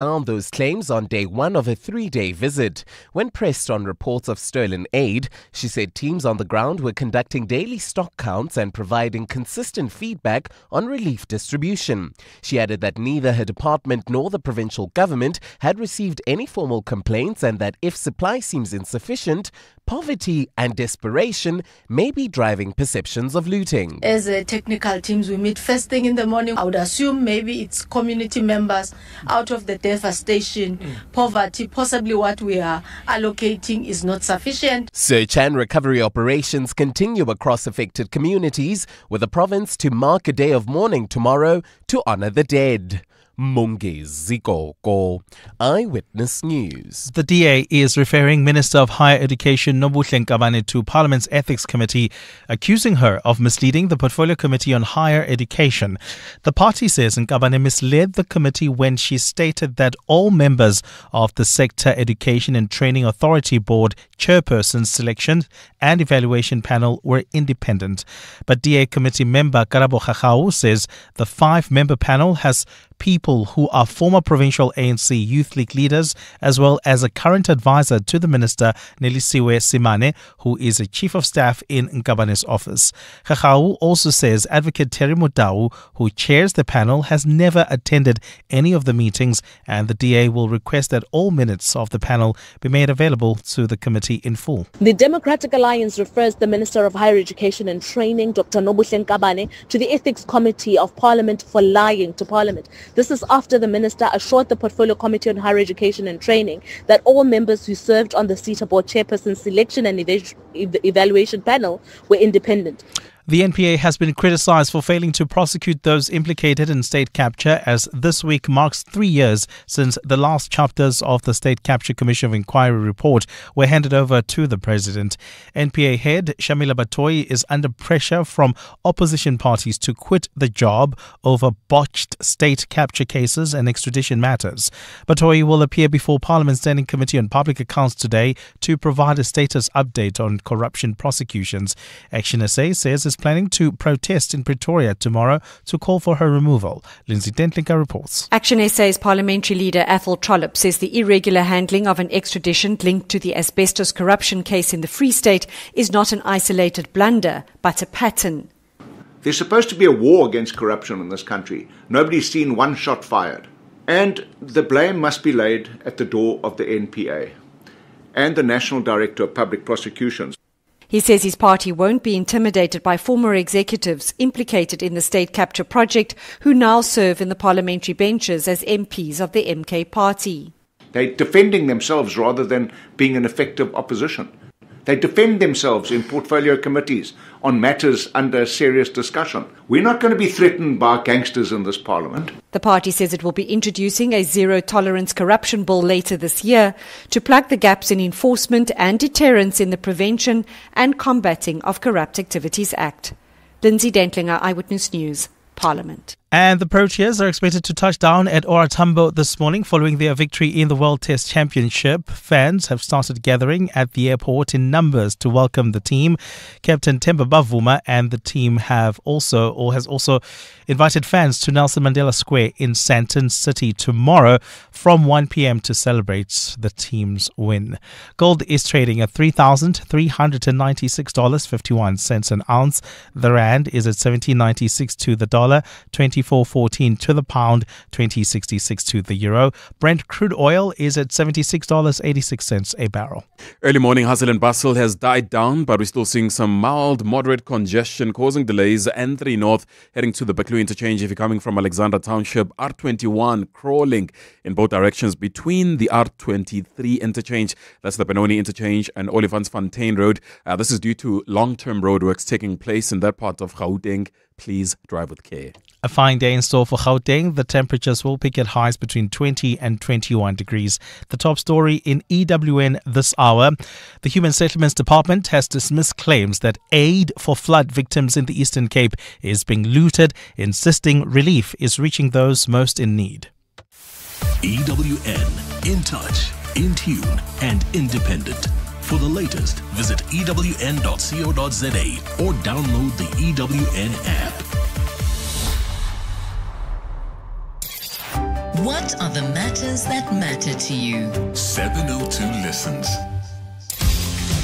On those claims on day one of a 3-day visit. When pressed on reports of stolen aid, she said teams on the ground were conducting daily stock counts and providing consistent feedback on relief distribution. She added that neither her department nor the provincial government had received any formal complaints and that if supply seems insufficient, poverty and desperation may be driving perceptions of looting. As a technical teams, we meet first thing in the morning. I would assume maybe it's community members out of the devastation, poverty, possibly what we are allocating is not sufficient. Search and recovery operations continue across affected communities, with the province to mark a day of mourning tomorrow to honor the dead. Mungi Zikoko, Eyewitness News. The DA is referring Minister of Higher Education Nobuhle Nkabane to Parliament's Ethics Committee, accusing her of misleading the Portfolio Committee on Higher Education. The party says Nkabane misled the committee when she stated that all members of the SETA Education and Training Authority Board Chairpersons selection and evaluation panel were independent. But DA committee member Karabo Khakhau says the 5-member panel has people who are former provincial ANC Youth League leaders, as well as a current advisor to the minister, Nelisiwe Simane, who is a chief of staff in Nkabane's office. Khakhau also says Advocate Terry Mudau, who chairs the panel, has never attended any of the meetings, and the DA will request that all minutes of the panel be made available to the committee in full. The Democratic Alliance refers the Minister of Higher Education and Training, Dr. Nobuhle Nkabane, to the Ethics Committee of Parliament for lying to Parliament. This is after the minister assured the Portfolio Committee on Higher Education and Training that all members who served on the SETA Board Chairpersons selection and evaluation panel were independent. The NPA has been criticized for failing to prosecute those implicated in state capture, as this week marks 3 years since the last chapters of the State Capture Commission of Inquiry report were handed over to the president. NPA head Shamila Batoyi is under pressure from opposition parties to quit the job over botched state capture cases and extradition matters. Batoyi will appear before Parliament's Standing Committee on Public Accounts today to provide a status update on corruption prosecutions. ActionSA says it's planning to protest in Pretoria tomorrow to call for her removal. Lindsay Dentlinker reports. ActionSA's parliamentary leader Athol Trollop says the irregular handling of an extradition linked to the asbestos corruption case in the Free State is not an isolated blunder, but a pattern. There's supposed to be a war against corruption in this country. Nobody's seen one shot fired. And the blame must be laid at the door of the NPA and the National Director of Public Prosecutions. He says his party won't be intimidated by former executives implicated in the state capture project who now serve in the parliamentary benches as MPs of the MK party. They're defending themselves rather than being an effective opposition. They defend themselves in portfolio committees on matters under serious discussion. We're not going to be threatened by gangsters in this parliament. The party says it will be introducing a zero-tolerance corruption bill later this year to plug the gaps in enforcement and deterrence in the Prevention and Combating of Corrupt Activities Act. Lindsay Dentlinger, Eyewitness News, Parliament. And the Proteas are expected to touch down at OR Tambo this morning following their victory in the World Test Championship. Fans have started gathering at the airport in numbers to welcome the team. Captain Themba Bavuma and the team has also invited fans to Nelson Mandela Square in Sandton City tomorrow from 1 p.m. to celebrate the team's win. Gold is trading at $3,396.51 an ounce. The rand is at 17.96 to the dollar, 24.14 to the pound, 20.66 to the euro. Brent crude oil is at $76.86 a barrel. Early morning hustle and bustle has died down, but we're still seeing some mild, moderate congestion causing delays. N3 North heading to the Baklu interchange if you're coming from Alexandra Township. R21 crawling in both directions between the R23 interchange, that's the Benoni interchange, and Olifantsfontein Road. This is due to long-term roadworks taking place in that part of Gauteng. Please drive with care. A fine day in store for Gauteng. The temperatures will peak at highs between 20 and 21 degrees. The top story in EWN this hour. The Human Settlements Department has dismissed claims that aid for flood victims in the Eastern Cape is being looted, insisting relief is reaching those most in need. EWN, in touch, in tune and independent. For the latest, visit ewn.co.za or download the EWN app. What are the matters that matter to you? 702 listens.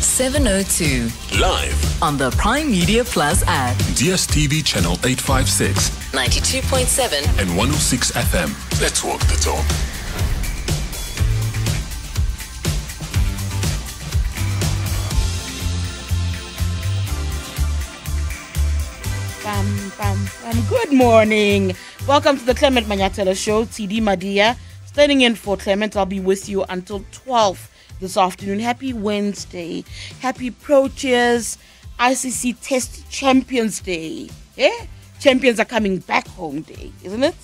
702. Live On the Prime Media Plus app. DSTV channel 856. 92.7. And 106 FM. Let's walk the talk. Good morning. Welcome to the Clement Manyathela Show. Tshidi Madia standing in for Clement. I'll be with you until 12 this afternoon. Happy Wednesday. Happy Proteas ICC Test Champions Day. Champions are coming back home day, isn't it?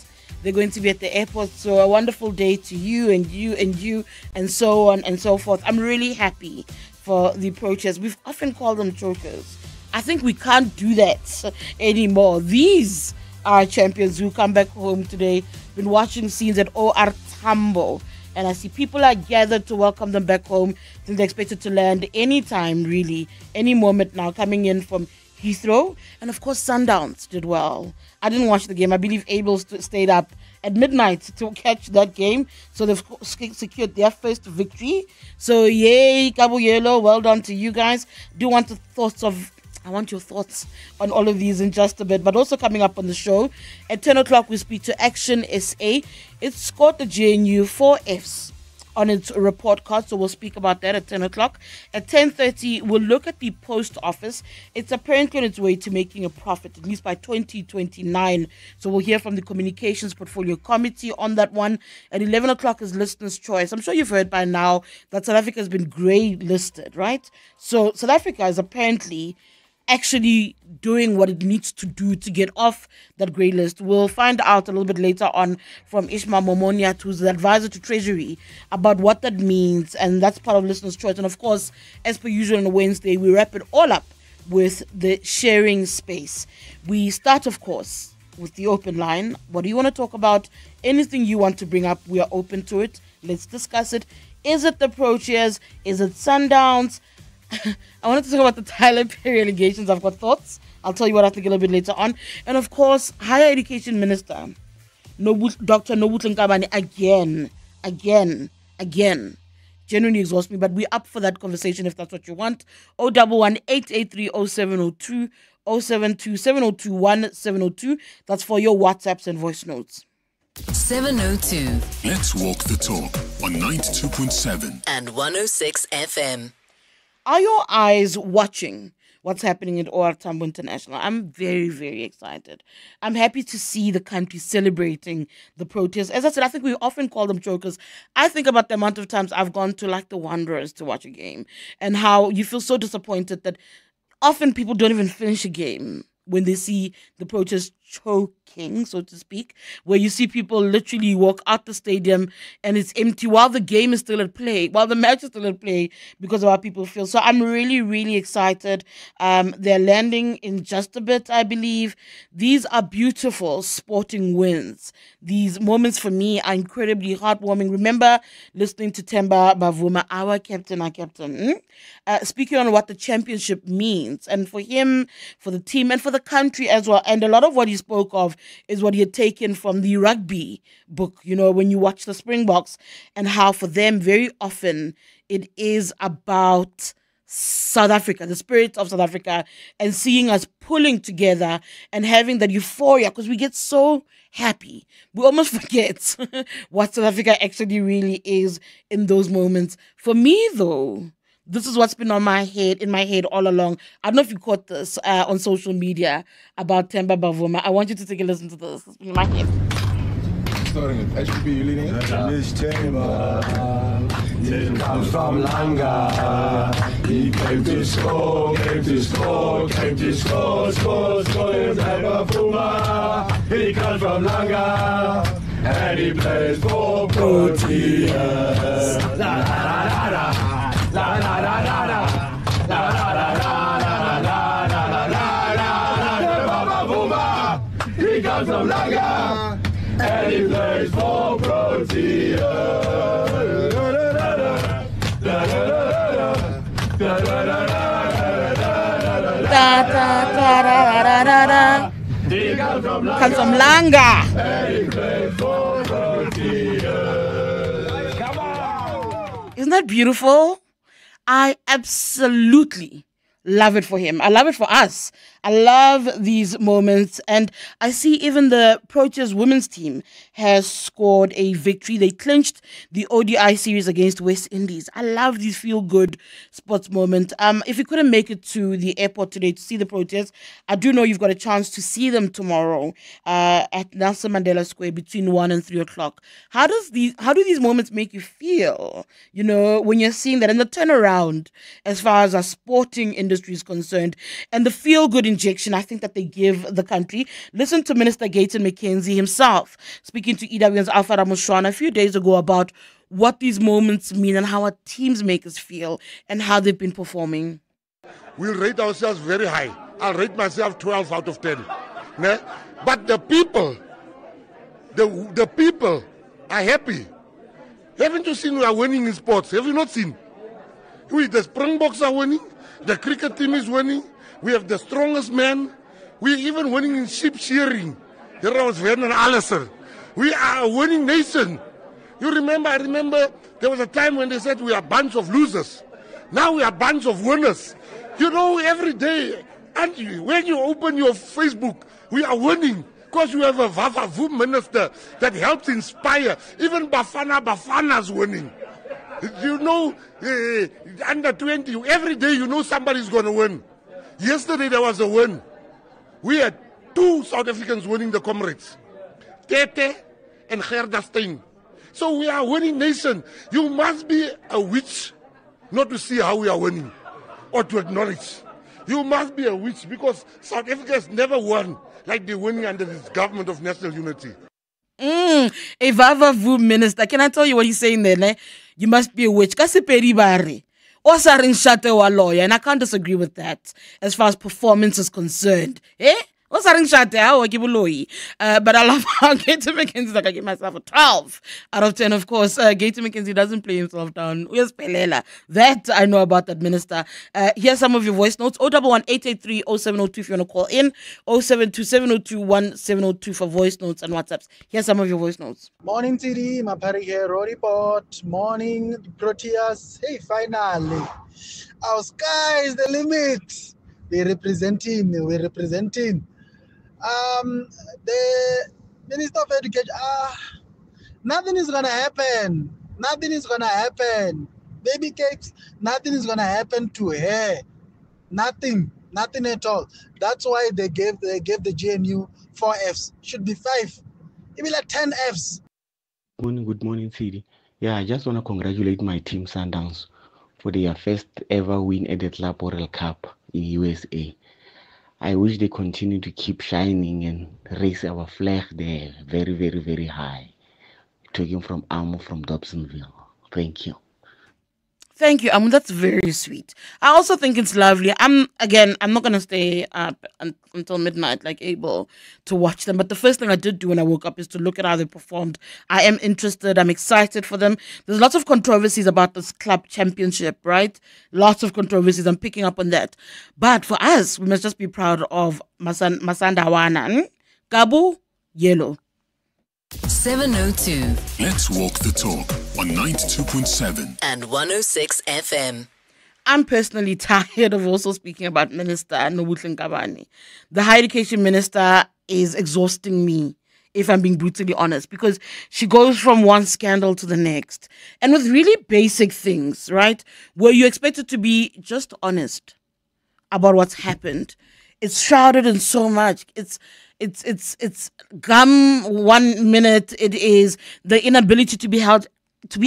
They're going to be at the airport. So a wonderful day to you and you and you and so on and so forth. I'm really happy for the Proteas. We've often called them chokers. I think we can't do that anymore. These are champions who come back home today. Been watching scenes at OR Tambo, and I see people are gathered to welcome them back home. I think they're expected to land anytime, really, any moment now, coming in from Heathrow. And of course, Sundowns did well. I didn't watch the game. I believe Abel stayed up at midnight to catch that game. So they've secured their first victory. So yay, Cabo Yellow, well done to you guys. I want your thoughts on all of these in just a bit. But also coming up on the show, at 10 o'clock we speak to ActionSA. It's scored the GNU 4 Fs on its report card, so we'll speak about that at 10 o'clock. At 10:30, we'll look at the post office. It's apparently on its way to making a profit, at least by 2029. So we'll hear from the Communications Portfolio Committee on that one. At 11 o'clock is Listener's Choice. I'm sure you've heard by now that South Africa has been grey-listed, right? So South Africa is apparently actually doing what it needs to do to get off that grey list. We'll find out a little bit later on from Ishma Momoniat, who's the advisor to Treasury, about what that means, and that's part of Listener's Choice. And of course, as per usual on a Wednesday, we wrap it all up with the sharing space. We start, of course, with the open line. What do you want to talk about? Anything you want to bring up, we are open to it. Let's discuss it. Is it the Proteas? Is it Sundowns? I wanted to talk about the Tyler Perry allegations. I've got thoughts. I'll tell you what I think a little bit later on. And of course, Higher Education Minister, Dr. Nobuhle Nkabane, again, genuinely exhausts me, but we're up for that conversation if that's what you want. 011-883-0702, 072-702-1702. That's for your WhatsApps and voice notes. 702. Let's walk the talk on 92.7 and 106 FM. Are your eyes watching what's happening at OR Tambo International? I'm very, very excited. I'm happy to see the country celebrating the Proteas. As I said, I think we often call them chokers. I think about the amount of times I've gone to like the Wanderers to watch a game and how you feel so disappointed that often people don't even finish a game when they see the Proteas choking, so to speak, where you see people literally walk out the stadium and it's empty while the game is still at play, while the match is still at play, because of how people feel. So I'm really, really excited. They're landing in just a bit, I believe. These are beautiful sporting wins. These moments for me are incredibly heartwarming. Remember listening to Themba Bavuma, our captain, speaking on what the championship means, and for him, for the team, and for the country as well. And a lot of what he spoke of is what he had taken from the rugby book, you know, when you watch the Springboks, and how for them very often it is about South Africa, the spirit of South Africa, and seeing us pulling together and having that euphoria, because we get so happy. We almost forget what South Africa actually really is in those moments. For me, though, this is what's been in my head all along. I don't know if you caught this on social media about Themba Bavuma. I want you to take a listen to this. It's been in my head. Starting with HPP, you leading it? This Themba, he comes from Langa. He came to score, score, Themba Bavuma. He comes from Langa, and he plays for Proteas. La la la la la. La la la la la, la la la la la la la la la. He comes from Langa, and he plays for Proteas. Comes from Langa. And he plays for Proteas. Isn't that beautiful? I absolutely love it for him. I love it for us. I love these moments. And I see even the Proteas women's team has scored a victory. They clinched the ODI series against West Indies. I love these feel-good sports moments. If you couldn't make it to the airport today to see the Proteas, I do know you've got a chance to see them tomorrow at Nelson Mandela Square between 1 and 3 o'clock. How do these moments make you feel? You know, when you're seeing that, and the turnaround as far as our sporting industry is concerned, and the feel-good injection I think that they give the country. Listen to Minister Gayton McKenzie himself speaking to EWN's Alpha Ramushwana a few days ago about what these moments mean and how our teams make us feel and how they've been performing. We'll rate ourselves very high. I'll rate myself 12 out of 10. Ne? But the people are happy. Haven't you seen we are winning in sports? Have you not seen? The Springboks are winning. The cricket team is winning. We have the strongest men. We're even winning in sheep shearing. Here was Vernon Allison. We are a winning nation. I remember there was a time when they said we are a bunch of losers. Now we are a bunch of winners. You know, every day, and when you open your Facebook, we are winning. Because you have a Vavavu minister that helps inspire. Even Bafana's winning. You know, under 20, every day you know somebody's going to win. Yesterday there was a win. We had 2 South Africans winning the Comrades. Tete and Gerda Steyn. So we are a winning nation. You must be a witch not to see how we are winning or to acknowledge. You must be a witch because South Africa has never won like they're winning under this government of national unity. A Vavavu minister. Can I tell you what he's saying there? Ne? You must be a witch. Kasi peribari. Osaring shate wa lawyer, and I can't disagree with that as far as performance is concerned. Osaring shate wa kibuloi. But I love how Gayton McKenzie, like I give myself a 12 out of 10. Of course, Gayton McKenzie doesn't play himself down. Where's Pelela? That I know about that minister. Here's some of your voice notes. 011-883-0702 if you want to call in. 072-702-1702 for voice notes and WhatsApps. Here's some of your voice notes. Morning, TD. Mapari here. Report. Morning, Proteas. Hey, finally. Our sky is the limit. We're representing. The Minister of Education, nothing is going to happen. Baby cakes, nothing is going to happen to her. Nothing at all. That's why they gave the GNU 4 Fs. Should be 5. It will be like 10 Fs. Good morning, Tshidi. Yeah, I just want to congratulate my team Sundowns for their first ever win at the Club World Cup in USA. I wish they continue to keep shining and raise our flag there very, very, very high. Talking from Amo from Dobsonville. Thank you. Thank you. That's very sweet. I also think it's lovely. I'm not going to stay up until midnight, like able to watch them. But the first thing I did do when I woke up is to look at how they performed. I am interested. I'm excited for them. There's lots of controversies about this club championship, right? Lots of controversies. I'm picking up on that. But for us, we must just be proud of Masanda Wana. Gabu, yellow. 702. Let's walk the talk on 92.7 and 106 FM. I'm personally tired of also speaking about Minister Nobuhle Nkabane. The Higher Education Minister is exhausting me, if I'm being brutally honest, because she goes from one scandal to the next. And with really basic things, right, where you're expected to be just honest about what's happened. It's shrouded in so much. It's gum 1 minute. It is the inability to be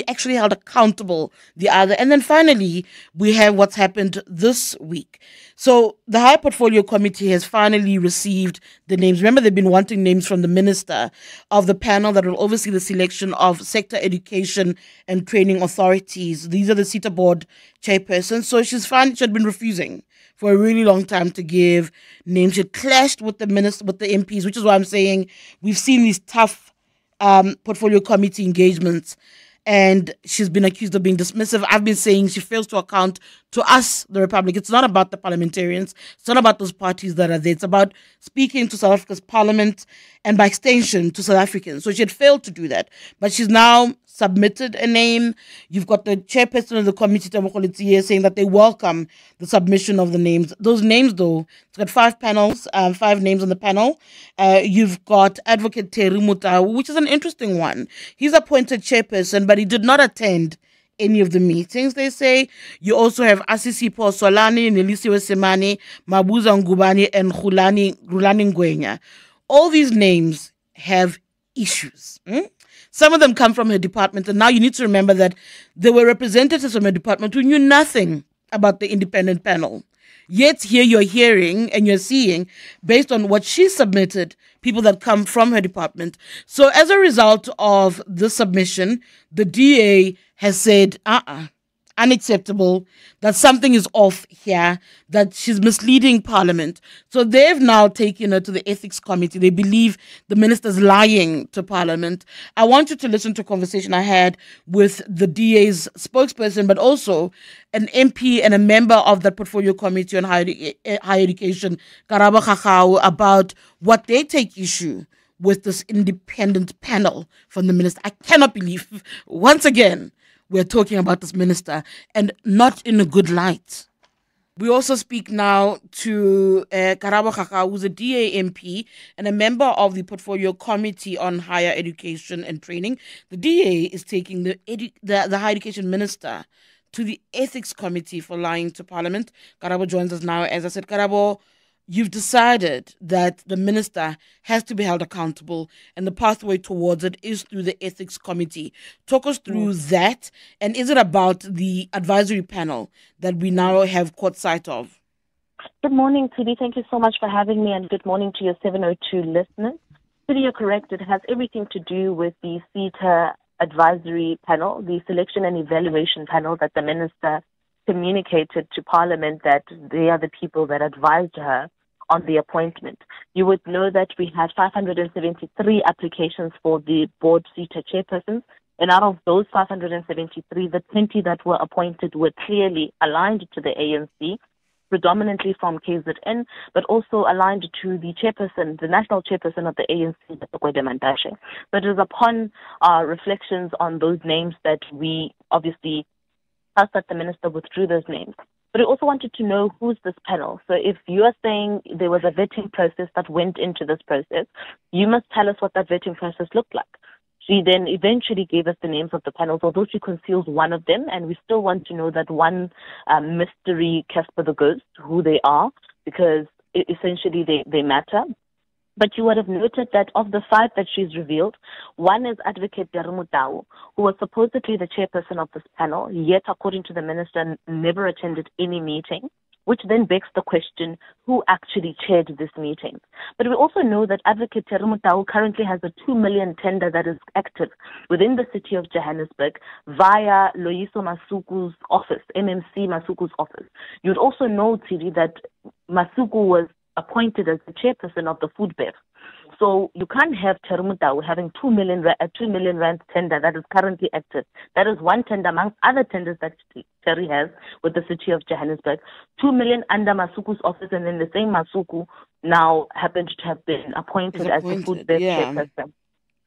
actually held accountable the other. And then finally, we have what's happened this week. So the High Portfolio Committee has finally received the names. Remember, they've been wanting names from the minister of the panel that will oversee the selection of sector education and training authorities. These are the SETA Board Chairpersons. So she had been refusing for a really long time to give names. She clashed with the minister, with the MPs, which is why I'm saying we've seen these tough portfolio committee engagements, and she's been accused of being dismissive. I've been saying she fails to account to us, the Republic. It's not about the parliamentarians. It's not about those parties that are there. It's about speaking to South Africa's parliament and by extension to South Africans. So she had failed to do that. But she's now submitted a name. You've got the chairperson of the committee, saying that they welcome the submission of the names. Those names, though, it's got 5 panels, 5 names on the panel. You've got Advocate Tshidi Madia, which is an interesting one. He's appointed chairperson, but he did not attend any of the meetings, they say. You also have Asisi Solani, Nelisiwe Semane, Mabuza Nkabane, and Rulani Ngwenya. All these names have issues. Some of them come from her department, and now you need to remember that there were representatives from her department who knew nothing about the independent panel. Yet here you're hearing and you're seeing, based on what she submitted, people that come from her department. So as a result of the submission, the DA has said, unacceptable, that something is off here, that she's misleading Parliament. So they've now taken her to the Ethics Committee. They believe the minister's lying to Parliament. I want you to listen to a conversation I had with the DA's spokesperson, but also an MP and a member of the Portfolio Committee on Higher Education, Karabo Khakhau, about what they take issue with this independent panel from the minister. I cannot believe, once again, we're talking about this minister, and not in a good light. We also speak now to Karabo Khakhau, who's a DA MP and a member of the Portfolio Committee on Higher Education and Training. The DA is taking the Higher Education Minister to the Ethics Committee for lying to Parliament. Karabo joins us now. As I said, Karabo, you've decided that the minister has to be held accountable, and the pathway towards it is through the Ethics Committee. Talk us through that, and is it about the advisory panel that we now have caught sight of? Good morning, Tshidi. Thank you so much for having me, and good morning to your 702 listeners. Tshidi, you're correct. It has everything to do with the SETA advisory panel, the selection and evaluation panel that the minister communicated to Parliament that they are the people that advised her on the appointment. You would know that we had 573 applications for the board SETA chairpersons, and out of those 573, the 20 that were appointed were clearly aligned to the ANC, predominantly from KZN, but also aligned to the chairperson, the national chairperson of the ANC, Mantashe. But it is upon our reflections on those names that we obviously asked that the minister withdrew those names. But I also wanted to know who's this panel. So if you are saying there was a vetting process that went into this process, you must tell us what that vetting process looked like. She then eventually gave us the names of the panels, although she conceals one of them, and we still want to know that one mystery Casper the Ghost, who they are, because essentially they matter. But you would have noted that of the 5 that she's revealed, one is Advocate Tshidi Madia, who was supposedly the chairperson of this panel, yet according to the minister, never attended any meeting, which then begs the question, who actually chaired this meeting? But we also know that Advocate Tshidi Madia currently has a 2 million tender that is active within the city of Johannesburg via Loyiso Masuku's office, MMC Masuku's office. You'd also know, Tshidi, that Masuku was appointed as the chairperson of the food bev. So you can't have Tshidi Madia having 2 million rand tender that is currently active. That is one tender amongst other tenders that Terry has with the city of Johannesburg. 2 million under Masuku's office, and then the same Masuku now happened to have been appointed as the food bev chairperson.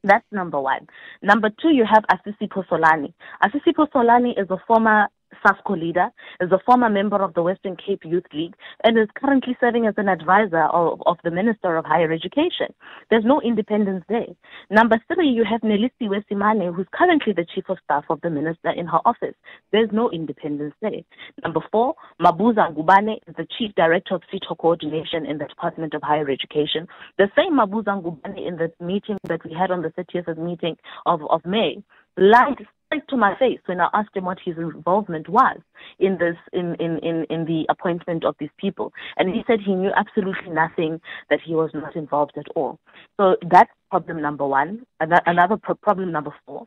That's number one. Number 2, you have Asisi Solani. Asisi Solani is a former SASCO leader, is a former member of the Western Cape Youth League, and is currently serving as an advisor of the Minister of Higher Education. There's no independence there. Number 3, you have Nelisiwe Semane, who's currently the Chief of Staff of the Minister in her office. There's no independence there. Number 4, Mabuza Nkabane is the Chief Director of SETA Coordination in the Department of Higher Education. The same Mabuza Nkabane in the meeting that we had on the 30th meeting of May lied straight to my face when I asked him what his involvement was in this, in the appointment of these people. And he said he knew absolutely nothing, that he was not involved at all. So that's problem number 1. Another problem number 4.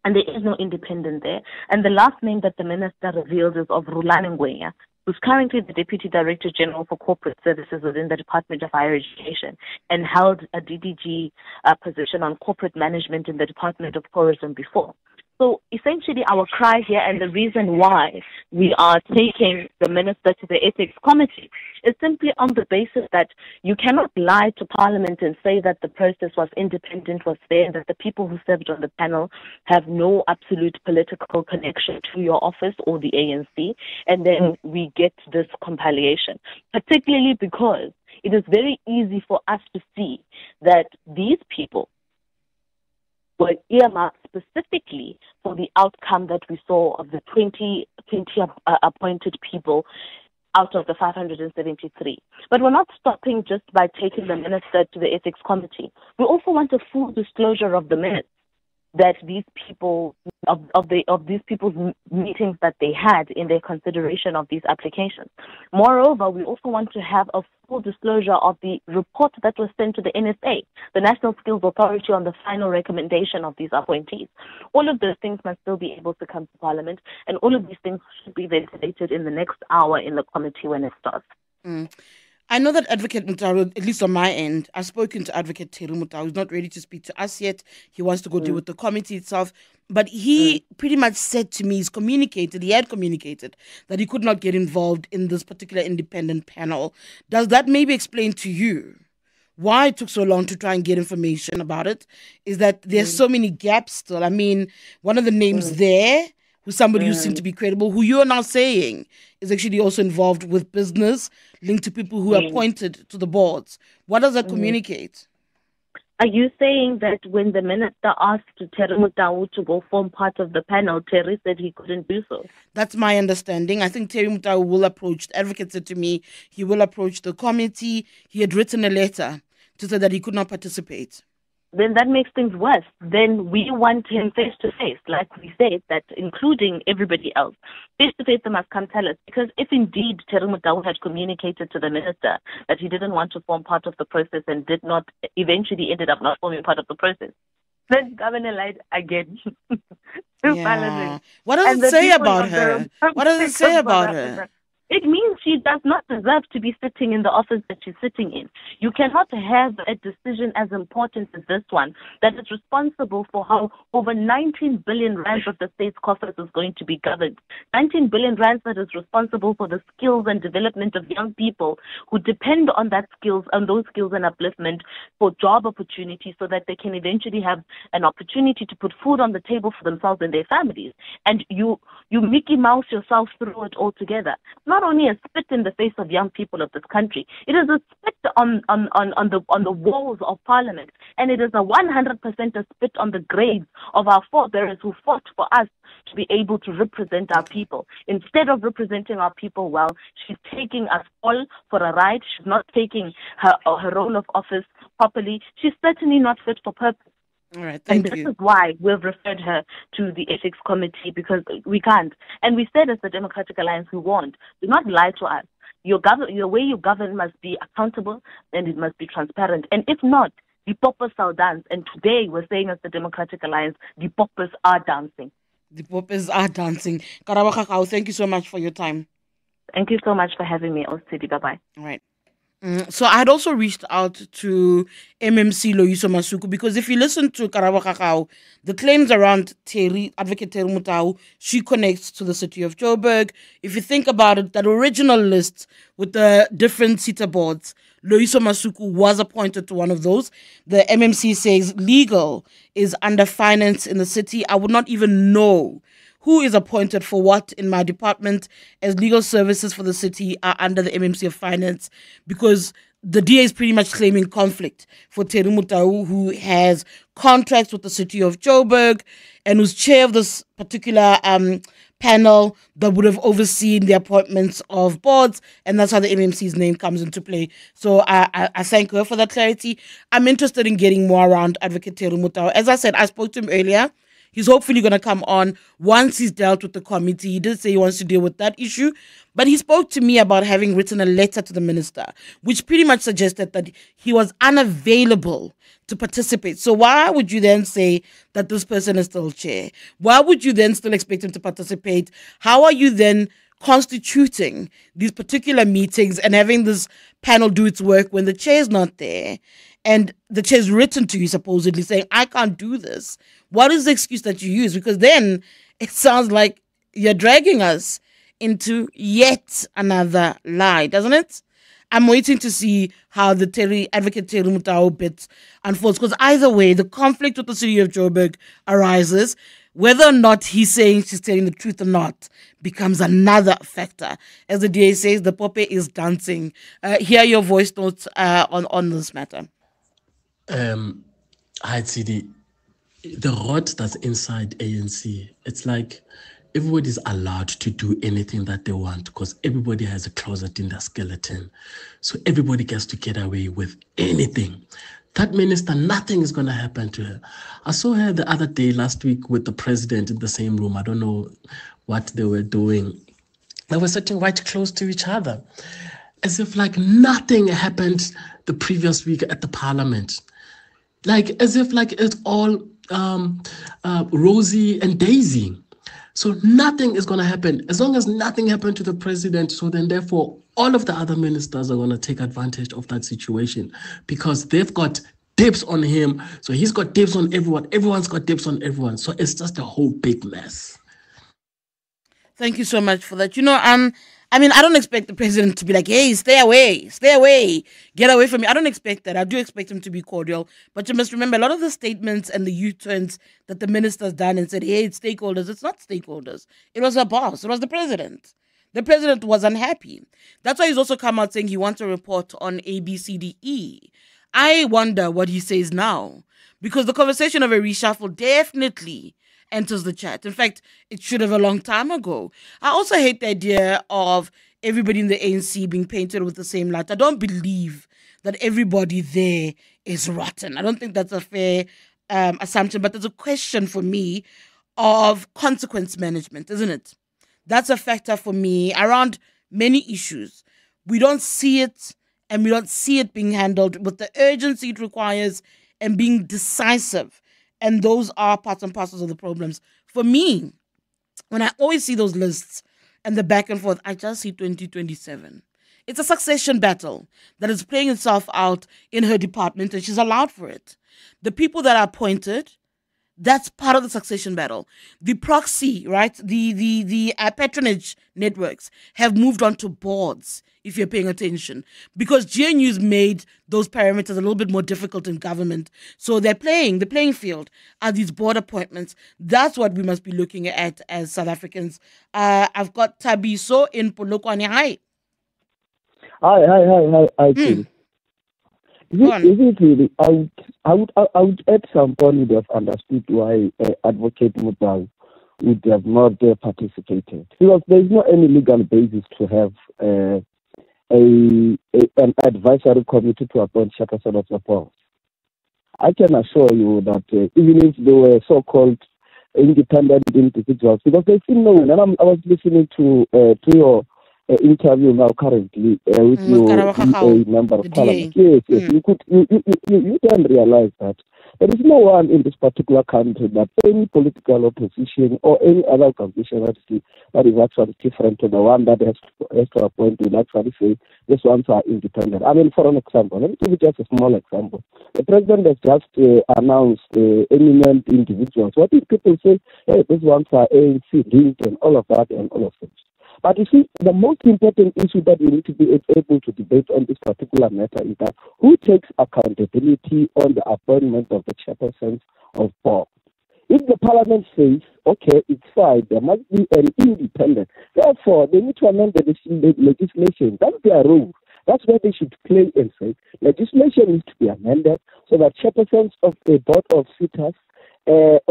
And there is no independence there. And the last name that the minister revealed is of Rulani Ngwenya, who's currently the Deputy Director General for Corporate Services within the Department of Higher Education and held a DDG position on corporate management in the Department of Tourism before. So essentially our cry here, and the reason why we are taking the minister to the ethics committee, is simply on the basis that you cannot lie to Parliament and say that the process was independent, was fair, and that the people who served on the panel have no absolute political connection to your office or the ANC, and then we get this compilation, particularly because it is very easy for us to see that these people were earmarked specifically for the outcome that we saw of the 20 appointed people out of the 573. But we're not stopping just by taking the minister to the ethics committee. We also want a full disclosure of the minutes that these people of these people's meetings that they had in their consideration of these applications. Moreover, we also want to have a full disclosure of the report that was sent to the NSA, the National Skills Authority, on the final recommendation of these appointees. All of those things must still be able to come to Parliament, and all of these things should be ventilated in the next hour in the committee when it starts. I know that Advocate Mutau, at least on my end, I've spoken to Advocate Tshidi Madia, who's not ready to speak to us yet. He wants to go deal with the committee itself. But he pretty much said to me, he had communicated that he could not get involved in this particular independent panel. Does that maybe explain to you why it took so long to try and get information about it? Is that there's so many gaps still? I mean, one of the names there, who's somebody who seemed to be credible, who you are now saying is actually also involved with business, linked to people who are appointed to the boards. What does that communicate? Are you saying that when the minister asked Tshidi Madia to go form part of the panel, Terry said he couldn't do so? That's my understanding. I think Tshidi Madia will approach, the advocate said to me, he will approach the committee. He had written a letter to say that he could not participate. Then that makes things worse. Then we want him face-to-face, like we said, that including everybody else. Face-to-face, they must come tell us. Because if indeed Tshidi Madia had communicated to the minister that he didn't want to form part of the process and did not, eventually ended up not forming part of the process, then Governor lied again. Yeah. What does it say about her? What does it say about her? It means she does not deserve to be sitting in the office that she's sitting in. You cannot have a decision as important as this one that is responsible for how over 19 billion rands of the state's coffers is going to be governed. 19 billion rands that is responsible for the skills and development of young people who depend on those skills and upliftment for job opportunities so that they can eventually have an opportunity to put food on the table for themselves and their families. And you Mickey Mouse yourself through it altogether. Not only a spit in the face of young people of this country, it is a spit on the walls of Parliament, and it is a 100% a spit on the graves of our forebears who fought for us to be able to represent our people. Instead of representing our people well, she's taking us all for a ride. She's not taking her role of office properly. She's certainly not fit for purpose. All right, thank you. And this is why we've referred her to the ethics committee, because we can't. And we said as the Democratic Alliance, we want, do not lie to us. Your way you govern must be accountable and it must be transparent. And if not, the poppers shall dance. And today we're saying as the Democratic Alliance, the poppers are dancing. The poppers are dancing. Karabo Khakhau, thank you so much for your time. Thank you so much for having me, Tshidi. Bye-bye. All right. So I had also reached out to MMC Loyiso Masuku, because if you listen to Karabo Khakhau, the claims around Advocate Tshidi Madia, she connects to the city of Joburg. If you think about it, that original list with the different SETA boards, Loyiso Masuku was appointed to one of those. The MMC says legal is under finance in the city. I would not even know who is appointed for what in my department, as legal services for the city are under the MMC of Finance, because the DA is pretty much claiming conflict for Tshidi Madia, who has contracts with the city of Joburg and who's chair of this particular panel that would have overseen the appointments of boards, and that's how the MMC's name comes into play. So I thank her for that clarity. I'm interested in getting more around Advocate Tshidi Madia. As I said, I spoke to him earlier. He's hopefully going to come on once he's dealt with the committee. He did say he wants to deal with that issue. But he spoke to me about having written a letter to the minister, which pretty much suggested that he was unavailable to participate. So why would you then say that this person is still chair? Why would you then still expect him to participate? How are you then constituting these particular meetings and having this panel do its work when the chair is not there? And the chair is written to you supposedly saying, I can't do this. What is the excuse that you use? Because then it sounds like you're dragging us into yet another lie, doesn't it? I'm waiting to see how the Advocate Terry Mutau bit unfolds, because either way, the conflict with the city of Joburg arises. Whether or not he's saying she's telling the truth or not becomes another factor. As the DA says, the pope is dancing. Hear your voice notes on this matter. I'd see the rot that's inside ANC. It's like everybody's allowed to do anything that they want because everybody has a closet in their skeleton. So everybody gets to get away with anything. That minister, nothing is going to happen to her. I saw her the other day, last week, with the president in the same room. I don't know what they were doing. They were sitting right close to each other, as if like nothing happened the previous week at the parliament. Like as if like it's all rosy and daisy. So nothing is going to happen. As long as nothing happened to the president, so then therefore all of the other ministers are going to take advantage of that situation because they've got dibs on him. So he's got dibs on everyone. Everyone's got dibs on everyone. So it's just a whole big mess. Thank you so much for that. I mean, I don't expect the president to be like, hey, stay away, get away from me. I don't expect that. I do expect him to be cordial. But you must remember, a lot of the statements and the U-turns that the minister's done and said, hey, it's stakeholders, it's not stakeholders. It was her boss. It was the president. The president was unhappy. That's why he's also come out saying he wants a report on ABCDE. I wonder what he says now, because the conversation of a reshuffle definitely enters the chat. In fact, it should have a long time ago. I also hate the idea of everybody in the ANC being painted with the same light. I don't believe that everybody there is rotten. I don't think that's a fair assumption, but there's a question for me of consequence management, isn't it? That's a factor for me around many issues. We don't see it, and we don't see it being handled with the urgency it requires and being decisive. And those are parts and parcels of the problems. For me, when I always see those lists and the back and forth, I just see 2027. It's a succession battle that is playing itself out in her department, and she's allowed for it. The people that are appointed, that's part of the succession battle. The proxy, right? The patronage networks have moved on to boards, if you're paying attention, because GNU's made those parameters a little bit more difficult in government. So the playing field are these board appointments. That's what we must be looking at as South Africans. I've got Tabiso in Polokwane. Hi. Hi. Is it really? I would at some point would have understood why Advocate Mutau would have not participated, because there is no any legal basis to have an advisory committee to appoint chairperson of the board. I can assure you that even if they were so-called independent individuals, because they still know. And I was listening to your interview now currently with your member of parliament. Yes. You can realize that there is no one in this particular country that any political opposition or any other organization that is actually different to the one that has to appoint will actually say these ones are independent. I mean, for an example, let me give you just a small example. The president has just announced eminent individuals. What if people say, hey, these ones are ANC linked and all of that and all of that? But you see, the most important issue that we need to be able to debate on this particular matter is that who takes accountability on the appointment of the chairpersons of board. If the parliament says, okay, it's fine, there must be an independent, therefore they need to amend the legislation. That's their rule. That's where they should play and say, legislation needs to be amended so that chairpersons of the board of SETAs are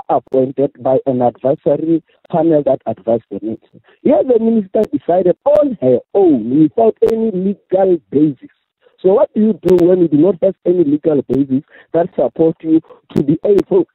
appointed by an advisory panel that advises the minister. Here the minister decided on her own without any legal basis. So what do you do when you do not have any legal basis that supports you to be able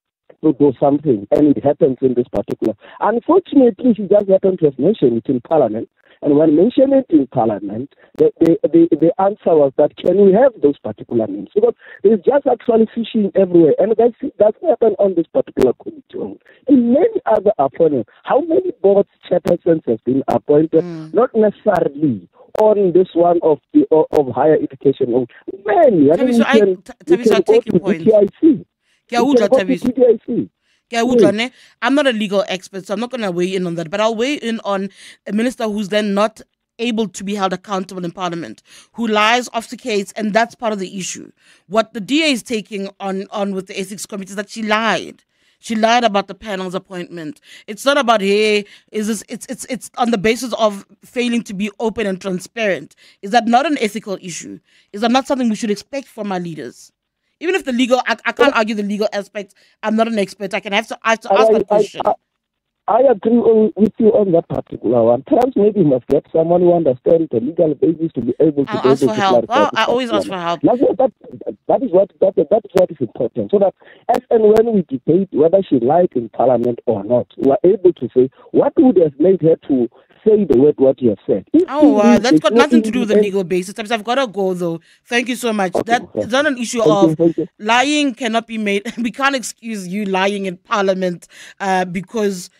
to do something, and it happens in this particular? Unfortunately, she just happened to have mentioned it in Parliament, and when mentioned it in Parliament, the answer was that can we have those particular names? Because there's just actually fishing everywhere, and that's happened on this particular committee. In many other appointments, how many board chairpersons have been appointed? Not necessarily on this one of higher education. Many. I take your point. I'm not a legal expert, so I'm not going to weigh in on that. But I'll weigh in on a minister who's then not able to be held accountable in Parliament, who lies, obfuscates, and that's part of the issue. What the DA is taking on with the ethics committee is that she lied. She lied about the panel's appointment. It's not about, hey, it's on the basis of failing to be open and transparent. Is that not an ethical issue? Is that not something we should expect from our leaders? Even if the legal, I can't argue the legal aspect. I'm not an expert. I have to ask that question. I agree with you on that particular one. Perhaps maybe you must get someone who understands the legal basis to be able to ask for help. I always ask for help. That is what is important. So that as and when we debate whether she lied in Parliament or not, we are able to say what would have made her to say the word what you have said. That's got nothing to do with the legal basis. I've got to go though. Thank you so much. It's not an issue of lying cannot be made. We can't excuse you lying in Parliament because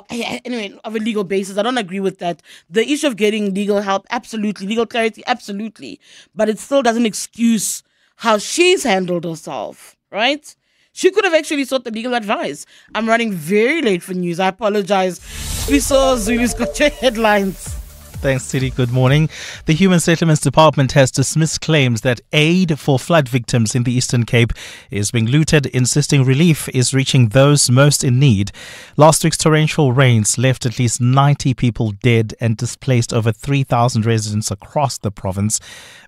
anyway, of a legal basis. I don't agree with that. The issue of getting legal help, absolutely. Legal clarity, absolutely. But it still doesn't excuse how she's handled herself, right? She could have actually sought the legal advice. I'm running very late for news. I apologize. Fiso Zulu's got your headlines. Thanks, Tshidi. Good morning. The Human Settlements Department has dismissed claims that aid for flood victims in the Eastern Cape is being looted, insisting relief is reaching those most in need. Last week's torrential rains left at least 90 people dead and displaced over 3,000 residents across the province.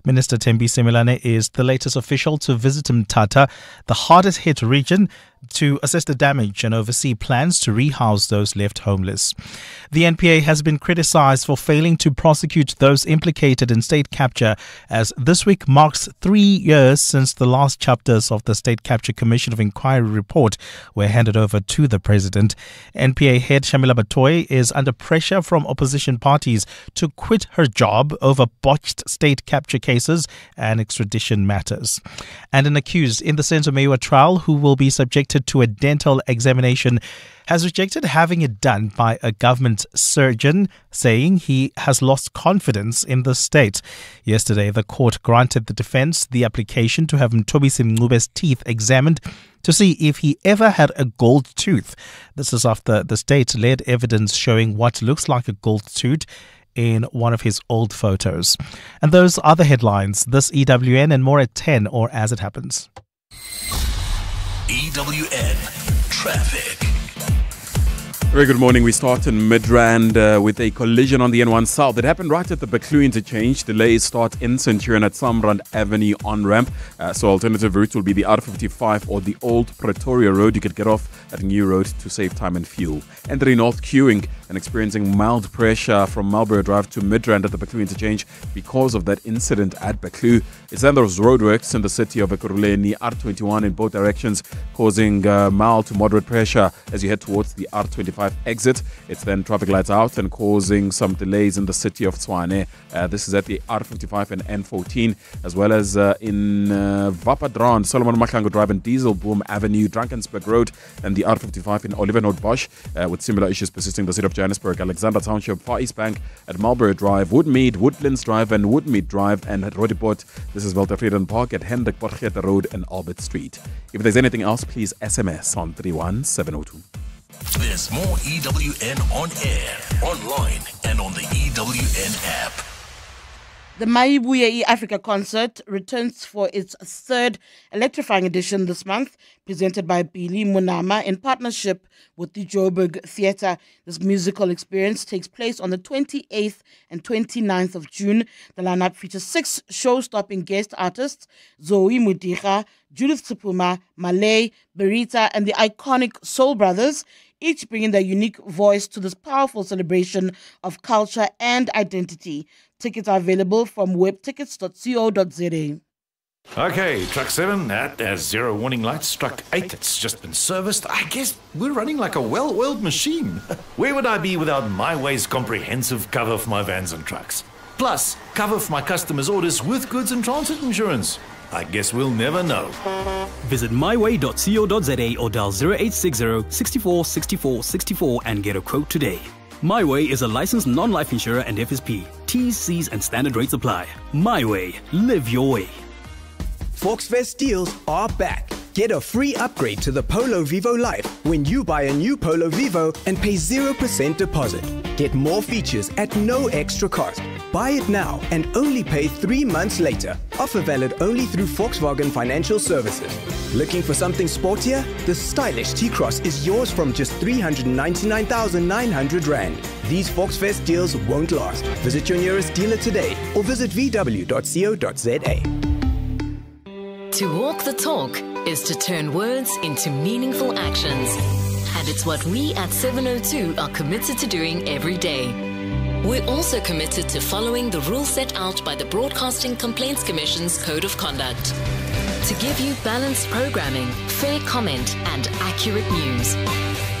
Minister Thembise Melane is the latest official to visit Mthatha, the hardest hit region, to assess the damage and oversee plans to rehouse those left homeless. The NPA has been criticized for failing to prosecute those implicated in state capture, as this week marks 3 years since the last chapters of the State Capture Commission of Inquiry report were handed over to the President. NPA head Shamila Batoy is under pressure from opposition parties to quit her job over botched state capture cases and extradition matters. And an accused in the Senzo Meyiwa trial who will be subjected to a dental examination has rejected having it done by a government surgeon, saying he has lost confidence in the state. Yesterday, the court granted the defense the application to have Mthobisi Mncube's teeth examined to see if he ever had a gold tooth. This is after the state led evidence showing what looks like a gold tooth in one of his old photos. And those are the headlines. This EWN and more at 10 or as it happens. EWN Traffic. Very good morning. We start in Midrand with a collision on the N1 South. It happened right at the Baklu interchange. Delays start in Centurion at Samrand Avenue on-ramp. So alternative routes will be the R55 or the Old Pretoria Road. You could get off at New Road to save time and fuel. Entering North queuing and experiencing mild pressure from Marlborough Drive to Midrand at the Baklu interchange because of that incident at Baklu. It's then those roadworks in the city of Ekurhuleni, R21 in both directions, causing mild to moderate pressure as you head towards the R25 exit. It's then traffic lights out and causing some delays in the city of Tshwane. This is at the R55 and N14, as well as in Vapadran, Solomon Mahlangu Drive and Dieselboom Avenue, Drankensberg Road, and the R55 in Oliver Bosch, with similar issues persisting in the city of Johannesburg, Alexander Township, Far East Bank at Marlborough Drive, Woodmead, Woodlands Drive and Woodmead Drive, and at Roodepoort. This is Weltevreden Park at Hendrik Potgieter Road and Albert Street. If there's anything else, please SMS on 31702. There's more EWN on air, online, and on the EWN app. The Maibuye Africa concert returns for its third electrifying edition this month, presented by Billy Munama in partnership with the Joburg Theatre. This musical experience takes place on the 28th and 29th of June. The lineup features 6 show-stopping guest artists: Zoe Mudiga, Judith Tsipuma, Malay, Berita, and the iconic Soul Brothers, each bringing their unique voice to this powerful celebration of culture and identity. Tickets are available from webtickets.co.za. Okay, truck 7 at 0 warning lights. Truck 8, it's just been serviced. I guess we're running like a well-oiled machine. Where would I be without MyWay's comprehensive cover for my vans and trucks? Plus, cover for my customers' orders with goods and transit insurance. I guess we'll never know. Visit myway.co.za or dial 0860 64 64 64 and get a quote today. MyWay is a licensed non-life insurer and FSP. T's, C's and standard rates apply. MyWay. Live your way. Volksfest deals are back. Get a free upgrade to the Polo Vivo Life when you buy a new Polo Vivo and pay 0% deposit. Get more features at no extra cost. Buy it now and only pay 3 months later. Offer valid only through Volkswagen Financial Services. Looking for something sportier? The stylish T-Cross is yours from just 399,900 Rand. These Volksfest deals won't last. Visit your nearest dealer today or visit vw.co.za. To walk the talk is to turn words into meaningful actions. And it's what we at 702 are committed to doing every day. We're also committed to following the rules set out by the Broadcasting Complaints Commission's Code of Conduct. To give you balanced programming, fair comment, and accurate news.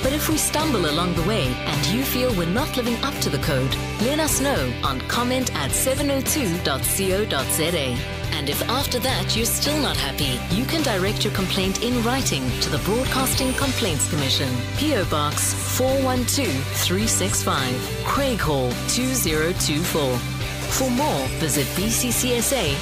But if we stumble along the way and you feel we're not living up to the code, let us know on comment@702.co.za. And if after that you're still not happy, you can direct your complaint in writing to the Broadcasting Complaints Commission, PO Box 412365, Craig Hall 2024. For more, visit bccsa.co.za.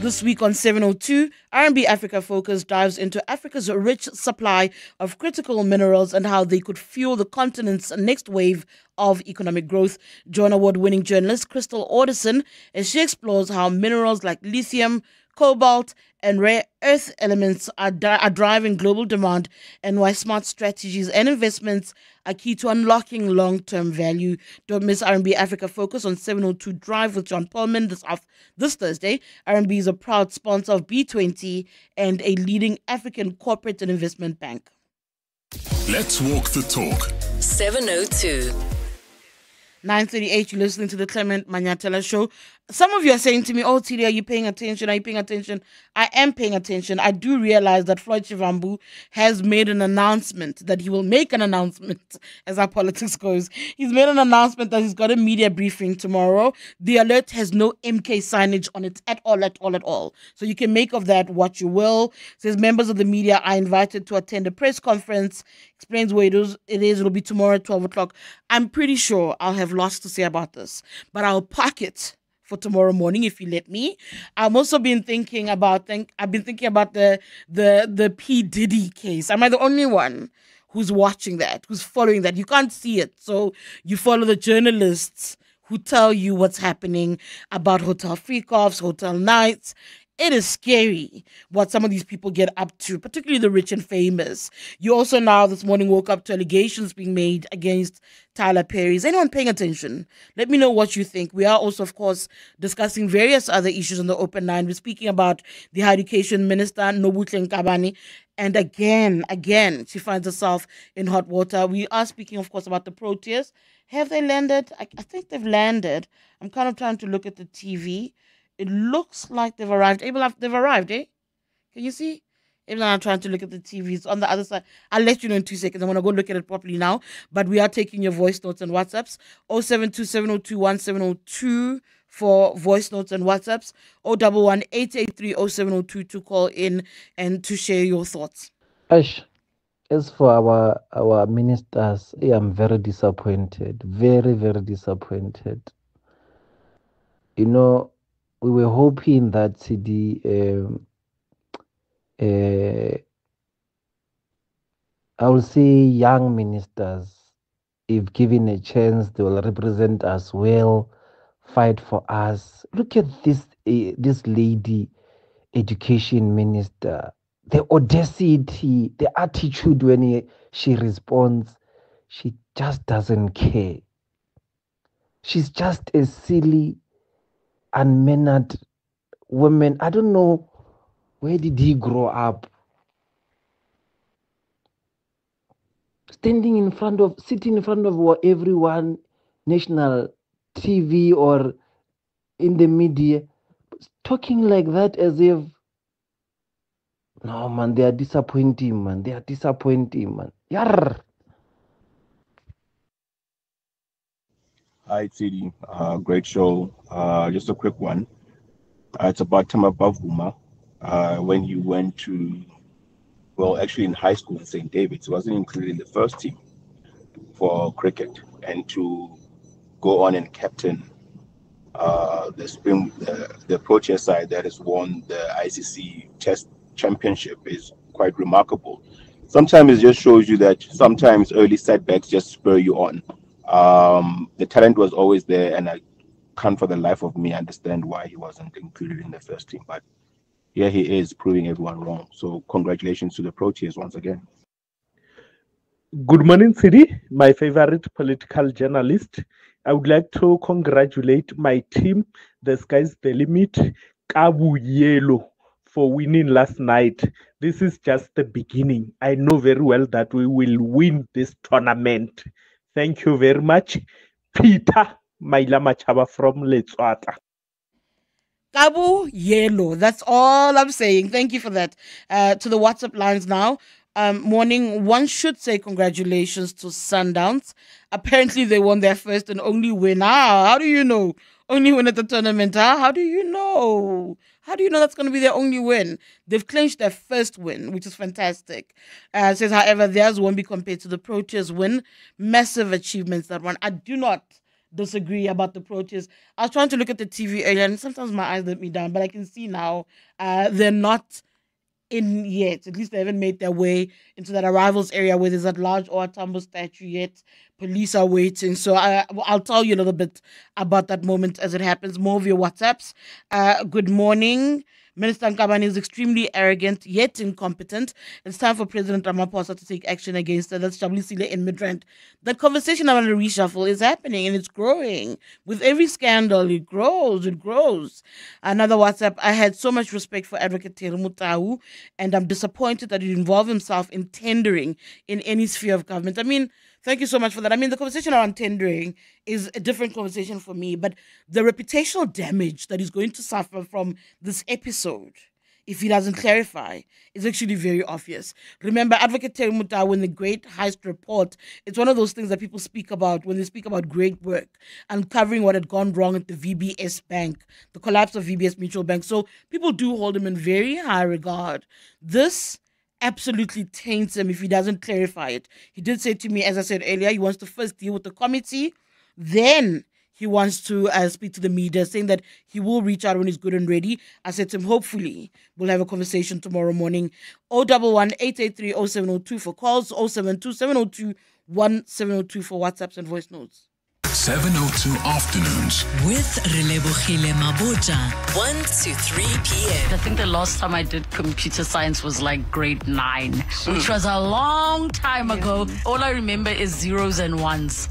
This week on 702, R&B Africa Focus dives into Africa's rich supply of critical minerals and how they could fuel the continent's next wave of economic growth. Join award-winning journalist Crystal Alderson as she explores how minerals like lithium, cobalt, and rare earth elements are driving global demand and why smart strategies and investments are key to unlocking long-term value. Don't miss R&B Africa Focus on 702 Drive with John Paulman this Thursday. R&B is a proud sponsor of B20 and a leading African corporate and investment bank. Let's walk the talk. 702. 9:38, you're listening to the Clement Manyathela Show. Some of you are saying to me, oh, Tshidi, are you paying attention? Are you paying attention? I am paying attention. I do realize that Floyd Shivambu has made an announcement, that he will make an announcement as our politics goes. He's made an announcement that he's got a media briefing tomorrow. The alert has no MK signage on it at all. So you can make of that what you will. It says members of the media are invited to attend a press conference. Explains where it is. It'll be tomorrow at 12 o'clock. I'm pretty sure I'll have lots to say about this, but I'll park it for tomorrow morning if you let me. I've also been thinking about the P. Diddy case. Am I the only one who's watching that, who's following that? You can't see it, so you follow the journalists who tell you what's happening about hotel freak-offs, hotel nights. It is scary what some of these people get up to, particularly the rich and famous. You also now this morning woke up to allegations being made against Tyler Perry. Is anyone paying attention? Let me know what you think. We are also, of course, discussing various other issues on the open line. We're speaking about the Higher Education Minister, Nobuhle Nkabane. And again, she finds herself in hot water. We are speaking, of course, about the Proteas. Have they landed? I think they've landed. I'm kind of trying to look at the TV. It looks like they've arrived. Abel, they've arrived, eh? Can you see? Abel, I'm trying to look at the TV. It's on the other side. I'll let you know in 2 seconds. I'm going to go look at it properly now. But we are taking your voice notes and WhatsApps. 07270217002 for voice notes and WhatsApps. 011-883-0702 to call in and to share your thoughts. Ash, as for our ministers, I am very disappointed. Very, very disappointed. You know, we were hoping that I will say young ministers, if given a chance, they will represent us well, fight for us. Look at this lady, education minister, the audacity, the attitude when she responds. She just doesn't care. She's just a silly, unmannered woman. I don't know, where did he grow up? Sitting in front of everyone, national TV or in the media, talking like that as if, no man, they are disappointing, man. Yarr. Hi, Tshidi. Great show. Just a quick one. It's about Thema Bavuma. When you went to, well, actually in high school in St. David's, wasn't included in the first team for cricket, and to go on and captain the Pro Chair side that has won the ICC Chess Championship is quite remarkable. Sometimes it just shows you that sometimes early setbacks just spur you on. The talent was always there, and I can't for the life of me understand why he wasn't included in the first team. But here he is, proving everyone wrong. So congratulations to the Pro Chairs once again. Good morning, Tshidi, my favorite political journalist. I would like to congratulate my team, the Sky's the Limit, Kabu Yellow, for winning last night. This is just the beginning. I know very well that we will win this tournament. Thank you very much. Peter Maila Machaba from Letswata. Kabu Yellow. That's all I'm saying. Thank you for that. To the WhatsApp lines now. Morning, one should say congratulations to Sundowns. Apparently they won their first and only win. How do you know? Only win at the tournament, How do you know? How do you know that's going to be their only win? They've clinched their first win, which is fantastic. Says, however, theirs won't be compared to the Pro Chairs win. Massive achievements, that one. I do not disagree about the Pro Chairs. I was trying to look at the TV earlier, and sometimes my eyes let me down, but I can see now they're not in yet. At least they haven't made their way into that arrivals area where there's that large Owatambo statue yet. Police are waiting. So I'll tell you a little bit about that moment as it happens. More of your WhatsApps. Good morning. Minister Nkabane is extremely arrogant, yet incompetent. It's time for President Ramaphosa to take action against her. That's Jablisile in Midrand. That conversation about a reshuffle is happening, and it's growing. With every scandal, it grows, it grows. Another WhatsApp, I had so much respect for Advocate Tshidi Madia, and I'm disappointed that he involved himself in tendering in any sphere of government. I mean, thank you so much for that. I mean, the conversation around tendering is a different conversation for me, but the reputational damage that he's going to suffer from this episode, if he doesn't clarify, is actually very obvious. Remember, Advocate Tshidi Madia, in the Great Heist Report, it's one of those things that people speak about when they speak about great work, uncovering what had gone wrong at the VBS Bank, the collapse of VBS Mutual Bank. So people do hold him in very high regard. This absolutely taints him if he doesn't clarify it. He did say to me, as I said earlier, he wants to first deal with the committee, then he wants to speak to the media, saying that he will reach out when he's good and ready. I said to him, hopefully, we'll have a conversation tomorrow morning. 011-883-0702 for calls, 072-702-1702 for WhatsApps and voice notes. 702 Afternoons with Nobuhle Nkabane, 1 to 3 p.m. I think the last time I did computer science was like grade 9, which was a long time ago. All I remember is zeros and ones.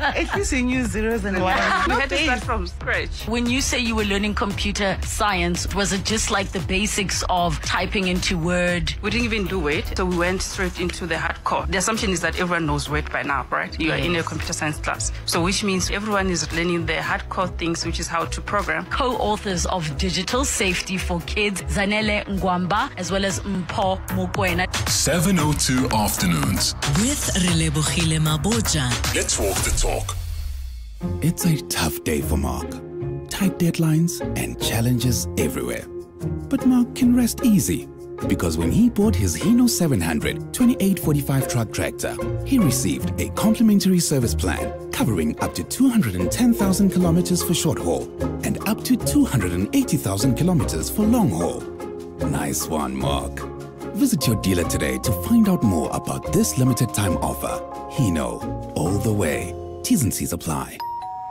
At least you knew zeros and ones. We had to start from scratch. When you say you were learning computer science, was it just like the basics of typing into Word? We didn't even do it, so we went straight into the hardcore. The assumption is that everyone knows Word by now, right? You are in a computer science class. So which means everyone is learning the hardcore things, which is how to program. Co-authors of Digital Safety for Kids, Zanele Ngwamba, as well as Mpho Mokoena. 702 Afternoons with Nobuhle Nkabane. Let's walk the talk. It's a tough day for Mark. Tight deadlines and challenges everywhere. But Mark can rest easy, because when he bought his Hino 700 2845 truck tractor, he received a complimentary service plan covering up to 210,000 kilometers for short haul and up to 280,000 kilometers for long haul. Nice one, Mark. Visit your dealer today to find out more about this limited time offer. Hino, all the way. T's and C's apply.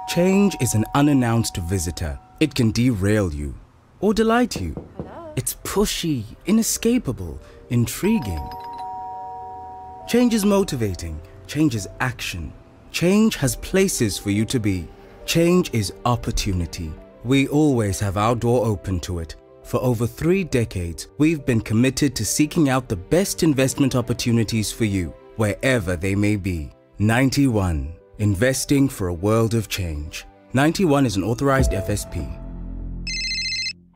Change is an unannounced visitor. It can derail you or delight you. It's pushy, inescapable, intriguing. Change is motivating. Change is action. Change has places for you to be. Change is opportunity. We always have our door open to it. For over 3 decades, we've been committed to seeking out the best investment opportunities for you, wherever they may be. 91. Investing for a world of change. 91 is an authorized FSP.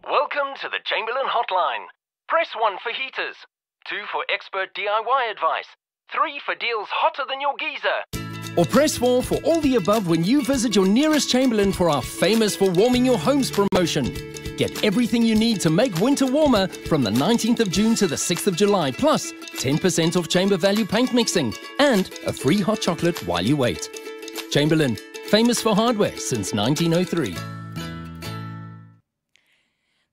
Welcome to the Chamberlain Hotline. Press 1 for heaters, 2 for expert DIY advice, 3 for deals hotter than your geyser. Or press 4 for all the above when you visit your nearest Chamberlain for our famous for warming your homes promotion. Get everything you need to make winter warmer from the 19th of June to the 6th of July, plus 10% off chamber value paint mixing and a free hot chocolate while you wait. Chamberlain, famous for hardware since 1903.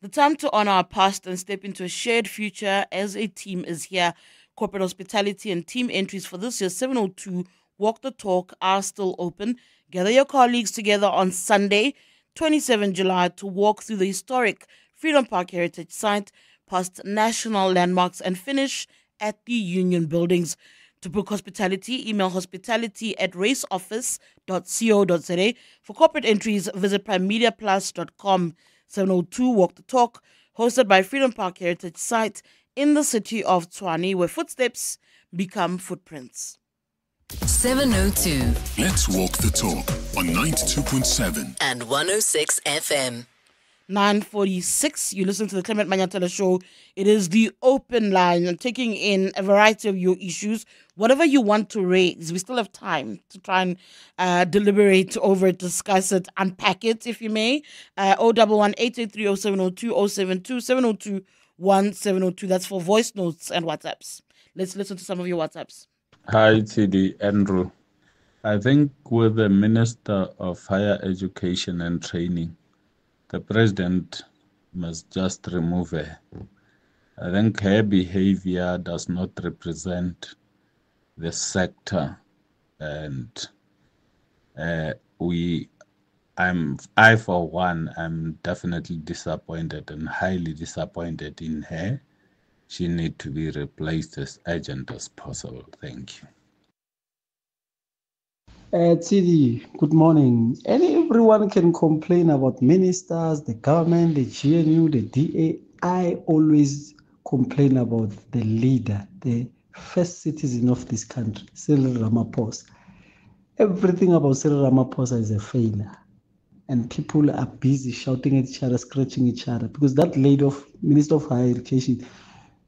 The time to honor our past and step into a shared future as a team is here. Corporate hospitality and team entries for this year's 702 Walk the Talk are still open. Gather your colleagues together on Sunday, 27 July, to walk through the historic Freedom Park Heritage Site, past national landmarks, and finish at the Union Buildings. To book hospitality, email hospitality@raceoffice.co.za. For corporate entries, visit primemediaplus.com. 702 Walk the Talk, hosted by Freedom Park Heritage Site in the city of Tshwane, where footsteps become footprints. 702. Let's walk the talk on 92.7 and 106 FM. 9:46. You listen to the Clement Manyathela Show. It is the open line. I'm taking in a variety of your issues. Whatever you want to raise, we still have time to try and deliberate over it, discuss it, unpack it, if you may. 011-883-0702, 072-702-1702. That's for voice notes and WhatsApps. Let's listen to some of your WhatsApps. Hi, Tshidi, Andrew. I think with the Minister of Higher Education and Training, the President must just remove her. I think her behavior does not represent the sector, and I for one, am definitely disappointed and highly disappointed in her. She needs to be replaced as urgent as possible. Thank you. Tshidi, good morning. Everyone can complain about ministers, the government, the GNU, the DA. I always complain about the leader, the first citizen of this country, Cyril Ramaphosa. Everything about Cyril Ramaphosa is a failure. And people are busy shouting at each other, scratching each other. Because that lady of Minister of Higher Education,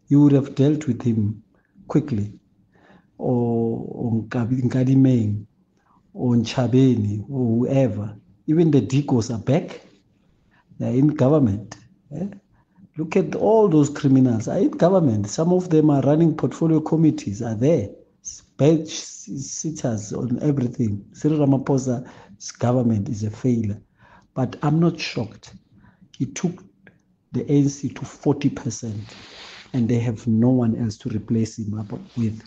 you would have dealt with him quickly. Or Nkadimeng, or Nchabeni, or whoever. Even the DICOs are back. They're in government. Look at all those criminals are in government. Some of them are running portfolio committees, are there. Badge sitters on everything. Cyril Ramaphosa's government is a failure. But I'm not shocked. He took the ANC to 40%, and they have no one else to replace him with.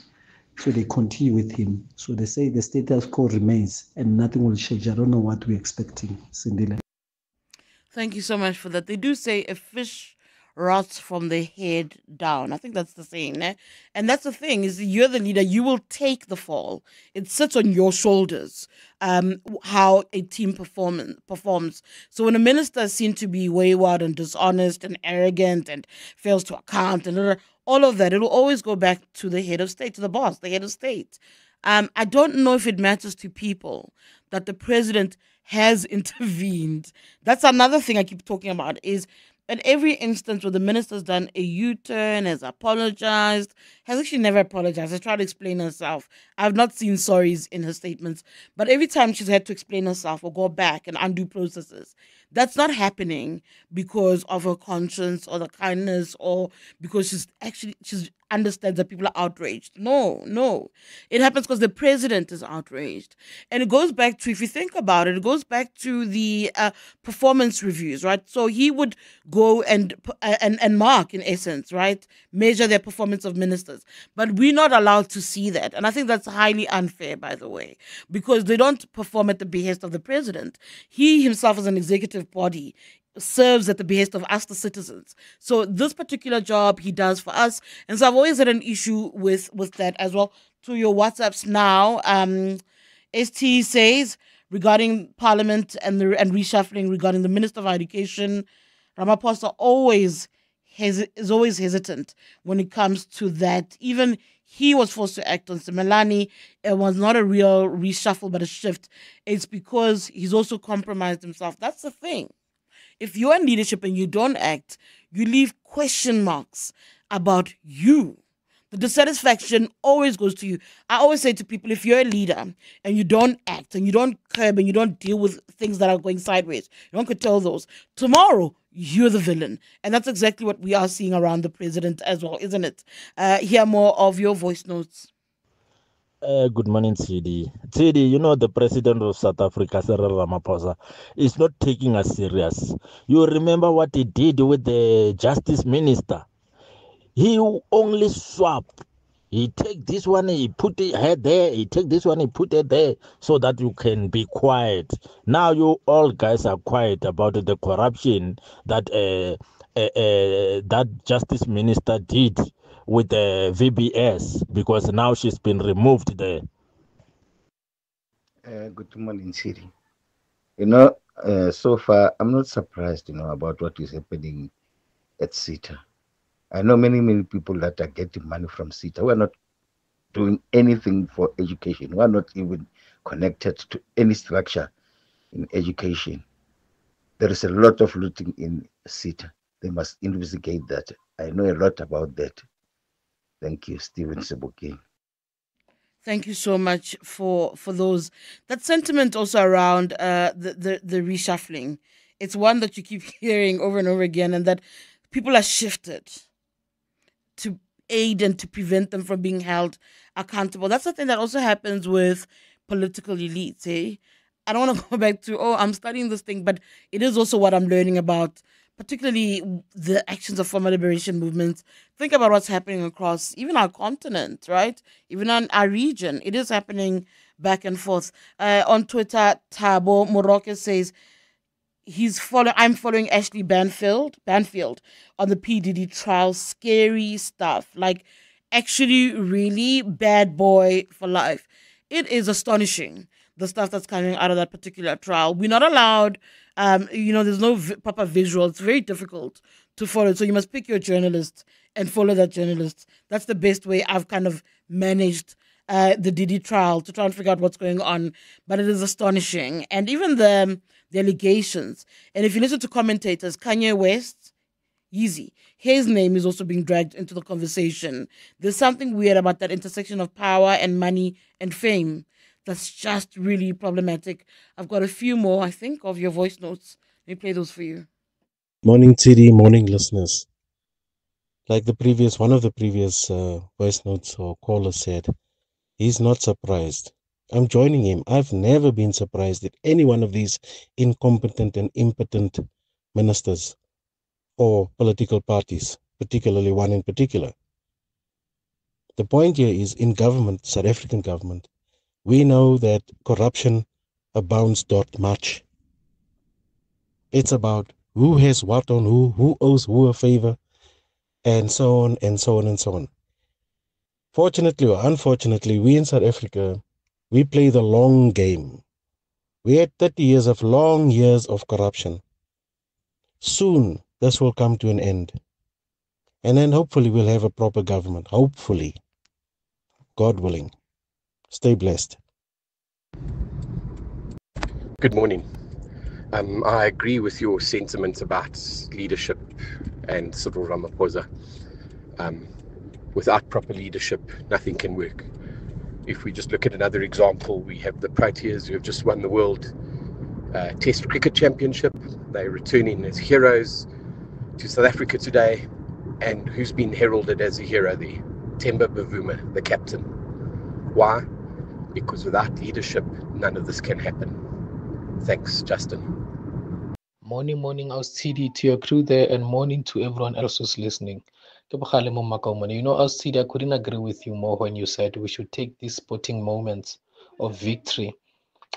So they continue with him. So they say the status quo remains and nothing will change. I don't know what we're expecting, Sindile. Thank you so much for that. They do say a fish rots from the head down. I think that's the saying. And that's the thing, is you're the leader. You will take the fall. It sits on your shoulders, how a team performs. So when a minister is seen to be wayward and dishonest and arrogant and fails to account and all of that, it will always go back to the head of state, to the boss, the head of state. I don't know if it matters to people that the president has intervened. That's another thing I keep talking about, is at every instance where the minister's done a U-turn, has apologized, has actually never apologized, has tried to explain herself. I've not seen sorries in her statements, but every time she's had to explain herself or go back and undo processes, that's not happening because of her conscience or the kindness or because she's understands that people are outraged. No. It happens because the president is outraged. And it goes back to, if you think about it, it goes back to the performance reviews, right? So he would go and mark, in essence, right? Measure their performance of ministers. But we're not allowed to see that. And I think that's highly unfair, by the way, because they don't perform at the behest of the president. He himself, as an executive body, serves at the behest of us, the citizens. So this particular job he does for us. And so I've always had an issue with that as well. To your WhatsApps now, ST says, regarding Parliament and reshuffling regarding the Minister of Education, Ramaphosa is always hesitant when it comes to that. Even he was forced to act on Simelane. It was not a real reshuffle, but a shift. It's because he's also compromised himself. That's the thing. If you're in leadership and you don't act, you leave question marks about you. The dissatisfaction always goes to you. I always say to people, if you're a leader and you don't act and you don't curb and you don't deal with things that are going sideways, you don't curtail those, tomorrow you're the villain. And that's exactly what we are seeing around the president as well, isn't it? Hear more of your voice notes. Good morning, Tshidi. Tshidi, you know the president of South Africa, Cyril Ramaphosa, is not taking us serious. You remember what he did with the justice minister? He only swap. He take this one, he put it head there. He take this one, he put it there, so that you can be quiet. Now you all guys are quiet about the corruption that that justice minister did with the VBS, because now she's been removed there. Good morning, Siri. You know, so far, I'm not surprised, about what is happening at SETA. I know many people that are getting money from SETA. We're not doing anything for education. We're not even connected to any structure in education. There is a lot of looting in SETA. They must investigate that. I know a lot about that. Thank you, Stephen Sebuki. Thank you so much for those. That sentiment also around the reshuffling. It's one that you keep hearing over and over again, and that people are shifted to aid and to prevent them from being held accountable. That's something that also happens with political elites. I don't want to go back to, I'm studying this thing, but it is also what I'm learning about, particularly the actions of former liberation movements. Think about what's happening across even our continent, right? Even on our region. It is happening back and forth. On Twitter, Thabo Moroke says, I'm following Ashley Banfield on the PDD trial. Scary stuff. Like, actually really bad boy for life. It is astonishing, the stuff that's coming out of that particular trial. We're not allowed, there's no proper visual. It's very difficult to follow. So you must pick your journalist and follow that journalist. That's the best way I've kind of managed the Diddy trial, to try and figure out what's going on. But it is astonishing. And even the allegations. And if you listen to commentators, Kanye West, Yeezy, his name is also being dragged into the conversation. There's something weird about that intersection of power and money and fame that's just really problematic. I've got a few more, I think, of your voice notes. Let me play those for you. Morning, TD. Morning, listeners. Like one of the previous voice notes or callers said, he's not surprised. I'm joining him. I've never been surprised at any one of these incompetent and impotent ministers or political parties, particularly one in particular. The point here is, in government, South African government, we know that corruption abounds much. It's about who has what on who owes who a favor, and so on and so on and so on. Fortunately or unfortunately, we in South Africa, we play the long game. We had 30 years of long years of corruption. Soon, this will come to an end. And then hopefully we'll have a proper government. Hopefully. God willing. Stay blessed. Good morning. I agree with your sentiments about leadership and Cyril Ramaphosa. Without proper leadership, nothing can work. If we just look at another example, we have the Proteas who have just won the World Test Cricket Championship. They're returning as heroes to South Africa today. And who's been heralded as a hero there? Themba Bavuma, the captain. Why? Because without leadership, none of this can happen. Thanks, Justin. Morning, aus TD to your crew there, and morning to everyone else who's listening. You know, aus TD, I couldn't agree with you more when you said we should take these sporting moments of victory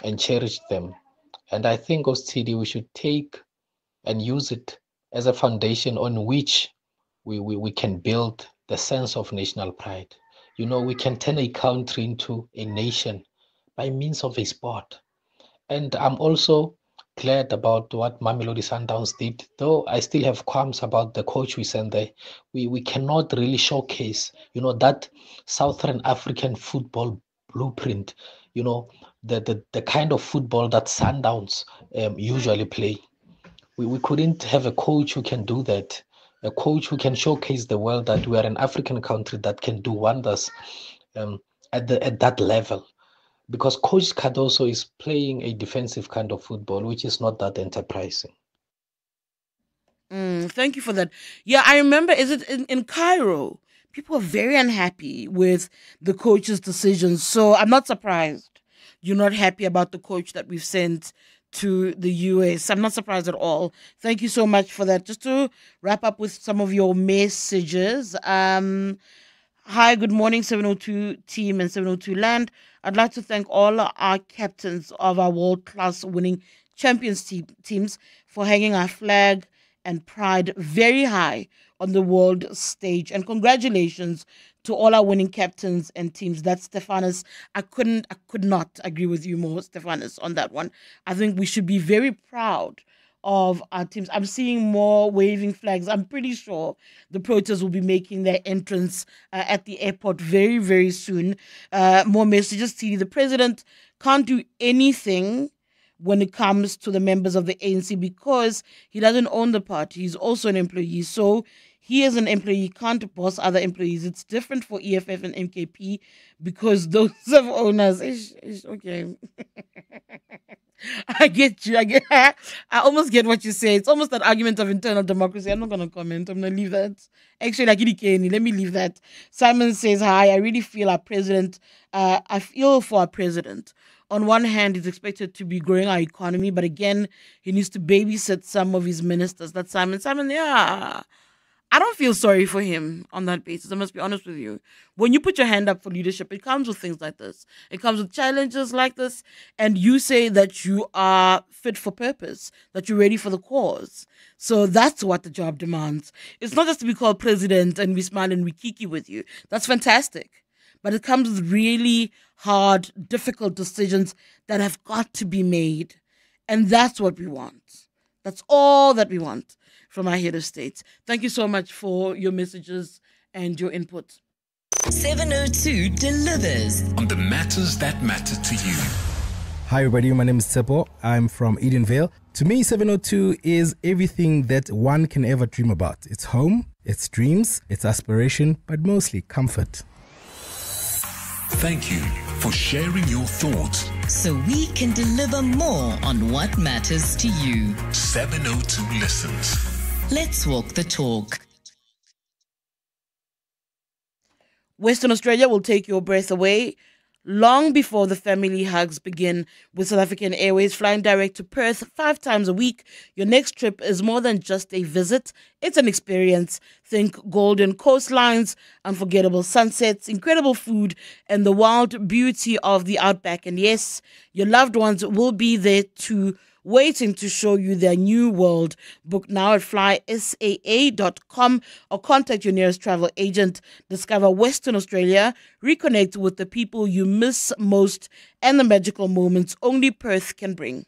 and cherish them. And I think, aus TD, we should take and use it as a foundation on which we can build the sense of national pride. You know, we can turn a country into a nation by means of a sport. And I'm also glad about what Mamelodi Sundowns did, though I still have qualms about the coach we sent there. We cannot really showcase, that Southern African football blueprint, the kind of football that Sundowns usually play. We couldn't have a coach who can do that, a coach who can showcase the world that we are an African country that can do wonders at that level. Because Coach Cardoso is playing a defensive kind of football, which is not that enterprising. Thank you for that. Yeah, I remember, is it in Cairo? people are very unhappy with the coach's decisions. So I'm not surprised you're not happy about the coach that we've sent to the US. I'm not surprised at all. Thank you so much for that. Just to wrap up with some of your messages. Hi, good morning, 702 team and 702 land. I'd like to thank all our captains of our world-class winning champions teams for hanging our flag and pride very high on the world stage. And congratulations to all our winning captains and teams. That's Stephanus. I could not agree with you more, Stephanus, on that one. I think we should be very proud of our teams. I'm seeing more waving flags. I'm pretty sure the Proteas will be making their entrance at the airport very, very soon. More messages. Tshidi, the president can't do anything when it comes to the members of the ANC because he doesn't own the party. He's also an employee. So he as an employee can't boss other employees. It's different for EFF and MKP because those of owners. Okay. I get you. I almost get what you say. It's almost that argument of internal democracy. I'm not going to comment. I'm going to leave that. Actually, like Kenny, let me leave that. Simon says, hi, I really feel our president. I feel for our president. On one hand, he's expected to be growing our economy, but again, he needs to babysit some of his ministers. That's Simon. Simon, yeah. I don't feel sorry for him on that basis. I must be honest with you. When you put your hand up for leadership, it comes with things like this. It comes with challenges like this. And you say that you are fit for purpose, that you're ready for the cause. So that's what the job demands. It's not just to be called president and we smile and we kiki with you. That's fantastic. But it comes with really hard, difficult decisions that have got to be made. And that's what we want. That's all that we want from our head of state. Thank you so much for your messages and your input. 702 delivers on the matters that matter to you. Hi everybody, my name is Tsepo. I'm from Edenvale. To me, 702 is everything that one can ever dream about. It's home, it's dreams, it's aspiration, but mostly comfort. Thank you for sharing your thoughts, so we can deliver more on what matters to you. 702 listens. Let's walk the talk. Western Australia will take your breath away long before the family hugs begin with South African Airways flying direct to Perth 5 times a week. Your next trip is more than just a visit. It's an experience. Think golden coastlines, unforgettable sunsets, incredible food, and the wild beauty of the outback. And yes, your loved ones will be there too, waiting to show you their new world. Book now at flysaa.com or contact your nearest travel agent. Discover Western Australia, reconnect with the people you miss most, and the magical moments only Perth can bring.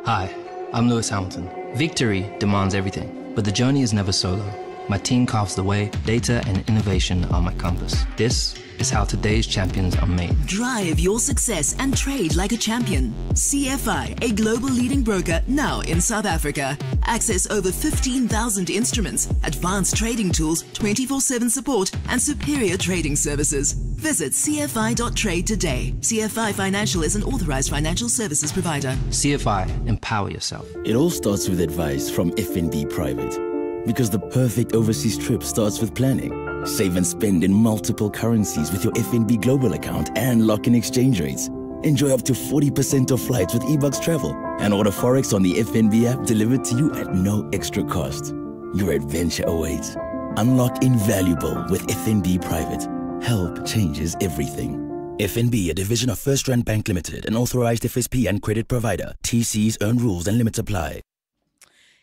Hi, I'm Lewis Hamilton. Victory demands everything, but the journey is never solo. My team carves the way, data and innovation are my compass. This is how today's champions are made. Drive your success and trade like a champion. CFI, a global leading broker now in South Africa. Access over 15,000 instruments, advanced trading tools, 24/7 support, and superior trading services. Visit cfi.trade today. CFI Financial is an authorized financial services provider. CFI, empower yourself. It all starts with advice from FNB Private. Because the perfect overseas trip starts with planning. Save and spend in multiple currencies with your FNB Global account and lock in exchange rates. Enjoy up to 40% off flights with eBucks Travel and order Forex on the FNB app delivered to you at no extra cost. Your adventure awaits. Unlock invaluable with FNB Private. Help changes everything. FNB, a division of First Rand Bank Limited, an authorized FSP and credit provider. TCs earn rules and limits apply.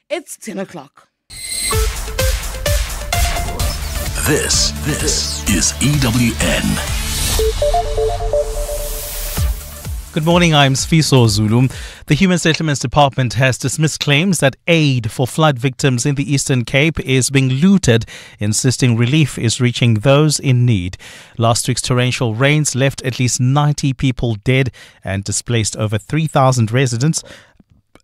It's 10 o'clock. This is EWN. Good morning, I'm Sfiso Zulu. The Human Settlements Department has dismissed claims that aid for flood victims in the Eastern Cape is being looted, insisting relief is reaching those in need. Last week's torrential rains left at least 90 people dead and displaced over 3,000 residents.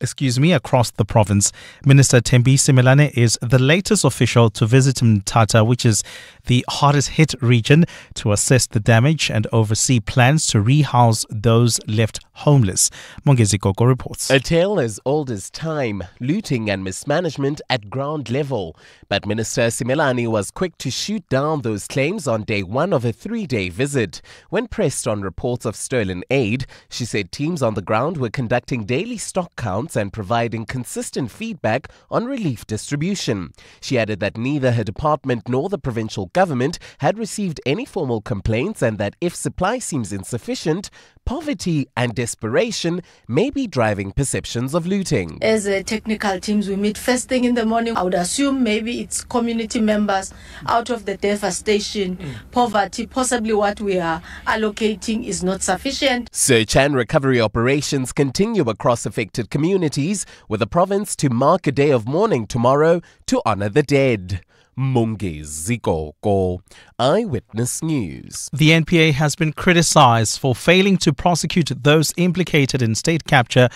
across the province. Minister Tshidi Madia is the latest official to visit Mthatha, which is the hardest hit region, to assess the damage and oversee plans to rehouse those left homeless. Mongezi Koko reports. A tale as old as time, looting and mismanagement at ground level. But Minister Simelane was quick to shoot down those claims on day one of a 3-day visit. When pressed on reports of stolen aid, she said teams on the ground were conducting daily stock counts and providing consistent feedback on relief distribution. She added that neither her department nor the provincial government had received any formal complaints, and that if supply seems insufficient, poverty and desperation may be driving perceptions of looting. As technical teams, we meet first thing in the morning. I would assume maybe it's community members out of the devastation, poverty, possibly what we are allocating is not sufficient. Search and recovery operations continue across affected communities, with the province to mark a day of mourning tomorrow to honor the dead. Mongezi Koko, Eyewitness News. The NPA has been criticized for failing to prosecute those implicated in state capture,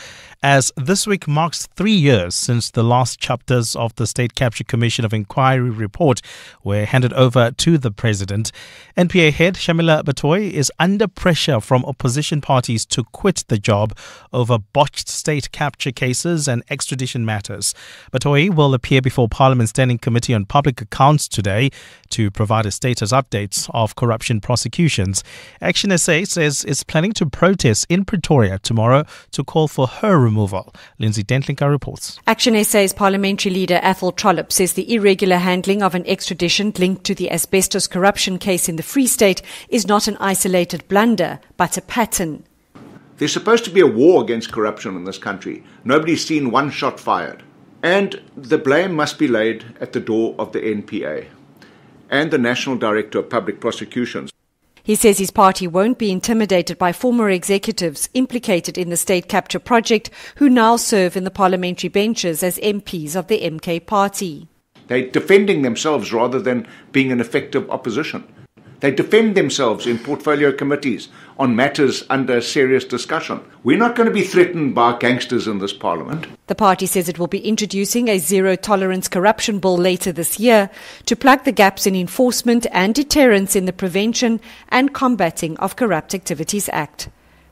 as this week marks 3 years since the last chapters of the State Capture Commission of Inquiry report were handed over to the President. NPA head Shamila Batoyi is under pressure from opposition parties to quit the job over botched state capture cases and extradition matters. Batoyi will appear before Parliament's Standing Committee on Public Accounts today to provide a status update of corruption prosecutions. ActionSA says it's planning to protest in Pretoria tomorrow to call for her removal. Lindsay Dentlinka reports. ActionSA's parliamentary leader Athol Trollip says the irregular handling of an extradition linked to the asbestos corruption case in the Free State is not an isolated blunder, but a pattern. There's supposed to be a war against corruption in this country. Nobody's seen one shot fired. And the blame must be laid at the door of the NPA and the National Director of Public Prosecutions. He says his party won't be intimidated by former executives implicated in the state capture project who now serve in the parliamentary benches as MPs of the MK party. They're defending themselves rather than being an effective opposition. They defend themselves in portfolio committees on matters under serious discussion. We're not going to be threatened by gangsters in this parliament. The party says it will be introducing a zero-tolerance corruption bill later this year to plug the gaps in enforcement and deterrence in the Prevention and Combating of Corrupt Activities Act.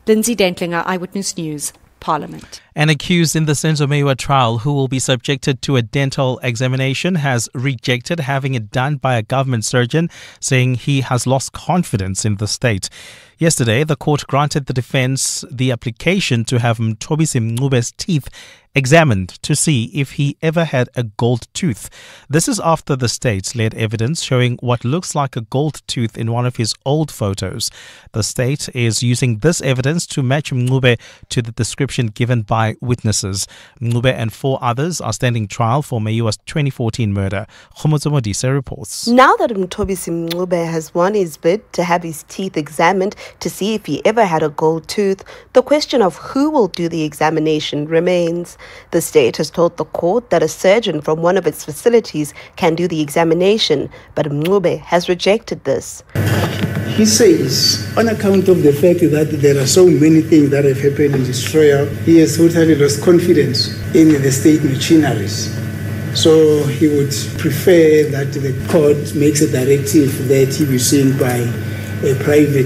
Lindsay Dentlinger, Eyewitness News, Parliament. An accused in the Senzo Mewa trial who will be subjected to a dental examination has rejected having it done by a government surgeon, saying he has lost confidence in the state. Yesterday, the court granted the defense the application to have Mthobisi Mncube's teeth examined to see if he ever had a gold tooth. This is after the state led evidence showing what looks like a gold tooth in one of his old photos. The state is using this evidence to match Mncube to the description given by witnesses. Mncube and 4 others are standing trial for Meyiwa's 2014 murder. Khomotso Modise reports. Now that Mthobisi Mncube has won his bid to have his teeth examined to see if he ever had a gold tooth, the question of who will do the examination remains. The state has told the court that a surgeon from one of its facilities can do the examination, but Mncube has rejected this. He says, on account of the fact that there are so many things that have happened in this trial, he has totally lost confidence in the state machineries. So he would prefer that the court makes a directive that he be seen by a private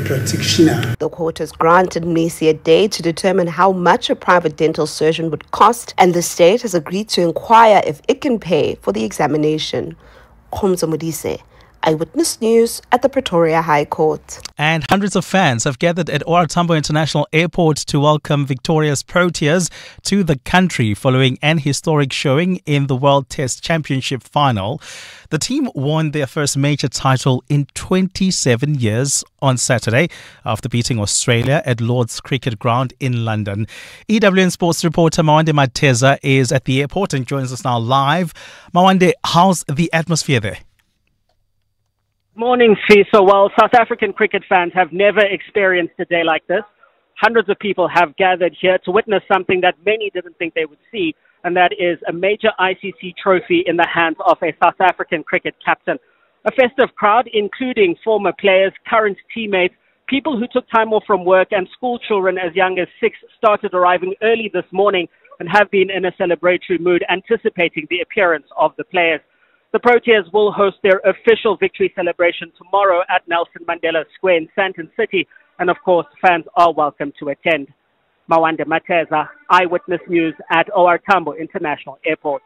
practitioner. The court has granted Messi a day to determine how much a private dental surgeon would cost, and the state has agreed to inquire if it can pay for the examination. Khomotso Modise, Eyewitness News at the Pretoria High Court. And hundreds of fans have gathered at OR Tambo International Airport to welcome Victoria's Proteas to the country following an historic showing in the World Test Championship final. The team won their first major title in 27 years on Saturday after beating Australia at Lord's Cricket Ground in London. EWN sports reporter Mawande Mateza is at the airport and joins us now live. Mawande, how's the atmosphere there? Morning, Fiso. Well, South African cricket fans have never experienced a day like this. Hundreds of people have gathered here to witness something that many didn't think they would see, and that is a major ICC trophy in the hands of a South African cricket captain. A festive crowd, including former players, current teammates, People who took time off from work and school children as young as 6 started arriving early this morning and have been in a celebratory mood, anticipating the appearance of the players. The Proteas will host their official victory celebration tomorrow at Nelson Mandela Square in Sandton City, and of course, fans are welcome to attend. Mawande Mateza, Eyewitness News at OR Tambo International Airport.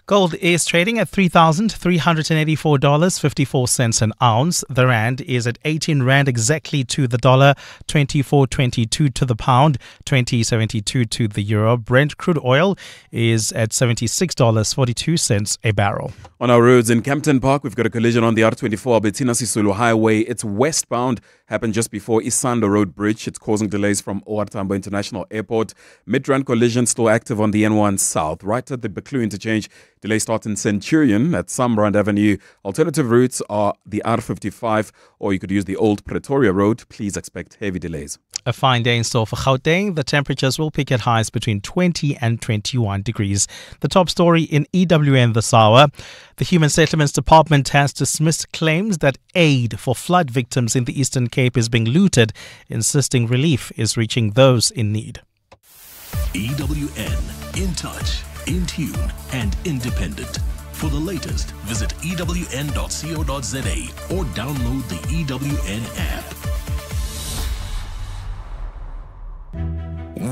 Gold is trading at $3,384.54 an ounce. The rand is at 18 rand exactly to the dollar, 24.22 to the pound, 20.72 to the euro. Brent crude oil is at $76.42 a barrel. On our roads in Kempton Park, we've got a collision on the R24 Albertina Sisulu Highway. It's westbound, happened just before Isando Road Bridge. It's causing delays from OR Tambo International Airport. Mid-run collision still active on the N1 South. Right at the Baklu interchange, delay starts in Centurion at Sambrand Avenue. Alternative routes are the R55, or you could use the old Pretoria Road. Please expect heavy delays. A fine day in store for Gauteng. The temperatures will peak at highs between 20 and 21 degrees. The top story in EWN this hour. The Human Settlements Department has dismissed claims that aid for flood victims in the Eastern Cape is being looted, insisting relief is reaching those in need. EWN, in touch, in tune, and independent. For the latest, visit ewn.co.za or download the EWN app.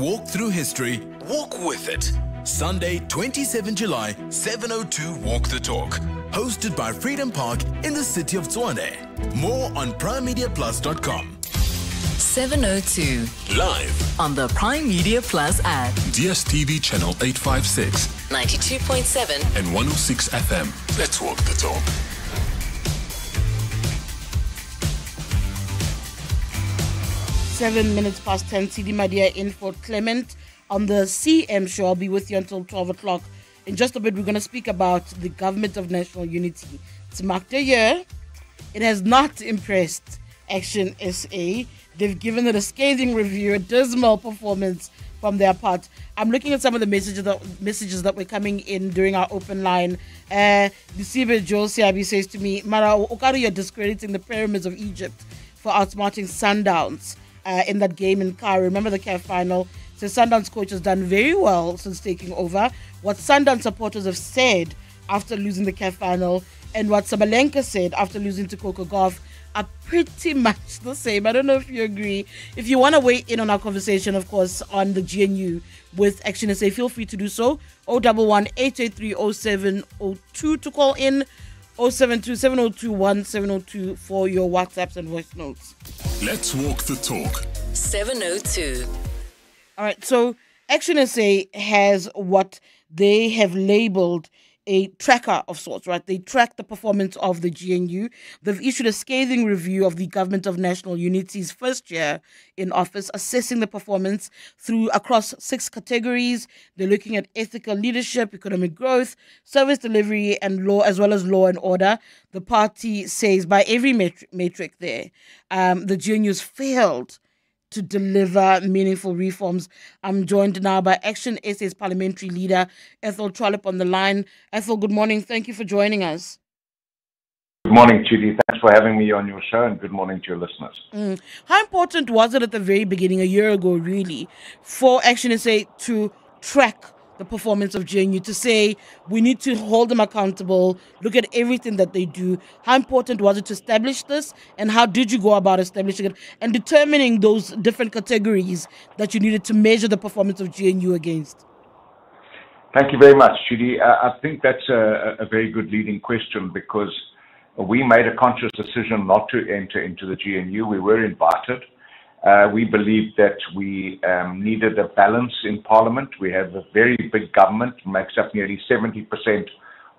Walk through history, walk with it. Sunday, 27 July, 7:02 Walk the Talk. Hosted by Freedom Park in the city of Tshwane. More on primemediaplus.com. 7:02 Live on the Prime Media Plus app. DSTV channel 856, 92.7 and 106 FM. Let's walk the talk. Seven minutes past 10. Tshidi Madia in for Clement on the CM show. I'll be with you until 12 o'clock. In just a bit, we're going to speak about the Government of National Unity. It's marked a year. It has not impressed ActionSA. They've given it a scathing review, a dismal performance from their part. I'm looking at some of the messages that were coming in during our open line. Disibe Joel Siabi says to me, Mara, Okaru, you're discrediting the pyramids of Egypt for outsmarting Sundowns in that game in Cairo. Remember the CAF final? So Sundowns coach has done very well since taking over. What Sundowns supporters have said after losing the CAF final and what Sabalenka said after losing to Coco Gauff are pretty much the same. I don't know if you agree. If you want to weigh in on our conversation, of course, on the GNU with ActionSA, feel free to do so. 011-883-0702 to call in. 072-702-1702 for your WhatsApps and voice notes. Let's walk the talk. 7:02. All right, so ActionSA has what they have labeled a tracker of sorts, right? They track the performance of the GNU. They've issued a scathing review of the Government of National Unity's first year in office, assessing the performance across 6 categories. They're looking at ethical leadership, economic growth, service delivery, and law, as well as law and order. The party says by every metric there, the GNU's failed to deliver meaningful reforms. I'm joined now by ActionSA's parliamentary leader, Ethel Trollip, on the line. Ethel, good morning. Thank you for joining us. Good morning, Tshidi. Thanks for having me on your show, and good morning to your listeners. How important was it at the very beginning, a year ago really, for ActionSA to track the performance of GNU, to say we need to hold them accountable, look at everything that they do? How important was it to establish this, and how did you go about establishing it and determining those different categories that you needed to measure the performance of GNU against? Thank you very much, Tshidi. I think that's a very good leading question, because we made a conscious decision not to enter into the GNU. We were invited. We believed that we needed a balance in Parliament. We have a very big government, makes up nearly 70%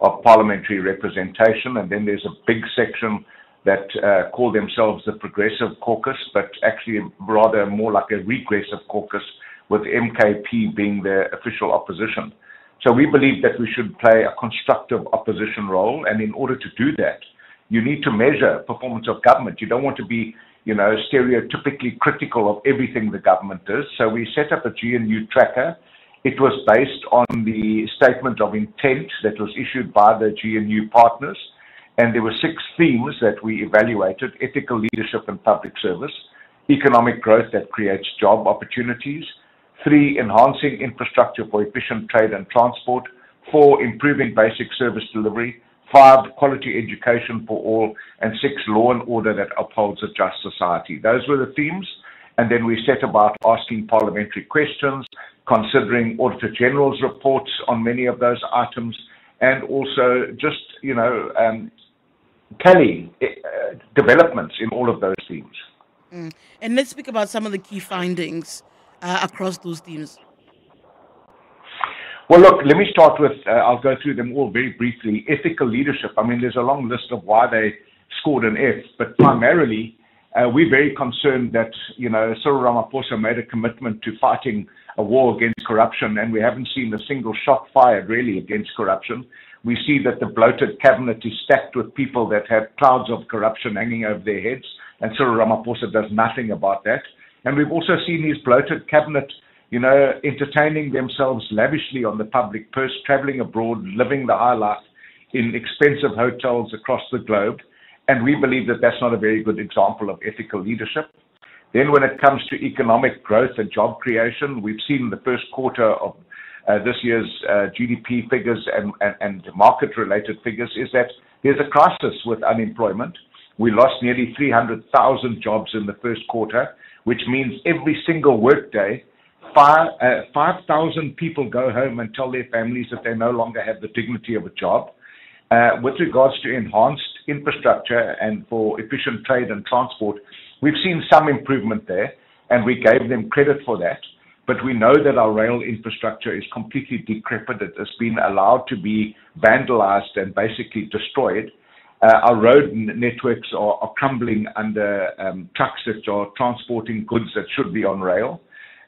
of parliamentary representation, and then there's a big section that call themselves the Progressive Caucus, but actually rather more like a regressive caucus, with MKP being the official opposition. So we believe that we should play a constructive opposition role, and in order to do that, you need to measure performance of government. You don't want to be stereotypically critical of everything the government does. So we set up a GNU tracker. It was based on the statement of intent that was issued by the GNU partners. And there were 6 themes that we evaluated: ethical leadership and public service, economic growth that creates job opportunities. 3, enhancing infrastructure for efficient trade and transport. 4, improving basic service delivery. 5, quality education for all. And 6, law and order that upholds a just society. Those were the themes. And then we set about asking parliamentary questions, considering Auditor General's reports on many of those items, and also just, tallying developments in all of those themes. And let's speak about some of the key findings across those themes. Well, look, let me start with, I'll go through them all very briefly. Ethical leadership. I mean, there's a long list of why they scored an F, but primarily, we're very concerned that, Cyril Ramaphosa made a commitment to fighting a war against corruption, and we haven't seen a single shot fired really against corruption. We see that the bloated cabinet is stacked with people that have clouds of corruption hanging over their heads, and Cyril Ramaphosa does nothing about that. And we've also seen his bloated cabinet, entertaining themselves lavishly on the public purse, traveling abroad, living the high life in expensive hotels across the globe. And we believe that that's not a very good example of ethical leadership. Then when it comes to economic growth and job creation, we've seen the first quarter of this year's GDP figures and market-related figures is that there's a crisis with unemployment. We lost nearly 300,000 jobs in the first quarter, which means every single workday, 5,000 people go home and tell their families that they no longer have the dignity of a job. With regards to enhanced infrastructure and for efficient trade and transport, we've seen some improvement there, and we gave them credit for that. But we know that our rail infrastructure is completely decrepit. It has been allowed to be vandalized and basically destroyed. Our road networks are crumbling under trucks that are transporting goods that should be on rail.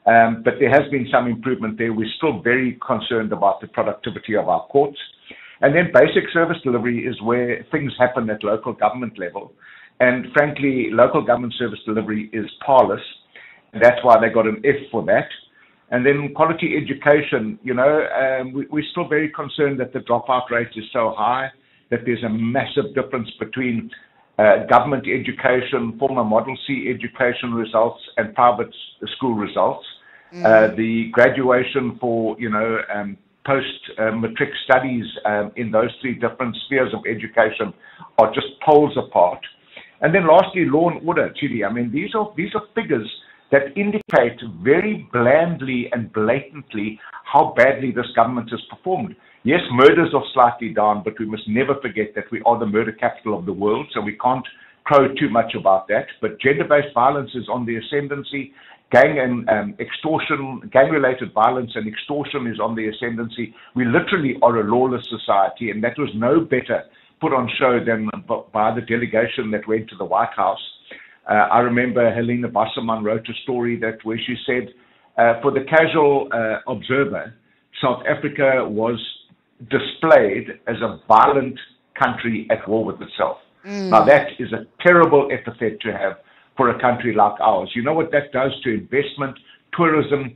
But there has been some improvement there. We're still very concerned about the productivity of our courts. And then basic service delivery is where things happen at local government level. And frankly, local government service delivery is parlous. That's why they got an F for that. And then quality education, we're still very concerned that the dropout rate is so high, that there's a massive difference between government education, former Model C education results, and private school results. The graduation for, post-matric studies in those 3 different spheres of education are just poles apart. And then lastly, law and order, Tshidi. I mean, these are figures that indicate very blandly and blatantly how badly this government has performed. Yes, murders are slightly down, but we must never forget that we are the murder capital of the world, so we can't crow too much about that. But gender-based violence is on the ascendancy. Gang and extortion, gang-related violence and extortion is on the ascendancy. We literally are a lawless society, and that was no better put on show than by the delegation that went to the White House. I remember Helena Wasserman wrote a story where she said, for the casual observer, South Africa was displayed as a violent country at war with itself. Now that is a terrible epithet to have for a country like ours. You know what that does to investment, tourism?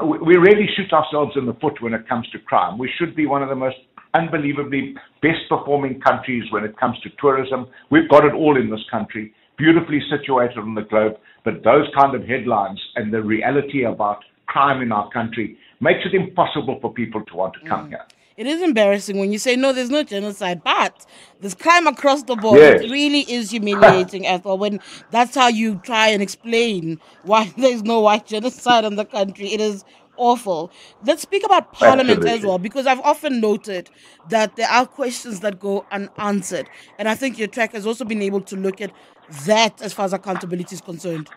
We really shoot ourselves in the foot when it comes to crime. We should be one of the most unbelievably best performing countries when it comes to tourism. We've got it all in this country, beautifully situated on the globe, but those kind of headlines and the reality about crime in our country makes it impossible for people to want to come here. It is embarrassing when you say, no, there's no genocide, but there's crime across the board. Yes. It really is humiliating, Ethel, when that's how you try and explain why there's no white genocide in the country. It is awful. Let's speak about Parliament as well, because I've often noted that there are questions that go unanswered. And I think your track has also been able to look at that as far as accountability is concerned.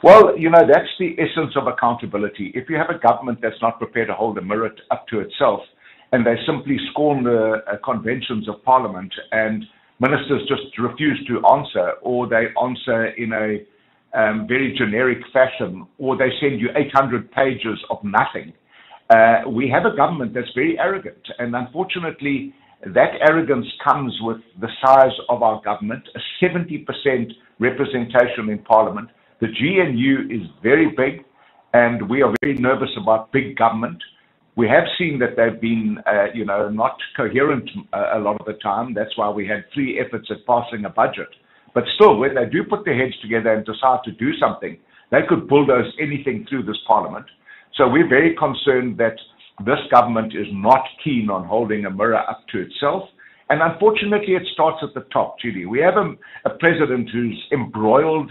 Well, that's the essence of accountability. If you have a government that's not prepared to hold a mirror up to itself, and they simply scorn the conventions of Parliament, and ministers just refuse to answer, or they answer in a very generic fashion, or they send you 800 pages of nothing, we have a government that's very arrogant. And unfortunately, that arrogance comes with the size of our government, a 70% representation in Parliament. The GNU is very big, and we are very nervous about big government. We have seen that they've been, not coherent a lot of the time. That's why we had 3 efforts at passing a budget. But still, when they do put their heads together and decide to do something, they could bulldoze anything through this parliament. So we're very concerned that this government is not keen on holding a mirror up to itself. And unfortunately, it starts at the top, Tshidi. We have a president who's embroiled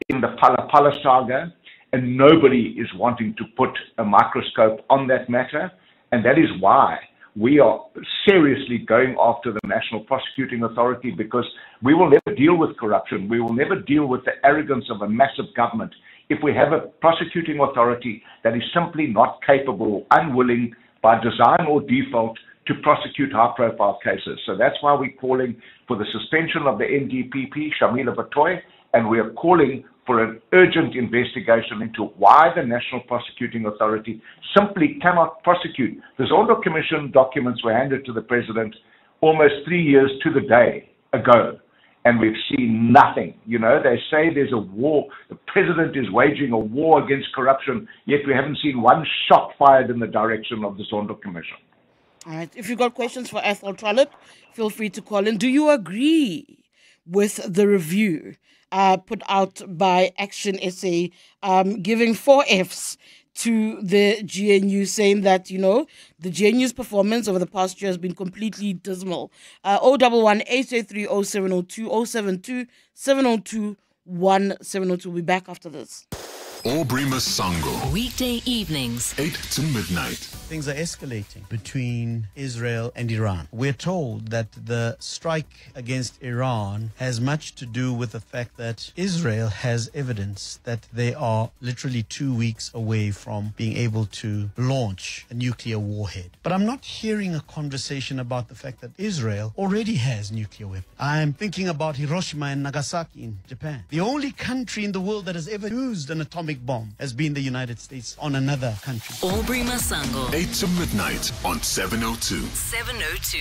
in the Pala saga, and nobody is wanting to put a microscope on that matter. And that is why we are seriously going after the National Prosecuting Authority, because we will never deal with corruption. We will never deal with the arrogance of a massive government if we have a prosecuting authority that is simply not capable, unwilling, by design or default, to prosecute high-profile cases. So that's why we're calling for the suspension of the NDPP, Shamila Batoy, and we are calling for an urgent investigation into why the National Prosecuting Authority simply cannot prosecute. The Zondo Commission documents were handed to the President almost 3 years to the day ago, and we've seen nothing. You know, they say there's a war, the President is waging a war against corruption, yet we haven't seen one shot fired in the direction of the Zondo Commission. All right. If you've got questions for Ethel Trollope, feel free to call in. Do you agree with the review put out by ActionSA, giving 4 Fs to the GNU, saying that, you know, the GNU's performance over the past year has been completely dismal? 011-883-0702, 072-702-1702. We'll be back after this. Aubrey Masango. Weekday evenings, 8 to midnight. Things are escalating between Israel and Iran. We're told that the strike against Iran has much to do with the fact that Israel has evidence that they are literally 2 weeks away from being able to launch a nuclear warhead. But I'm not hearing a conversation about the fact that Israel already has nuclear weapons. I'm thinking about Hiroshima and Nagasaki in Japan. The only country in the world that has ever used an atomic bomb has been the United States on another country. Aubrey Masango. 8 to midnight on 702. 702.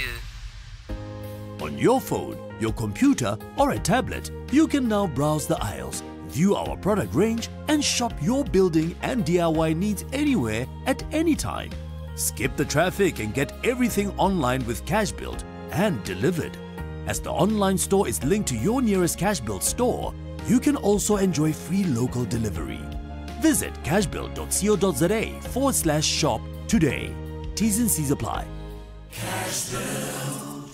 On your phone, your computer, or a tablet, you can now browse the aisles, view our product range, and shop your building and DIY needs anywhere at any time. Skip the traffic and get everything online with Cashbuild and delivered. As the online store is linked to your nearest Cashbuild store, you can also enjoy free local delivery. Visit cashbuild.co.za/shop today. T's and C's apply.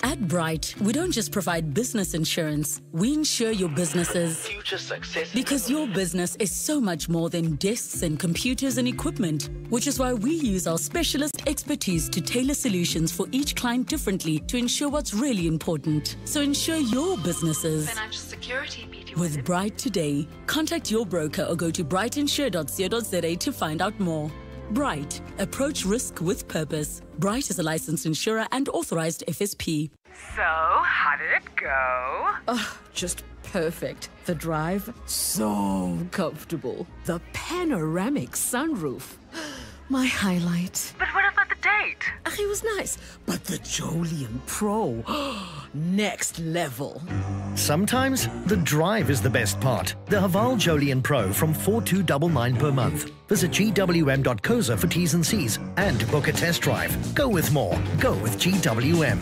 At Bright, we don't just provide business insurance, we insure your business's future success. Because your business is so much more than desks and computers and equipment, which is why we use our specialist expertise to tailor solutions for each client differently to ensure what's really important. So insure your businesses. Financial security. With Bright today, contact your broker or go to brightinsure.co.za to find out more. Bright, approach risk with purpose. Bright is a licensed insurer and authorized FSP. So, how did it go? Oh, just perfect. The drive, so comfortable. The panoramic sunroof, my highlight. But what about the date? It was nice, but the Jolian Pro, next level. Sometimes the drive is the best part. The Haval Jolian Pro from 4,299 per month. Visit gwm.coza for T's and C's and book a test drive. Go with more. Go with GWM.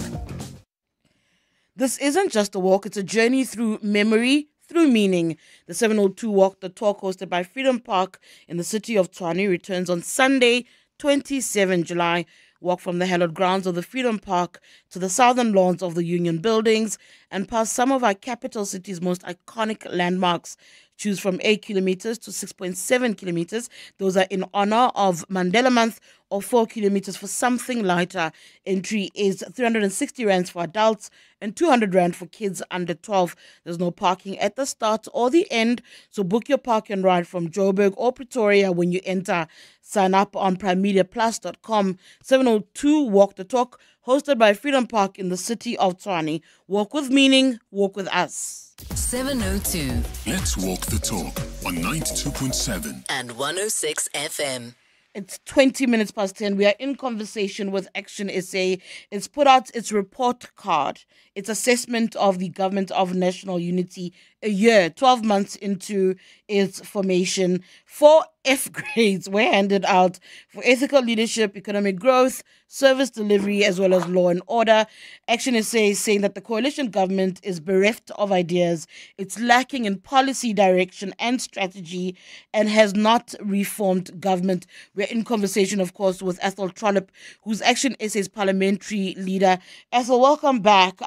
This isn't just a walk, it's a journey through memory, through meaning. The 702 Walk the Talk, hosted by Freedom Park in the city of Tshwane, returns on Sunday, 27 July. Walk from the hallowed grounds of the Freedom Park to the southern lawns of the Union Buildings and past some of our capital city's most iconic landmarks. Choose from 8 kilometers to 6.7 kilometers. Those are in honor of Mandela Month, or 4 kilometers for something lighter. Entry is 360 rands for adults and 200 rand for kids under 12. There's no parking at the start or the end, so book your park and ride from Joburg or Pretoria when you enter. Sign up on primemediaplus.com. 702 Walk the Talk, hosted by Freedom Park in the city of Tshwane. Walk with meaning, walk with us. 702. Let's walk the talk on 92.7 and 106 FM. It's 20 minutes past 10. We are in conversation with ActionSA. It's put out its report card. its assessment of the Government of National Unity a year, 12 months into its formation. 4 F grades were handed out for ethical leadership, economic growth, service delivery, as well as law and order. ActionSA is saying that the coalition government is bereft of ideas, it's lacking in policy direction and strategy, and has not reformed government. We're in conversation, of course, with Ethel Trollip, who's ActionSA's parliamentary leader. Ethel, welcome back.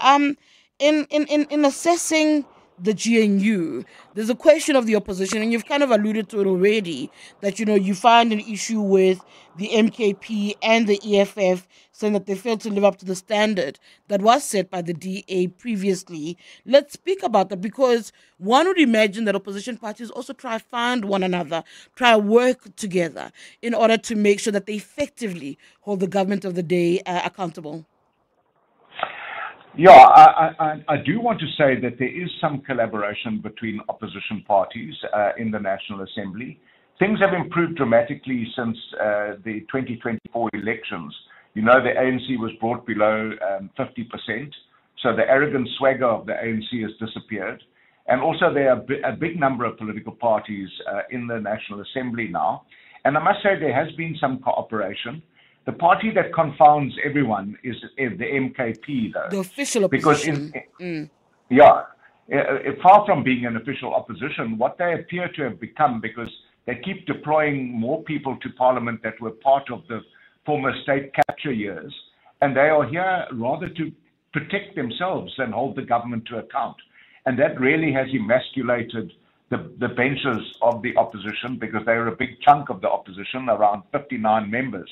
In assessing the GNU, there's a question of the opposition, and you've kind of alluded to it already, that, you find an issue with the MKP and the EFF, saying that they failed to live up to the standard that was set by the DA previously. Let's speak about that, because one would imagine that opposition parties also try to find one another, try to work together in order to make sure that they effectively hold the government of the day accountable. Yeah, I do want to say that there is some collaboration between opposition parties in the National Assembly. Things have improved dramatically since the 2024 elections. The ANC was brought below 50%, so the arrogant swagger of the ANC has disappeared. And also there are a big number of political parties in the National Assembly now. And I must say there has been some cooperation. The party that confounds everyone is the MKP, though. The official opposition. Far from being an official opposition, what they appear to have become, because they keep deploying more people to Parliament that were part of the former state capture years, and they are here rather to protect themselves than hold the government to account. And that really has emasculated the benches of the opposition, because they are a big chunk of the opposition, around 59 members.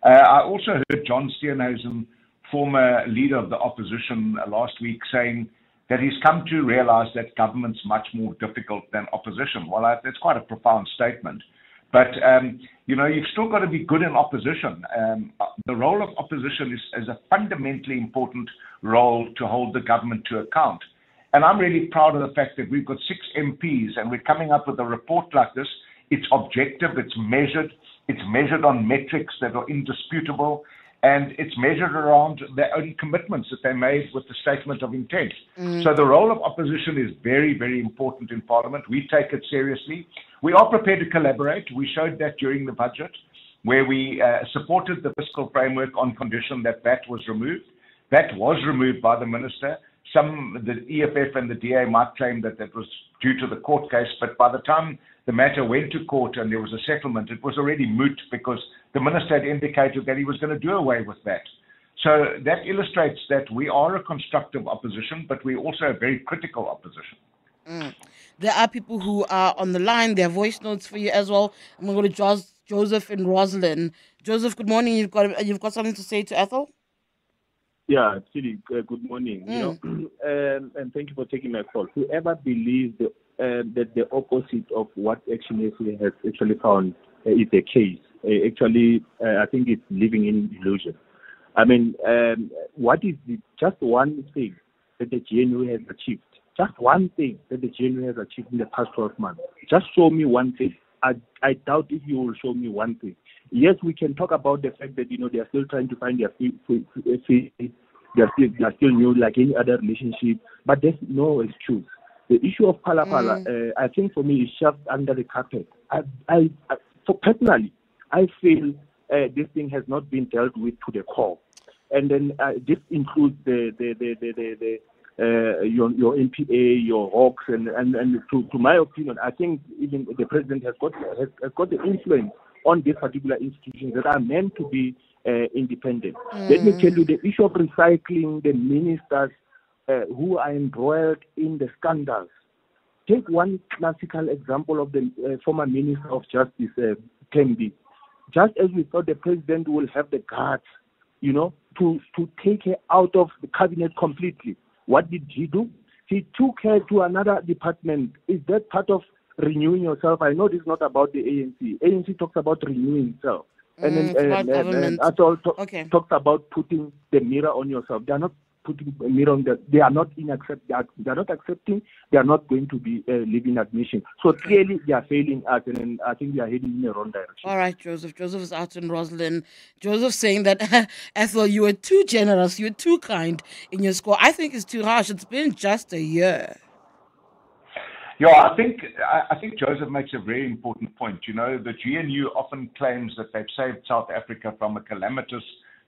I also heard John Steenhuisen, former leader of the opposition, last week saying that he's come to realize that government's much more difficult than opposition. Well, that's quite a profound statement. But, you've still got to be good in opposition. The role of opposition is a fundamentally important role to hold the government to account. And I'm really proud of the fact that we've got 6 MPs and we're coming up with a report like this. It's objective, it's measured on metrics that are indisputable, and it's measured around their own commitments that they made with the statement of intent. So the role of opposition is very, very important in Parliament. We take it seriously. We are prepared to collaborate. We showed that during the budget, where we supported the fiscal framework on condition that VAT was removed. That was removed by the minister. The EFF and the DA might claim that that was due to the court case, but by the time the matter went to court and there was a settlement, it was already moot, because the minister had indicated that he was going to do away with that. So that illustrates that we are a constructive opposition, but we're also a very critical opposition. There are people who are on the line. There are voice notes for you as well. I'm going to go to Joseph and Roslyn. Joseph, good morning. You've got something to say to Ethel? Yeah, Tshidi, good morning. And thank you for taking my call. Whoever believes that the opposite of what ActionSA has actually found is the case, I think it's living in illusion. I mean, what is just one thing that the GNU has achieved? Just one thing that the GNU has achieved in the past 12 months. Just show me one thing. I doubt if you will show me one thing. Yes, we can talk about the fact that they are still trying to find their feet. They are still new, like any other relationship. But there's no excuse. The issue of Phala Phala, I think for me, is shoved under the carpet. Personally, I feel this thing has not been dealt with to the core, and then this includes your MPA, your Hawks, and to my opinion, I think even the president has got the influence on these particular institutions that are meant to be independent. Let me tell you, the issue of recycling the ministers who are embroiled in the scandals. Take one classical example of the former Minister of Justice, Tembi. Just as we thought the president will have the guts, to take her out of the cabinet completely, what did he do? He took her to another department. Is that part of renewing yourself? I know this is not about the ANC. ANC talks about renewing itself. And then Atol talks about putting the mirror on yourself. They are not putting a mirror on that. They are not they are not accepting. They are not going to be leaving admission. So clearly they are failing us, and I think we are heading in the wrong direction. All right, Joseph. Joseph is out in Roslyn. Joseph saying that Ethel, you were too generous, you were too kind in your score. I think it's too harsh. It's been just a year. Yeah, I think Joseph makes a very important point. You know, the GNU often claims that they've saved South Africa from a calamitous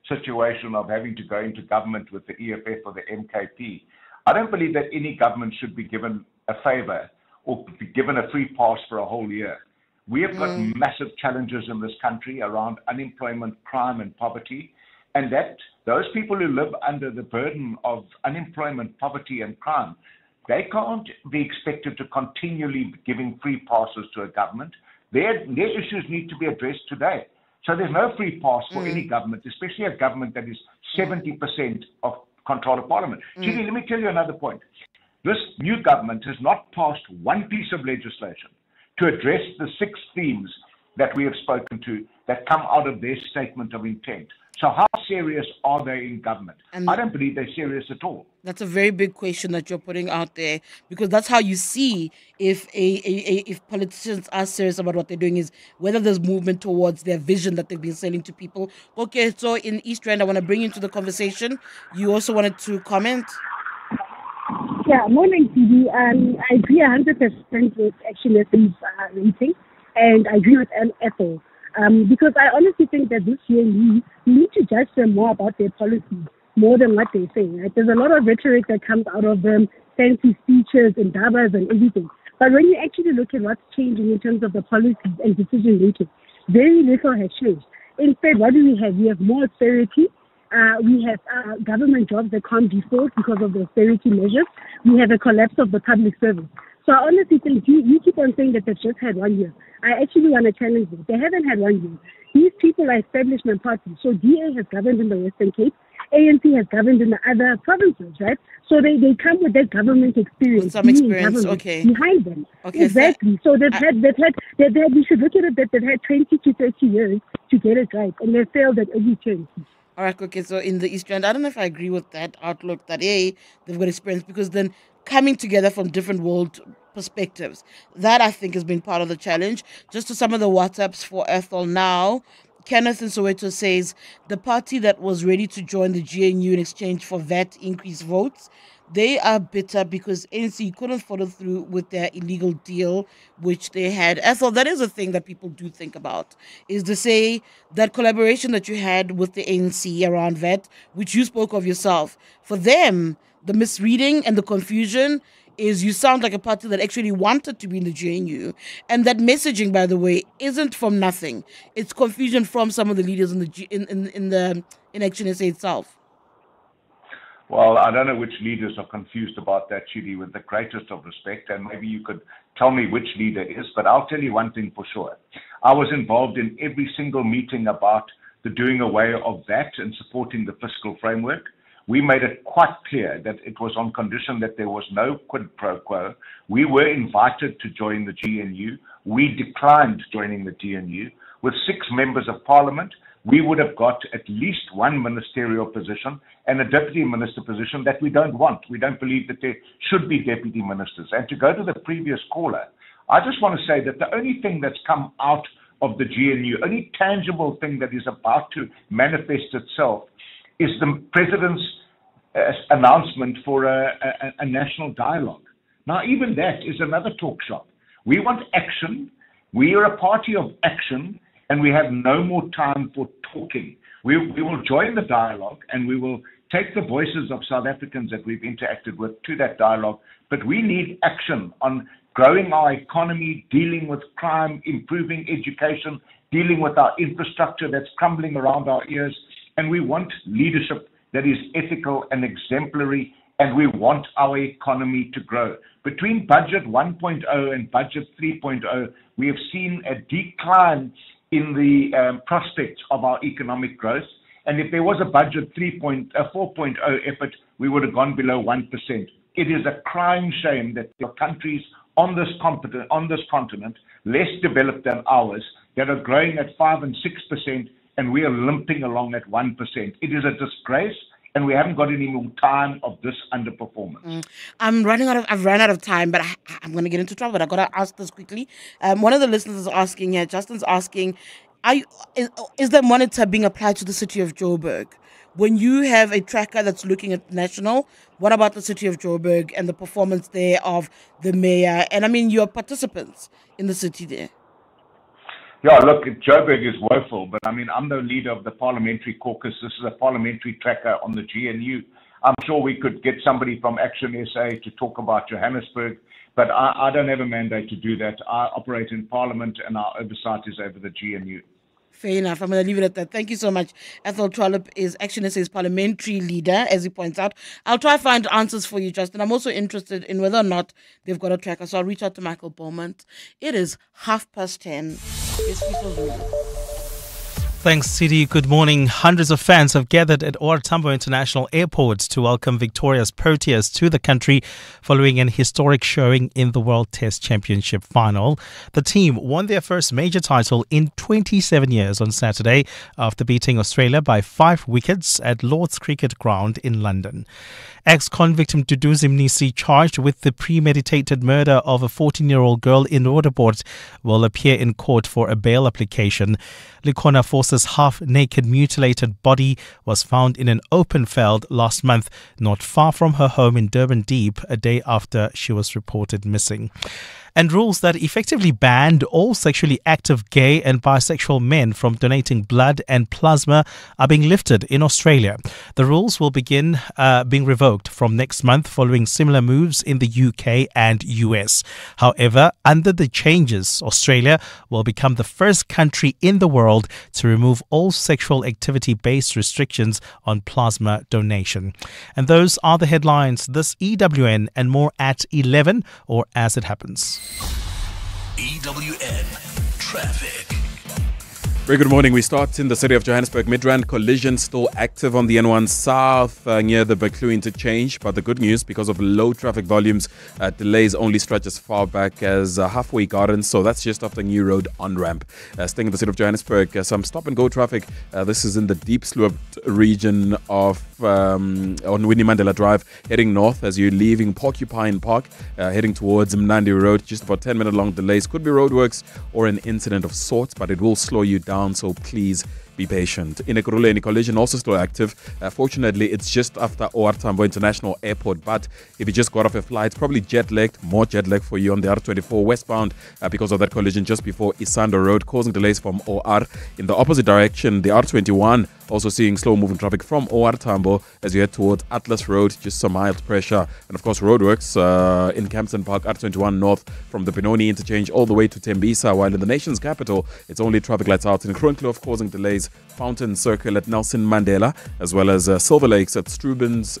situation of having to go into government with the EFF or the MKP. I don't believe that any government should be given a favor or be given a free pass for a whole year. We have got massive challenges in this country around unemployment, crime, and poverty, and that those people who live under the burden of unemployment, poverty, and crime, they can't be expected to continually be giving free passes to a government. Their issues need to be addressed today. So there's no free pass for any government, especially a government that is 70% of control of parliament. Tshidi, let me tell you another point. This new government has not passed one piece of legislation to address the 6 themes that we have spoken to that come out of their statement of intent. So how serious are they in government? I don't believe they're serious at all. That's a very big question that you're putting out there, because that's how you see if if politicians are serious about what they're doing, is whether there's movement towards their vision that they've been selling to people. Okay, so in East Rand, I want to bring you into the conversation. You also wanted to comment? Yeah, morning, Tshidi. I agree 100% with ActionSA's rating, and I agree with Ethel. Because I honestly think that this year we need to judge them more about their policies, more than what they're saying. Right? There's a lot of rhetoric that comes out of them, fancy speeches and dabas and everything. But when you actually look at what's changing in terms of the policies and decision making, very little has changed. Instead, what do we have? We have more austerity. We have government jobs that can't be filled because of the austerity measures. We have a collapse of the public service. So I honestly think you keep on saying that they've just had 1 year. I actually want to challenge them. They haven't had 1 year. These people are establishment parties. So DA has governed in the Western Cape. ANC has governed in the other provinces, right? So they come with that government experience. With some experience, okay. Behind them. Okay, exactly. So we should look at it that they've had 20 to 30 years to get it right. And they've failed at every turn. All right, okay, so in the East Rand, I don't know if I agree with that outlook that, they've got experience, because then coming together from different world perspectives, that I think has been part of the challenge. Just to some of the WhatsApps for Ethel now, Kenneth in Soweto says, the party that was ready to join the GNU in exchange for VAT increase votes, they are bitter because ANC couldn't follow through with their illegal deal, which they had. Ethel, that is a thing that people do think about, is to say that collaboration that you had with the ANC around VAT, which you spoke of yourself, for them, the misreading and the confusion is you sound like a party that actually wanted to be in the GNU. And that messaging, by the way, isn't from nothing. It's confusion from some of the leaders in ActionSA itself. Well, I don't know which leaders are confused about that, Tshidi, with the greatest of respect, and maybe you could tell me which leader is, but I'll tell you one thing for sure. I was involved in every single meeting about the doing away of that and supporting the fiscal framework. We made it quite clear that it was on condition that there was no quid pro quo. We were invited to join the GNU. We declined joining the GNU. With 6 members of parliament, we would have got at least one ministerial position and a deputy minister position that we don't want. We don't believe that there should be deputy ministers. And to go to the previous caller, I just want to say that the only thing that's come out of the GNU, only tangible thing that is about to manifest itself, is the president's announcement for a national dialogue. Now, even that is another talk shop. We want action. We are a party of action, and we have no more time for talking. We will join the dialogue, and we will take the voices of South Africans that we've interacted with to that dialogue. But we need action on growing our economy, dealing with crime, improving education, dealing with our infrastructure that's crumbling around our ears. And we want leadership that is ethical and exemplary, and we want our economy to grow. Between Budget 1.0 and Budget 3.0, we have seen a decline in the prospects of our economic growth. And if there was a Budget 4.0 effort, we would have gone below 1%. It is a crying shame that there are countries on this continent, less developed than ours, that are growing at 5 and 6%, and we are limping along at 1%. It is a disgrace. and we haven't got any more time of this underperformance. I've run out of time, but I'm going to get into trouble. But I got to ask this quickly. One of the listeners is asking here, Justin's asking, is the monitor being applied to the city of Joburg? When you have a tracker that's looking at national, what about the city of Joburg and the performance there of the mayor? And I mean, your participants in the city there. Yeah, look, Joburg is woeful, but I mean, I'm the leader of the parliamentary caucus. This is a parliamentary tracker on the GNU. I'm sure we could get somebody from ActionSA to talk about Johannesburg, but I don't have a mandate to do that. I operate in Parliament and our oversight is over the GNU. Fair enough. I'm going to leave it at that. Thank you so much. Ethel Trollop is ActionSA's parliamentary leader, as he points out. I'll try to find answers for you, Justin. I'm also interested in whether or not they've got a tracker, so I'll reach out to Michael Beaumont. It is 10:30. Thanks, Tshidi. Good morning. Hundreds of fans have gathered at OR Tambo International Airport to welcome Victoria's Proteas to the country following an historic showing in the World Test Championship final. The team won their first major title in 27 years on Saturday after beating Australia by 5 wickets at Lord's Cricket Ground in London. Ex-convict Mduduzi Mnisi, charged with the premeditated murder of a 14-year-old girl in Roodepoort, will appear in court for a bail application. Likona Force's half-naked mutilated body was found in an open field last month, not far from her home in Durban Deep, a day after she was reported missing. And rules that effectively banned all sexually active gay and bisexual men from donating blood and plasma are being lifted in Australia. The rules will begin being revoked from next month following similar moves in the UK and US. However, under the changes, Australia will become the first country in the world to remove all sexual activity-based restrictions on plasma donation. And those are the headlines this EWN and more at 11 or as it happens. EWN Traffic. Very good morning. We start in the city of Johannesburg. Midrand collision still active on the N1 South near the Buccleuch interchange. But the good news, because of low traffic volumes, delays only stretch as far back as Halfway Gardens. So that's just off the New Road on-ramp. Staying in the city of Johannesburg, some stop-and-go traffic. This is in the deep sloped region of on Winnie Mandela Drive, heading north as you're leaving Porcupine Park, heading towards Mnandi Road. Just about 10-minute long delays. Could be roadworks or an incident of sorts, but it will slow you down. So please be patient. In Ekurhuleni, collision also still active. Fortunately, it's just after OR Tambo International Airport. But if you just got off a flight, probably jet-lagged, more jet-lag for you on the R24 westbound because of that collision just before Isando Road, causing delays from OR. In the opposite direction, the R21 also seeing slow-moving traffic from OR Tambo as you head towards Atlas Road, just some mild pressure. And of course, roadworks in Campton Park, R21 north from the Benoni interchange all the way to Tembisa, while in the nation's capital, it's only traffic lights out in Kroonkloof, causing delays. Fountain Circle at Nelson Mandela, as well as Silver Lakes at Strubens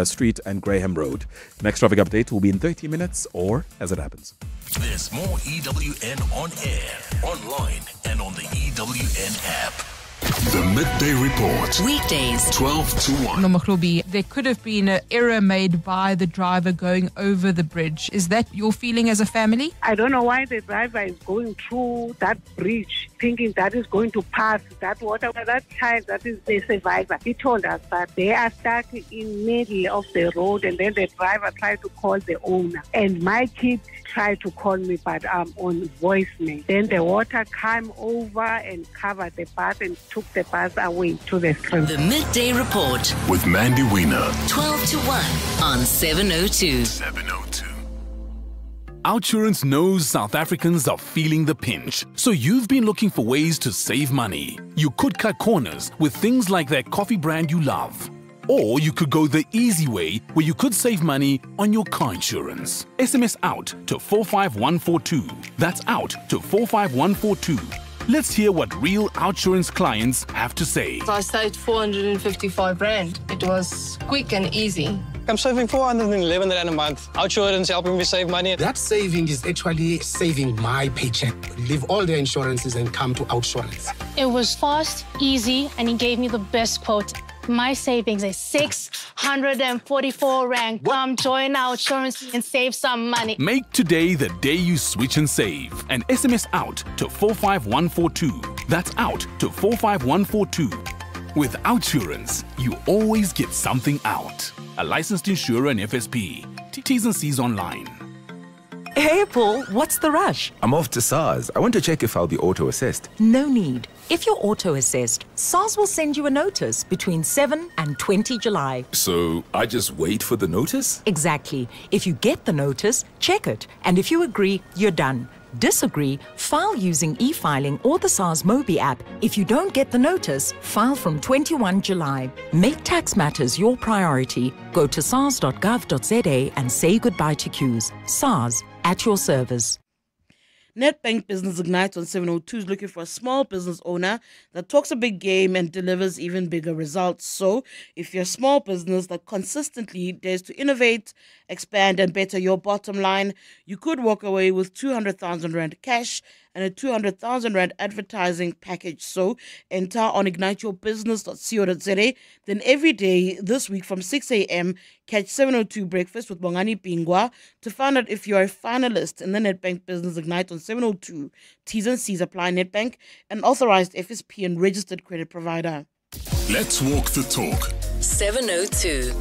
Street and Graham Road. Next traffic update will be in 30 minutes or as it happens. There's more EWN on air, online, and on the EWN app. The Midday Report. Weekdays, 12 to 1. Nobuhle, there could have been an error made by the driver going over the bridge. Is that your feeling as a family? I don't know why the driver is going through that bridge, thinking that is going to pass that water. That child, that is the survivor, he told us that they are stuck in middle of the road, and then the driver tried to call the owner. And my kid tried to call me, but I'm on voicemail. Then the water came over and covered the bus and took the bus away to the stream. The Midday Report with Mandy Wiener. 12 to 1 on 702. 702. OUTsurance knows South Africans are feeling the pinch, so you've been looking for ways to save money. You could cut corners with things like that coffee brand you love. Or you could go the easy way, where you could save money on your car insurance. SMS out to 45142. That's out to 45142. Let's hear what real OUTsurance clients have to say. I saved 455 Rand. It was quick and easy. I'm saving 411 Rand a month. OUTsurance helping me save money. That saving is actually saving my paycheck. Leave all the insurances and come to OUTsurance. It was fast, easy, and he gave me the best quote. My savings is 644 Rand. Come join OUTsurance and save some money. Make today the day you switch and save. And SMS out to 45142. That's out to 45142. With Outsurance, you always get something out. A licensed insurer and FSP. T's and C's online. Hey, Paul, what's the rush? I'm off to SARS. I want to check if I'll be auto-assessed. No need. If you're auto-assessed, SARS will send you a notice between 7 and 20 July. So I just wait for the notice? Exactly. If you get the notice, check it. And if you agree, you're done. Disagree, file using e-filing or the SARS Mobi app. If you don't get the notice, file from 21 July. Make tax matters your priority. Go to sars.gov.za and say goodbye to queues. SARS, at your service. Nedbank Business Ignite on 702 is looking for a small business owner that talks a big game and delivers even bigger results. So, if you're a small business that consistently dares to innovate, expand and better your bottom line, you could walk away with 200,000 Rand cash and a 200,000 Rand advertising package. So, enter on igniteyourbusiness.co.za. Then every day this week from 6 a.m., catch 702 Breakfast with Bongani Pingwa to find out if you're a finalist in the Nedbank Business Ignite on 702. T's and C's apply. Nedbank, an authorized FSP and registered credit provider. Let's walk the talk. 702.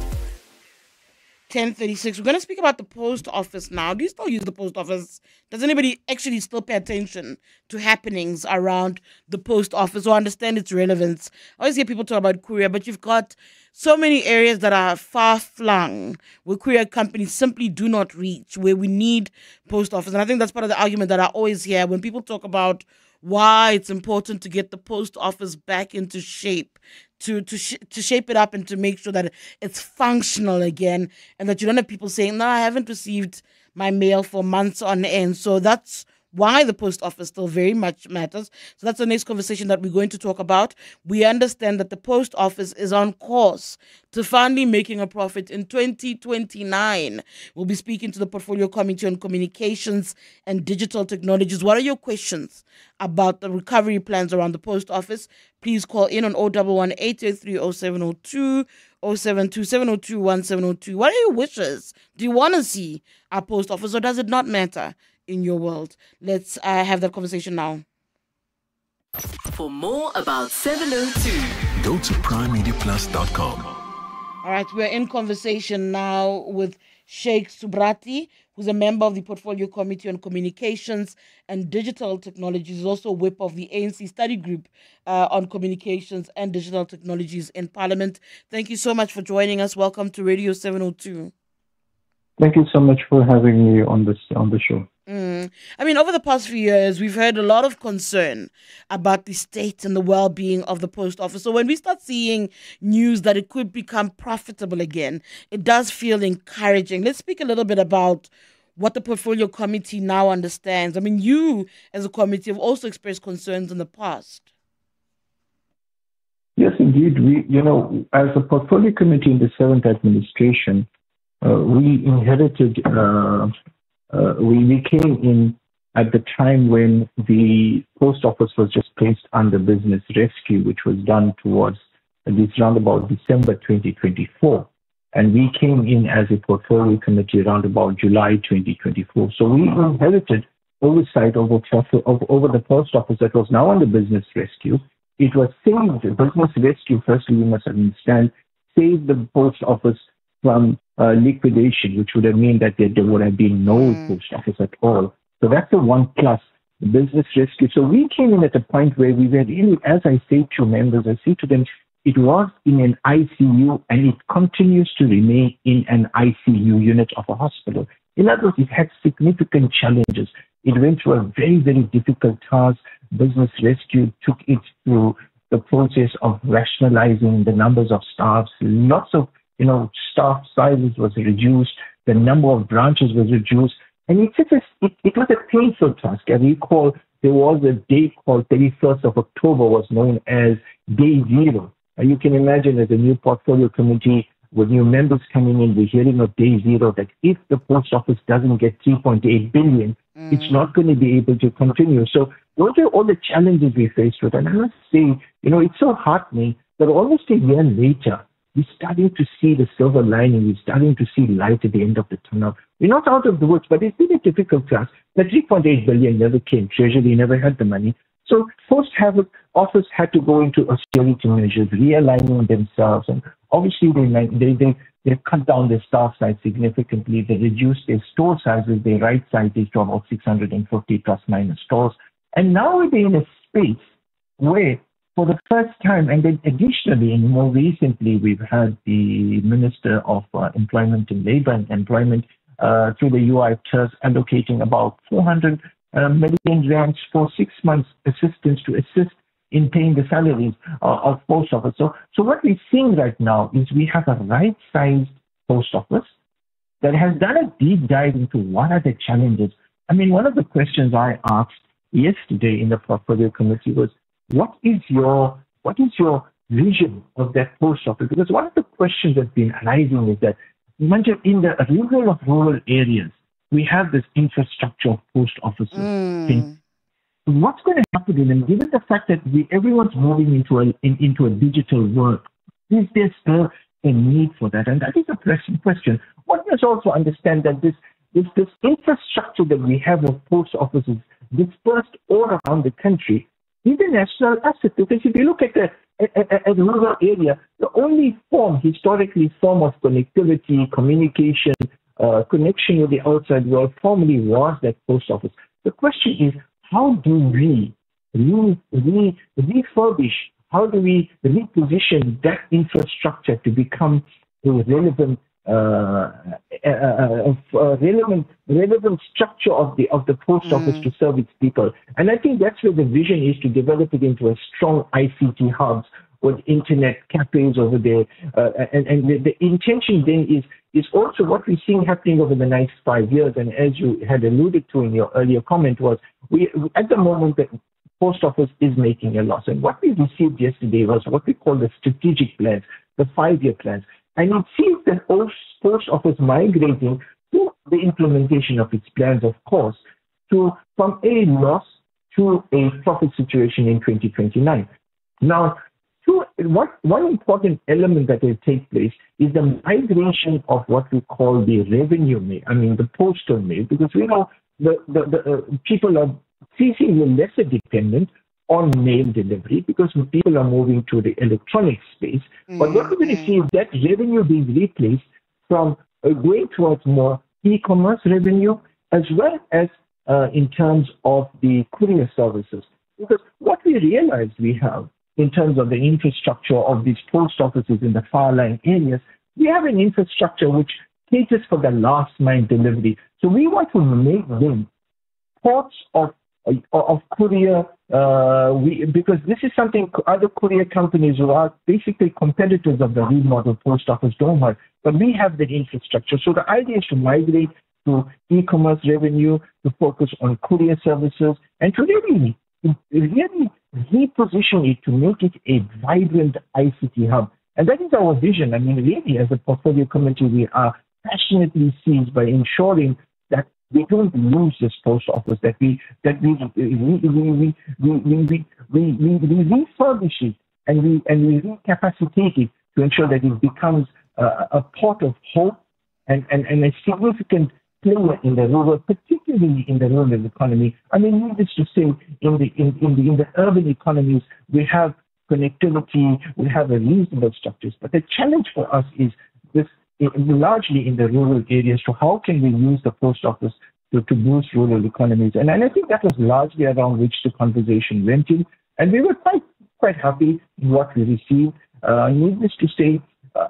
10:36. We're going to speak about the post office now. Do you still use the post office? Does anybody actually still pay attention to happenings around the post office or understand its relevance? I always hear people talk about courier, but you've got so many areas that are far-flung where courier companies simply do not reach, where we need post office. And I think that's part of the argument that I always hear when people talk about why it's important to get the post office back into shape, to shape it up and to make sure that it's functional again, and that you don't have people saying, no, I haven't received my mail for months on end. So that's why the post office still very much matters. So that's the next conversation that we're going to talk about. We understand that the post office is on course to finally making a profit in 2029. We'll be speaking to the Portfolio Committee on Communications and Digital Technologies. What are your questions about the recovery plans around the post office? Please call in on 011 883 0702 072 702 1702. What are your wishes? Do you want to see our post office, or does it not matter in your world? Let's have that conversation now. For more about 702, go to primemediaplus.com. All right, we're in conversation now with Sheikh Subrati, who's a member of the Portfolio Committee on Communications and Digital Technologies. He's also whip of the ANC Study Group on Communications and Digital Technologies in Parliament. Thank you so much for joining us. Welcome to Radio 702. Thank you so much for having me on the show. I mean, over the past few years, we've heard a lot of concern about the state and the well-being of the post office. So when we start seeing news that it could become profitable again, it does feel encouraging. Let's speak a little bit about what the Portfolio Committee now understands. I mean, you as a committee have also expressed concerns in the past. Yes, indeed. We, as a Portfolio Committee in the 7th administration, we inherited, we came in at the time when the post office was just placed under business rescue, which was done towards this round about December 2024. And we came in as a Portfolio Committee around about July 2024. So we inherited oversight over the post office that was now under business rescue. It was saved. Business rescue, firstly, you must understand, saved the post office from liquidation, which would have meant that there would have been no post office at all. So that's the one plus, the business rescue. So we came in at a point where we were really, as I say to members, I say to them, it was in an ICU and it continues to remain in an ICU unit of a hospital. In other words, it had significant challenges. It went through a very, very difficult task. Business rescue took it through the process of rationalizing the numbers of staffs. Lots of staff sizes was reduced, the number of branches was reduced, and it was a painful task. I recall there was a day called 31st of October was known as Day Zero. You can imagine as a new portfolio committee with new members coming in, we're hearing of Day Zero that if the post office doesn't get 3.8 billion, it's not going to be able to continue. So those are all the challenges we faced with. And I must say, it's so heartening that almost a year later, we're starting to see the silver lining. We're starting to see light at the end of the tunnel. We're not out of the woods, but it's been a difficult task. The 3.8 billion never came. Treasury never had the money. So post office had to go into austerity measures, realigning themselves, and obviously they've cut down their staff size significantly. They reduced their store sizes. They right-sized it to about 650 plus minus stores. And now they're in a space where, for the first time, and then additionally, and more recently, we've had the Minister of Employment and Labour and Employment through the UI Trust allocating about 400 million rands for 6 months assistance to assist in paying the salaries of post office. So what we're seeing right now is we have a right-sized post office that has done a deep dive into what are the challenges. I mean, one of the questions I asked yesterday in the portfolio committee was, what is your vision of that post office? Because one of the questions that's been arising is that in the rural areas, we have this infrastructure of post offices thing. What's going to happen to them, given the fact that everyone's moving into a digital world? Is there still a need for that? And that is a pressing question. One must also understand that this infrastructure that we have of post offices dispersed all around the country is a national asset. Because if you look at a rural area, the only historically form of connectivity, communication, connection with the outside world formerly was that post office. The question is, how do we refurbish, how do we reposition that infrastructure to become a relevant structure of the post office to serve its people? And I think that's where the vision is, to develop it into a strong ICT hubs with internet cafes over there. And the intention then is also what we're seeing happening over the next 5 years. And as you had alluded to in your earlier comment, was we at the moment the post office is making a loss. And what we received yesterday was what we call the strategic plans, the 5-year plans. And it seems that post office migrating to the implementation of its plans, of course, from a loss to a profit situation in 2029. Now, one important element that will take place is the migration of what we call the revenue mail, the postal mail, because we know the people are increasingly lesser dependent on mail delivery because people are moving to the electronic space. But what we're going to see is that revenue being replaced from going towards more e-commerce revenue, as well as in terms of the courier services. Because what we realized we have in terms of the infrastructure of these post offices in the far-lying areas, we have an infrastructure which caters for the last mile delivery. So we want to make them ports of courier, because this is something other courier companies who are basically competitors of the remodel post office don't have, but we have that infrastructure. So the idea is to migrate to e-commerce revenue, to focus on courier services, and to really reposition it to make it a vibrant ICT hub. And that is our vision. Really, as a portfolio committee, we are passionately seized by ensuring that we don't lose this post office, that we refurbish it and we recapacitate it to ensure that it becomes a port of hope and a significant player in the rural, particularly in the rural economy. Needless to say, in the urban economies, we have connectivity, we have a reasonable structures. But the challenge for us is this, largely in the rural areas, to how can we use the post office to boost rural economies. And I think that was largely around which the conversation went in. And we were quite happy in what we received. Needless to say,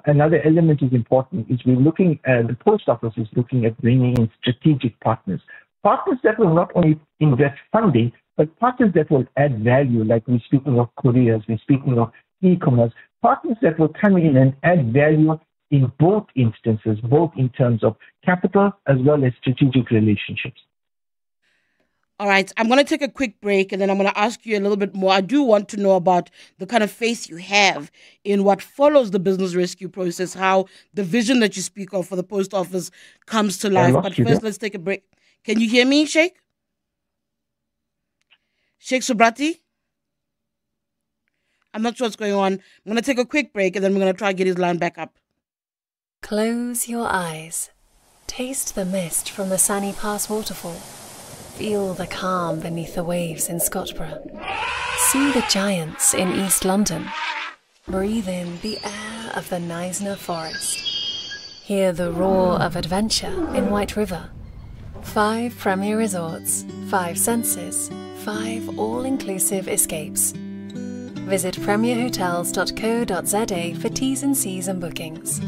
another element is important, is we're looking at, the post office is looking at bringing in strategic partners that will not only invest funding, but partners that will add value, like we're speaking of couriers, we're speaking of e-commerce, partners that will come in and add value in both instances, both in terms of capital as well as strategic relationships. All right, I'm going to take a quick break and then I'm going to ask you a little bit more. I do want to know about the kind of faith you have in what follows the business rescue process, how the vision that you speak of for the post office comes to life. But first, let's take a break. Can you hear me, Sheikh? Sheikh Subrati? I'm not sure what's going on. I'm going to take a quick break and then we're going to try to get his line back up. Close your eyes. Taste the mist from the Sunny Pass waterfall. Feel the calm beneath the waves in Scottsboro. See the giants in East London. Breathe in the air of the Knysna Forest. Hear the roar of adventure in White River. 5 premier resorts, 5 senses, 5 all-inclusive escapes. Visit premierhotels.co.za for T's and C's and bookings.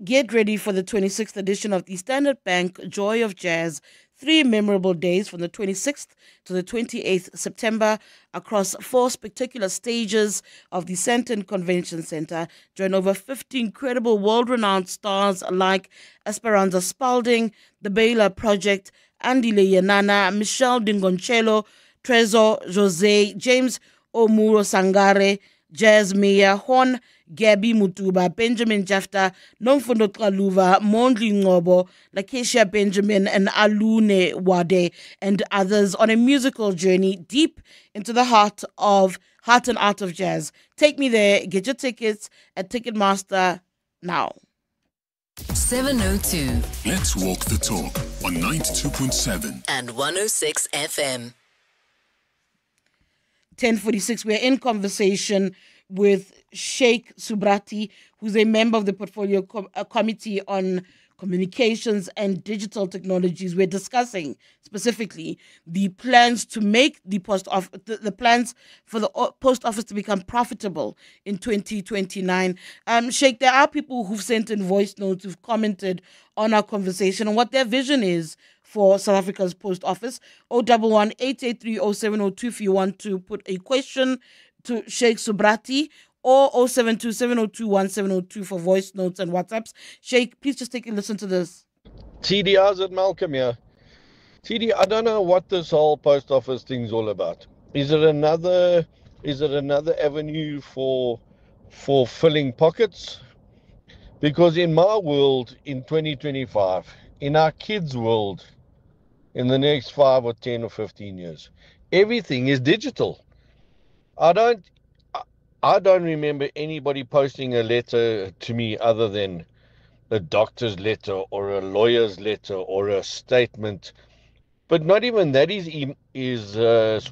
Get ready for the 26th edition of the Standard Bank Joy of Jazz. 3 memorable days from the 26th to the 28th September across 4 spectacular stages of the Sandton Convention Centre. Join over 50 incredible world-renowned stars like Esperanza Spalding, The Baylor Project, Andile Yenana, Michelle Dingoncello, Trezor Jose, James Omuro Sangare, Jazz Meya, Horn, Gabby Mutuba, Benjamin Jafta, Nomfundo Kaluva, Mondli Ngobo, Lakesia Benjamin, and Alune Wade, and others on a musical journey deep into the heart and art of jazz. Take me there. Get your tickets at Ticketmaster now. 702. Let's walk the talk on 92.7 and 106 FM. 10:46. We're in conversation with Sheikh Subrati, who's a member of the Portfolio Committee on Communications and Digital Technologies. We're discussing specifically the plans to make the post office, the plans for the post office to become profitable in 2029. Sheikh, there are people who've sent in voice notes who've commented on our conversation and what their vision is for South Africa's post office. 011-883-0702 if you want to put a question to Sheikh Subrati, or 072-702-1702 for voice notes and WhatsApps. Sheikh, please just take a listen to this. Tshidi, how's it, Malcolm here? Tshidi, I don't know what this whole post office thing's all about. Is it another avenue for filling pockets? Because in my world, in 2025, in our kids' world, in the next 5 or 10 or 15 years, everything is digital. I don't remember anybody posting a letter to me other than a doctor's letter or a lawyer's letter or a statement. But not even that is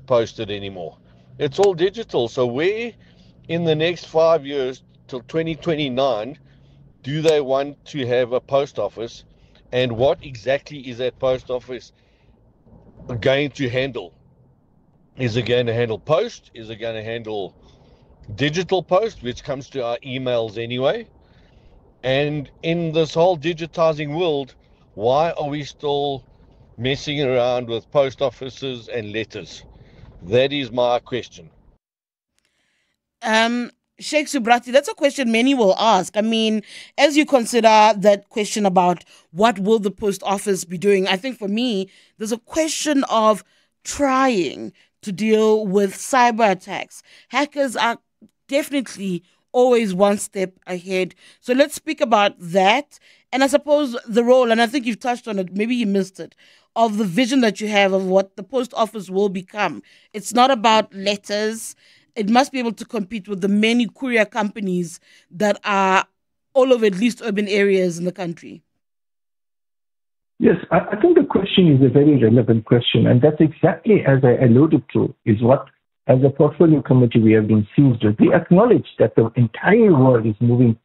posted anymore. It's all digital. So where in the next 5 years till 2029 do they want to have a post office, and what exactly is that post office going to handle? Is it going to handle post? Is it going to handle digital post, which comes to our emails anyway? And in this whole digitizing world, why are we still messing around with post offices and letters? That is my question. Sheikh Subrati, that's a question many will ask. I mean, as you consider that question about what will the post office be doing, I think for me, there's a question of trying to deal with cyber attacks. Hackers are definitely always one step ahead. So let's speak about that. And I suppose the role, and I think you've touched on it, maybe you missed it, of the vision that you have of what the post office will become. It's not about letters. It must be able to compete with the many courier companies that are all over at least urban areas in the country. Yes, I think the question is a very relevant question, and that's exactly as I alluded to, is what, as a portfolio committee, we have been seized with. We acknowledge that the entire world is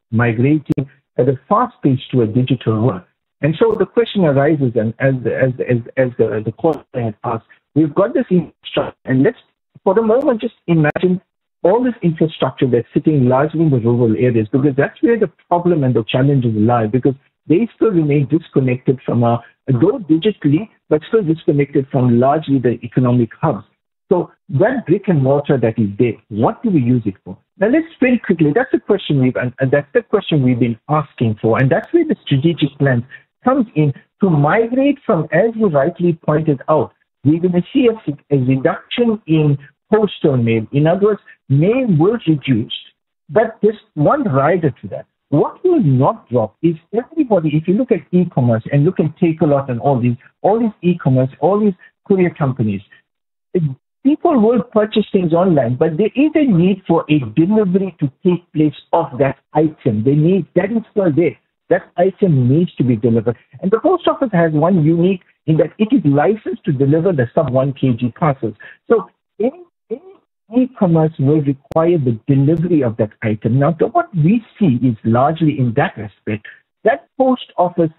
migrating at a fast pace to a digital world. And so the question arises, and as the caller had asked, we've got this infrastructure, and let's, for the moment, just imagine all this infrastructure that's sitting largely in the rural areas, because that's where the problem and the challenges lie, because they still remain disconnected from though digitally, but still disconnected from largely the economic hubs. So that brick and mortar that is there, what do we use it for? Now let's very quickly, that's the question we've been asking for, and that's where the strategic plan comes in to migrate from, as you rightly pointed out, we're going to see a reduction in postal mail. In other words, mail will reduce, but there's one rider to that. What will not drop is everybody, if you look at e-commerce and look at Takealot and all these e-commerce, all these courier companies, people will purchase things online, but there is a need for a delivery to take place of that item. That is still there. That item needs to be delivered. And the post office has one unique in that it is licensed to deliver the sub 1 kg parcels. So any e-commerce will require the delivery of that item. Now, what we see is largely in that aspect, that post office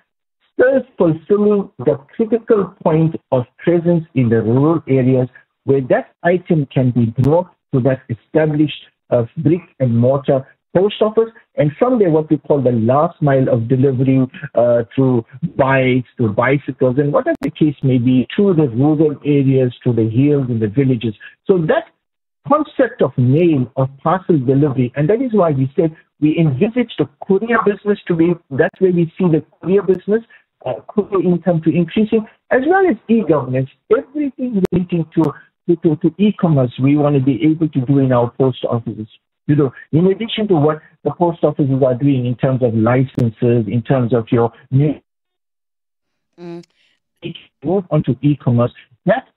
still fulfilling the critical point of presence in the rural areas where that item can be brought to that established brick and mortar post office, and from there what we call the last mile of delivery through bikes, through bicycles, and whatever the case may be, through the rural areas, to the hills and the villages. So that concept of mail, of parcel delivery, and that is why we said we envisage the courier business to be, that's where we see the courier business, courier income to increasing, as well as e-governance, everything relating to e-commerce we want to be able to do in our post offices. You know, in addition to what the post offices are doing in terms of licenses, in terms of your move onto e-commerce, that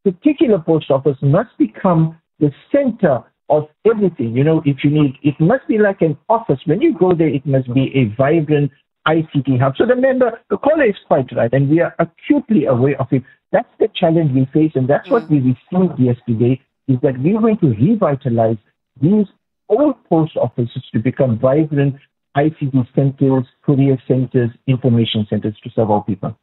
particular post office must become the center of everything. You know, if you need, it must be like an office. When you go there, it must be a vibrant ICT hub. So remember, the caller is quite right, and we are acutely aware of it. That's the challenge we face, and that's what we received yesterday, is that we are going to revitalize these old post offices to become vibrant ICT centers, courier centers, information centers to serve our people.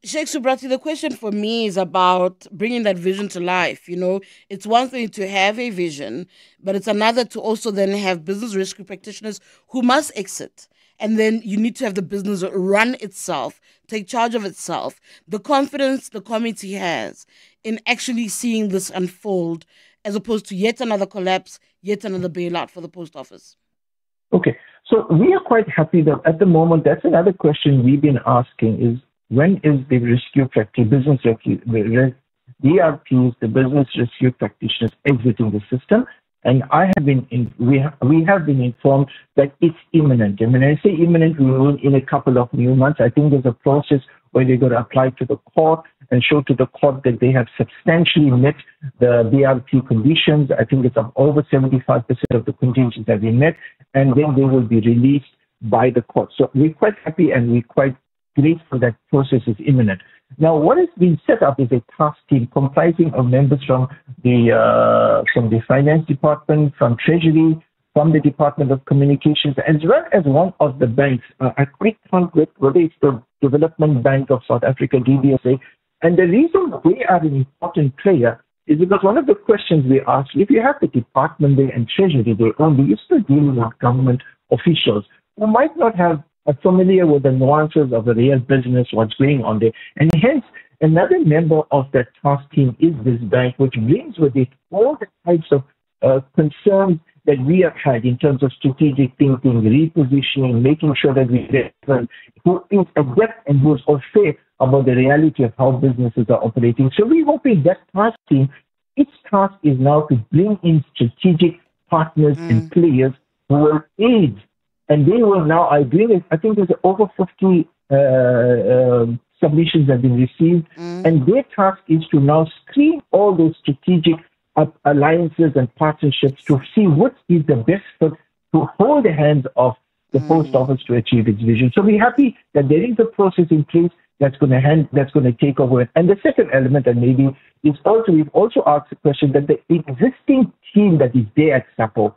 Sheikh Subrati, the question for me is about bringing that vision to life. You know, it's one thing to have a vision, but it's another to also then have business rescue practitioners who must exit. And then you need to have the business run itself, take charge of itself. The confidence the committee has in actually seeing this unfold, as opposed to yet another collapse, yet another bailout for the post office. Okay, so we are quite happy that at the moment, that's another question we've been asking is, when is the rescue practice, business rescue, the DRPs, the business rescue practitioners exiting the system? And I have been we have been informed that it's imminent. And when I say imminent, we mean in a couple of new months. I think there's a process where they're going to apply to the court and show to the court that they have substantially met the BRP conditions. I think it's over 75% of the conditions have been met, and then they will be released by the court. So we're quite happy and we're quite grateful that process is imminent. Now, what has been set up is a task team comprising of members from the finance department, from treasury, from the Department of Communications, as well as one of the banks. I quite can't wait whether it's the Development Bank of South Africa, DBSA. And the reason we are an important player is because one of the questions we asked, if you have the department there and treasury there only, you're still dealing with government officials who might not have are familiar with the nuances of the real business, what's going on there. And hence, another member of that task team is this bank, which brings with it all the types of concerns that we have had in terms of strategic thinking, repositioning, making sure that we get who is adept and who is au fait about the reality of how businesses are operating. So we're hoping that task team, its task is now to bring in strategic partners and players who will aid. And they will now, I think there's over 50 submissions have been received. And their task is to now screen all those strategic alliances and partnerships to see what is the best fit to hold the hands of the post office to achieve its vision. So we're happy that there is a process in place that's going to take over. And the second element, and maybe, is also, we've also asked the question that the existing team that is there at SAPO,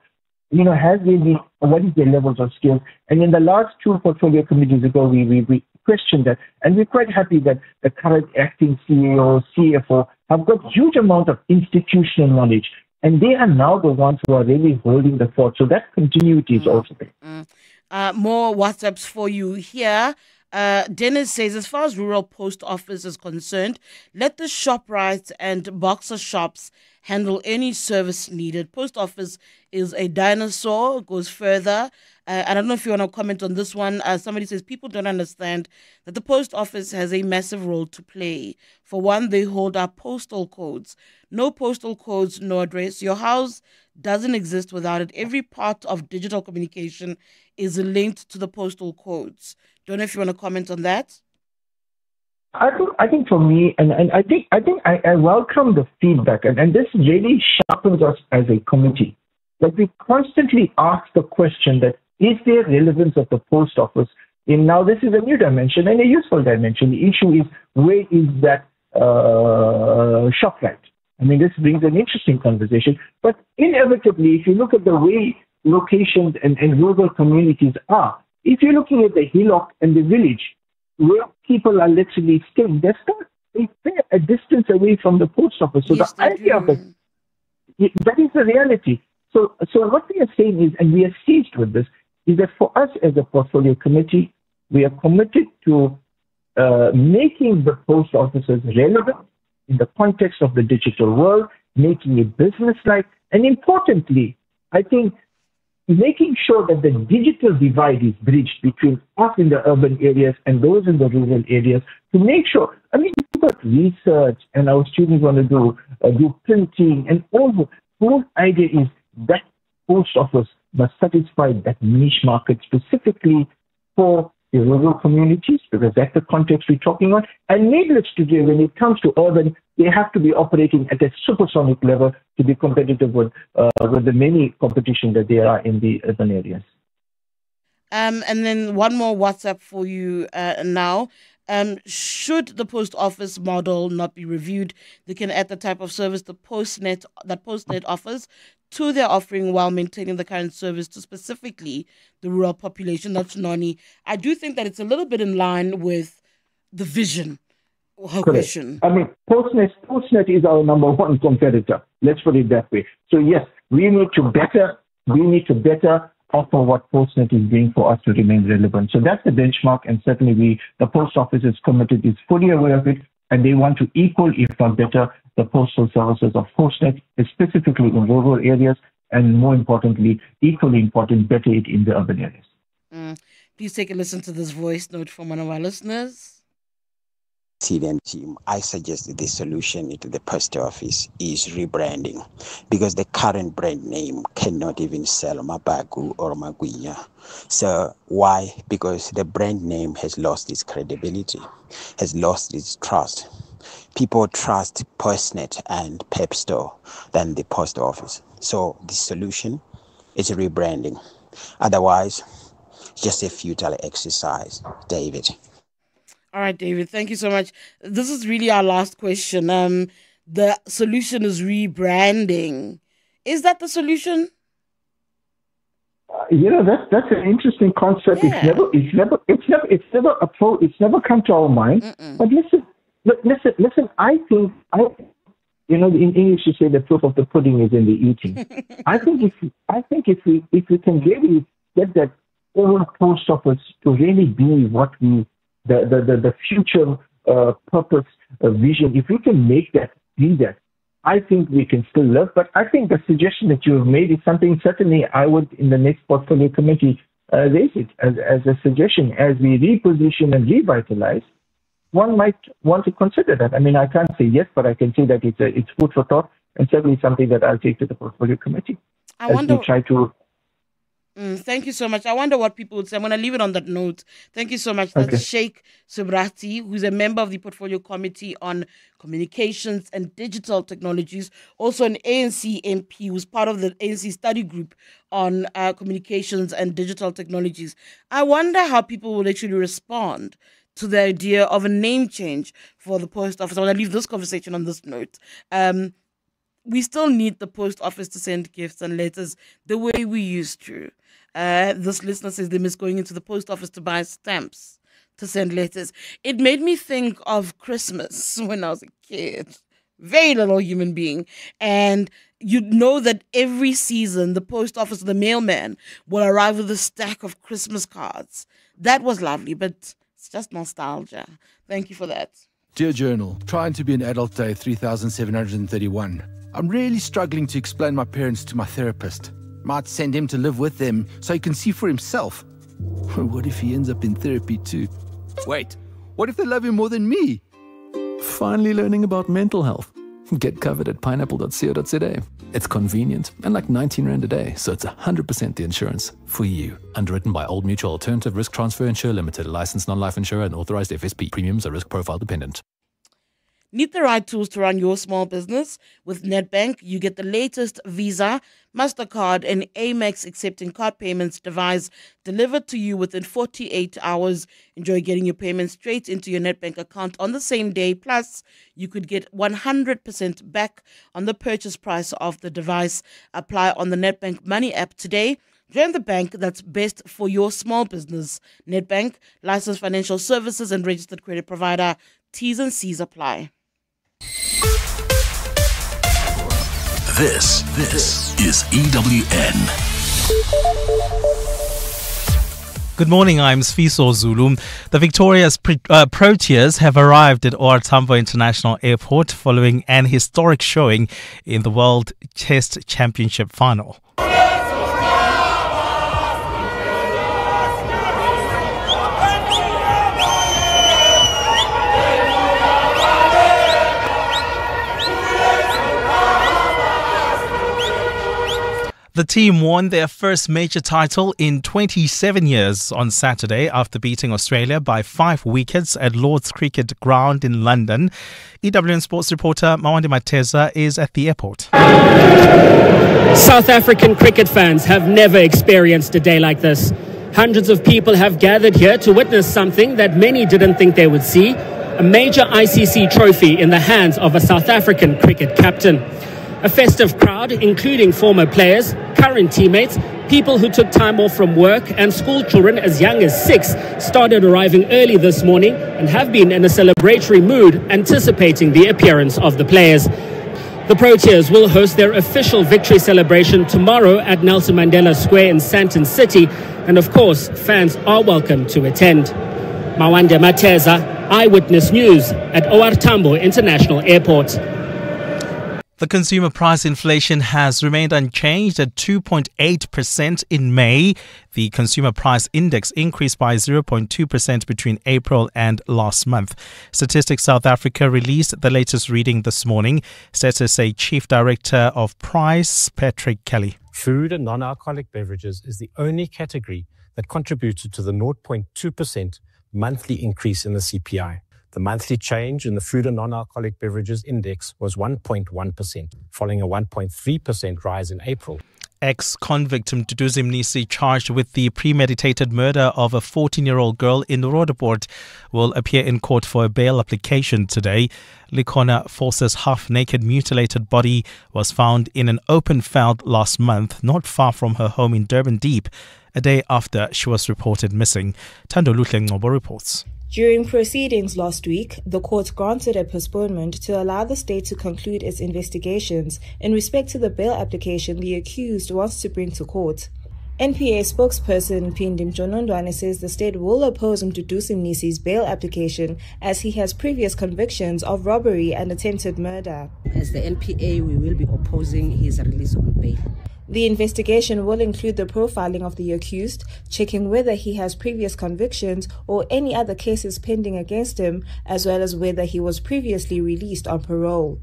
you know, has really, what is their levels of skills? And in the last two portfolio committees ago, we questioned that. And we're quite happy that the current acting CEO, CFO have got huge amount of institutional knowledge. And they are now the ones who are really holding the fort. So that continuity is also there. More WhatsApps for you here. Dennis says, as far as rural post office is concerned, let the ShopRite and Boxer shops handle any service needed. Post office is a dinosaur. It goes further. I don't know if you want to comment on this one. Somebody says people don't understand that the post office has a massive role to play. For one, they hold our postal codes. No postal codes, no address. Your house doesn't exist without it. Every part of digital communication is linked to the postal codes. Don't know if you want to comment on that. I think for me, and I think I welcome the feedback, and this really sharpens us as a committee, that we constantly ask the question that is there relevance of the post office Now, this is a new dimension and a useful dimension. The issue is, where is that ShopRite? I mean, this brings an interesting conversation. But inevitably, if you look at the way locations and rural communities are, if you're looking at the hillock and the village, where people are literally staying, they're a distance away from the post office. So the idea of it, that is the reality. So what we are saying is, and we are seized with this, is that for us as a portfolio committee, we are committed to making the post offices relevant in the context of the digital world, making it business-like, and importantly, I think making sure that the digital divide is bridged between us in the urban areas and those in the rural areas to make sure, I mean, we've got research and our students want to do printing, and all the whole idea is that post office must satisfy that niche market specifically for the rural communities, because that's the context we're talking on. And needless to say, when it comes to urban, they have to be operating at a supersonic level to be competitive with the many competition that there are in the urban areas. And then one more WhatsApp for you now. Should the post office model not be reviewed, they can add the type of service that Postnet offers to their offering while maintaining the current service to specifically the rural population. That's Noni. I do think that it's a little bit in line with the vision of her question. I mean, Postnet is our number one competitor. Let's put it that way. So yes, we need to better offer what Postnet is doing for us to remain relevant. So that's the benchmark, and certainly the post office is committed, is fully aware of it, and they want to equal, if not better, the postal services of Postnet, specifically in rural areas, and more importantly, equally important, better it in the urban areas. Please take a listen to this voice note from one of our listeners. Team, I suggest the solution to the post office is rebranding, because the current brand name cannot even sell Mabagu or Magwinya. So why? Because the brand name has lost its credibility, has lost its trust. People trust Postnet and Pep Store than the post office. So the solution is rebranding. Otherwise, it's just a futile exercise. David. All right, David, thank you so much. This is really our last question. The solution is rebranding. Is that the solution? That's an interesting concept. Yeah. It's never come to our mind. But listen. I think in English you say the proof of the pudding is in the eating. I think if we can really get that overall post office to really be what the future purpose vision, if we can make that be that, I think we can still live. But I think the suggestion that you have made is something certainly I would, in the next portfolio committee, raise it as a suggestion. As we reposition and revitalize, one might want to consider that. I mean, I can't say yes, but I can say that it's food for thought, and certainly something that I'll take to the portfolio committee. We try to. Thank you so much. I wonder what people would say. I'm going to leave it on that note. Thank you so much. That's Sheikh Subrati, who's a member of the Portfolio Committee on Communications and Digital Technologies, also an ANC MP who's part of the ANC study group on communications and digital technologies. I wonder how people will actually respond to the idea of a name change for the post office. I want to leave this conversation on this note. We still need the post office to send gifts and letters the way we used to. This listener says they miss going into the post office to buy stamps to send letters. It made me think of Christmas when I was a kid. Very little human being. And you know that every season the post office, the mailman, will arrive with a stack of Christmas cards. That was lovely, but it's just nostalgia. Thank you for that. Dear Journal, trying to be an adult day 3731. I'm really struggling to explain my parents to my therapist. Might send him to live with them so he can see for himself. What if he ends up in therapy too? Wait, what if they love him more than me? Finally learning about mental health. Get covered at pineapple.co.za. It's convenient and like 19 Rand a day, so it's 100% the insurance for you. Underwritten by Old Mutual Alternative Risk Transfer Insurer Limited, licensed non-life insurer and authorized FSP. Premiums are risk profile dependent. Need the right tools to run your small business? With Nedbank, you get the latest Visa, MasterCard, and Amex accepting card payments device delivered to you within 48 hours. Enjoy getting your payments straight into your Nedbank account on the same day. Plus, you could get 100% back on the purchase price of the device. Apply on the Nedbank Money app today. Join the bank that's best for your small business. Nedbank, licensed financial services and registered credit provider. T's and C's apply. This is EWN. Good morning, I'm Sfiso Zulu. The Victoria's Proteas have arrived at OR Tambo International Airport following an historic showing in the World Test Championship final. The team won their first major title in 27 years on Saturday after beating Australia by 5 wickets at Lord's Cricket Ground in London. EWN sports reporter Mawande Mateza is at the airport. South African cricket fans have never experienced a day like this. Hundreds of people have gathered here to witness something that many didn't think they would see, a major ICC trophy in the hands of a South African cricket captain. A festive crowd, including former players, current teammates, people who took time off from work, and school children as young as 6 started arriving early this morning and have been in a celebratory mood, anticipating the appearance of the players. The Proteas will host their official victory celebration tomorrow at Nelson Mandela Square in Sandton City, and of course, fans are welcome to attend. Mawande Mateza, Eyewitness News at OR Tambo International Airport. The consumer price inflation has remained unchanged at 2.8% in May. The consumer price index increased by 0.2% between April and last month. Statistics South Africa released the latest reading this morning. SETA Chief Director of Price, Patrick Kelly. Food and non-alcoholic beverages is the only category that contributed to the 0.2% monthly increase in the CPI. The monthly change in the food and non-alcoholic beverages index was 1.1%, following a 1.3% rise in April. Ex-convict Mduduzi Mnisi, charged with the premeditated murder of a 14-year-old girl in Roodepoort, will appear in court for a bail application today. Likona Force's half-naked mutilated body was found in an open field last month, not far from her home in Durban Deep, a day after she was reported missing. Nobuhle Nkabane reports. During proceedings last week, the court granted a postponement to allow the state to conclude its investigations in respect to the bail application the accused wants to bring to court. NPA spokesperson Phindi Mjolondwane says the state will oppose Mduduzi Mnisi's bail application as he has previous convictions of robbery and attempted murder. As the NPA, we will be opposing his release on bail. The investigation will include the profiling of the accused, checking whether he has previous convictions or any other cases pending against him, as well as whether he was previously released on parole.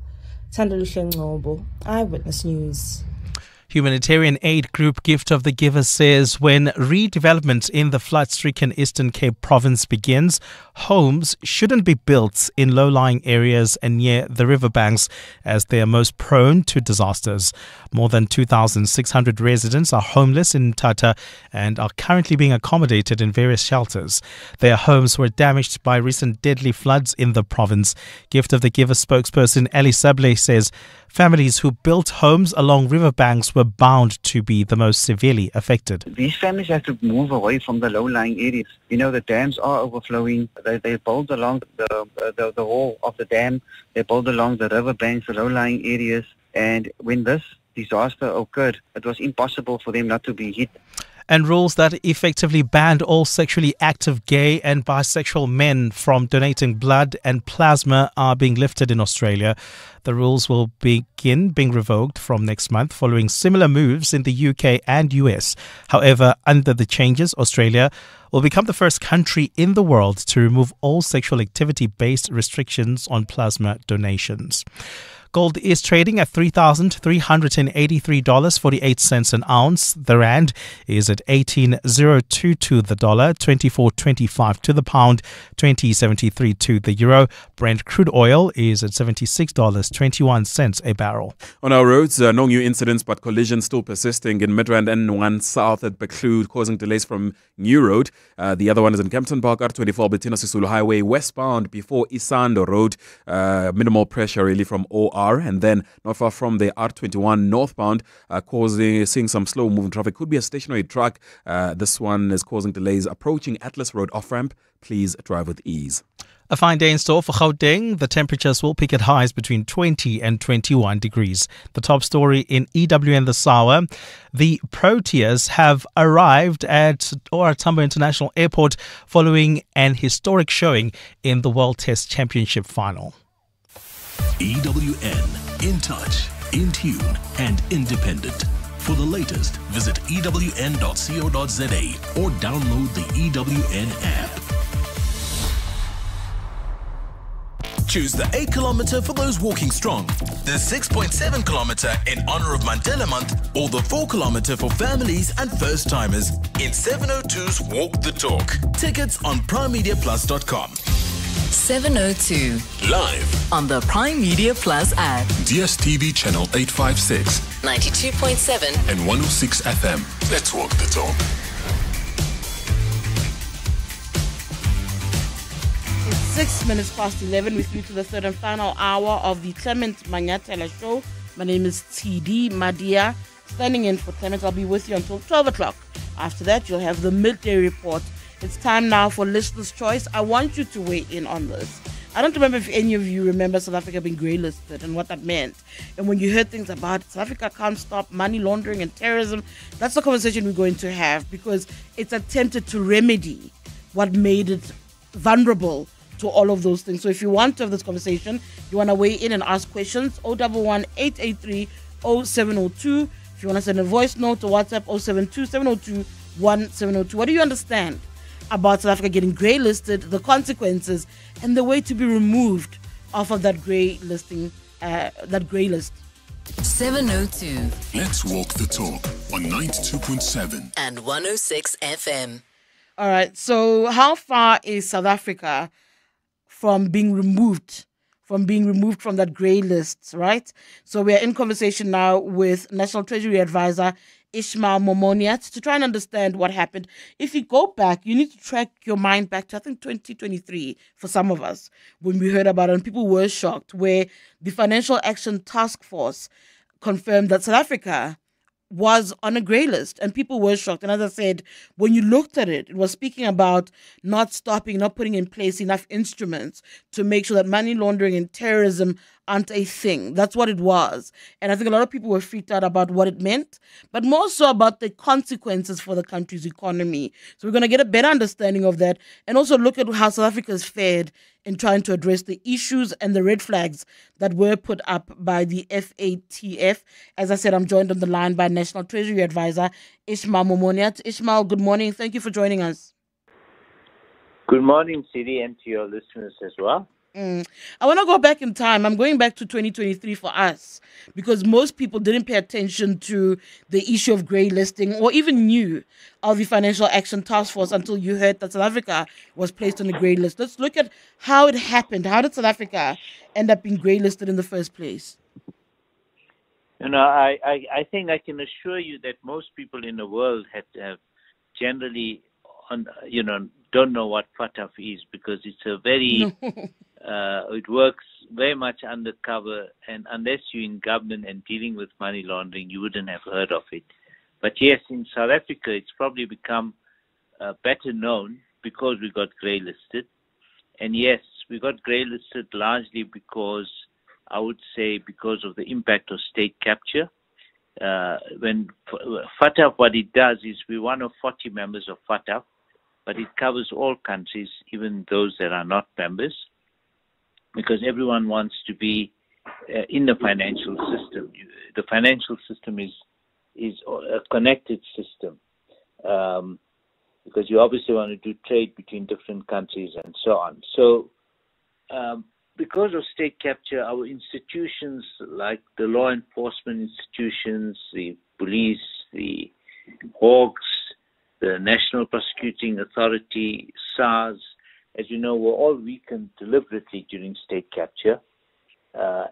Nobuhle Nkabane, Eyewitness News. Humanitarian aid group Gift of the Giver says when redevelopment in the flood-stricken Eastern Cape province begins, homes shouldn't be built in low-lying areas and near the riverbanks as they are most prone to disasters. More than 2,600 residents are homeless in Mthatha and are currently being accommodated in various shelters. Their homes were damaged by recent deadly floods in the province. Gift of the Giver spokesperson Ali Sable says families who built homes along riverbanks were bound to be the most severely affected. These families have to move away from the low-lying areas. You know, the dams are overflowing. They build along the wall of the dam. They build along the riverbanks, the low-lying areas. And when this disaster occurred, it was impossible for them not to be hit. And rules that effectively banned all sexually active gay and bisexual men from donating blood and plasma are being lifted in Australia. The rules will begin being revoked from next month following similar moves in the UK and US. However, under the changes, Australia will become the first country in the world to remove all sexual activity-based restrictions on plasma donations. Gold is trading at $3,383.48 an ounce. The rand is at 18.02 to the dollar, 24.25 to the pound, 20.73 to the euro. Brent crude oil is at $76.21 a barrel. On our roads, no new incidents, but collisions still persisting in Midrand N1 south at Beklood, causing delays from New Road. The other one is in Kempton Park, R24 Bettina Sisulu Highway westbound before Isando Road. Minimal pressure really from OR, and then not far from the R21 northbound, seeing some slow moving traffic. Could be a stationary truck. This one is causing delays approaching Atlas Road off ramp. Please drive with ease. A fine day in store for Gauteng. The temperatures will peak at highs between 20 and 21 degrees. The top story in EWN this hour. The Proteas have arrived at OR Tambo International Airport following an historic showing in the World Test Championship final. EWN, in touch, in tune, and independent. For the latest, visit ewn.co.za or download the EWN app. Choose the 8 kilometer for those walking strong, the 6.7 kilometer in honor of Mandela Month, or the 4 kilometer for families and first timers in 702's Walk the Talk. Tickets on primemediaplus.com. 702. Live On the Prime Media Plus app. DSTV channel 856 92.7 and 106 FM. Let's walk the talk. It's 6 minutes past 11 with you to the third and final hour of the Clement Manyathela Show. My name is Tshidi Madia. Standing in for Clement, I'll be with you until 12 o'clock. After that, you'll have the midday report. It's time now for Listener's Choice. I want you to weigh in on this. I don't remember if any of you remember South Africa being greylisted and what that meant. And when you heard things about South Africa can't stop money laundering and terrorism, that's the conversation we're going to have, because it's attempted to remedy what made it vulnerable to all of those things. So if you want to have this conversation, you want to weigh in and ask questions, 011 883 0702. If you want to send a voice note to WhatsApp, 072 702 1702. What do you understand about South Africa getting grey listed, the consequences, and the way to be removed off of that grey listing, that grey list? 702. Let's walk the talk on 92.7 and 106 FM. All right. So how far is South Africa from being removed from that grey list, right? So we are in conversation now with National Treasury Advisor Ishmael Momoniat to try and understand what happened. If you go back, you need to track your mind back to, I think, 2023 for some of us, when we heard about it, and people were shocked, where the Financial Action Task Force confirmed that South Africa was on a grey list, and people were shocked. And as I said, when you looked at it, it was speaking about not putting in place enough instruments to make sure that money laundering and terrorism aren't a thing. That's what it was. And I think a lot of people were freaked out about what it meant, but more so about the consequences for the country's economy. So we're going to get a better understanding of that, and also look at how South Africa has fared in trying to address the issues and the red flags that were put up by the FATF. As I said, I'm joined on the line by National Treasury Advisor Ishmael Momoniat. Ishmael, good morning. Thank you for joining us. Good morning, Tshidi, and to your listeners as well. I want to go back in time. I'm going back to 2023 for us, because most people didn't pay attention to the issue of grey listing, or even knew of the Financial Action Task Force until you heard that South Africa was placed on the grey list. Let's look at how it happened. How did South Africa end up being grey listed in the first place? You know, I think I can assure you that most people in the world have generally, don't know what FATF is, because it's a very... it works very much undercover, and unless you're in government and dealing with money laundering, you wouldn't have heard of it. But yes, in South Africa, it's probably become better known because we got grey listed. And yes, we got grey listed largely because, I would say, because of the impact of state capture. When FATF, what it does is, we're one of 40 members of FATF, but it covers all countries, even those that are not members, because everyone wants to be in the financial system. The financial system is a connected system, because you obviously want to do trade between different countries and so on. So because because of state capture, our institutions like the law enforcement institutions, the police, the Hawks, the National Prosecuting Authority, SARS, as you know, were all weakened deliberately during state capture.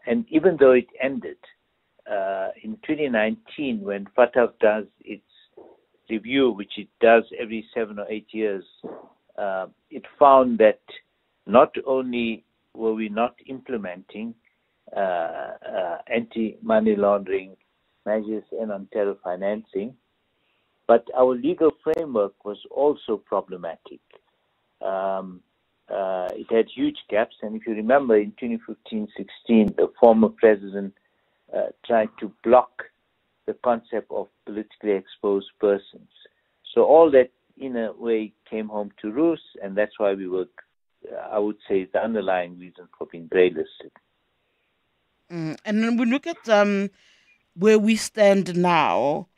And even though it ended, in 2019, when FATF does its review, which it does every 7 or 8 years, it found that not only were we not implementing anti-money laundering measures and on terror financing, but our legal framework was also problematic. It had huge gaps, and if you remember, in 2015-16, the former president tried to block the concept of politically exposed persons. So all that, in a way, came home to roost, and that's why we were, I would say, the underlying reason for being greylisted. And then we look at where we stand now.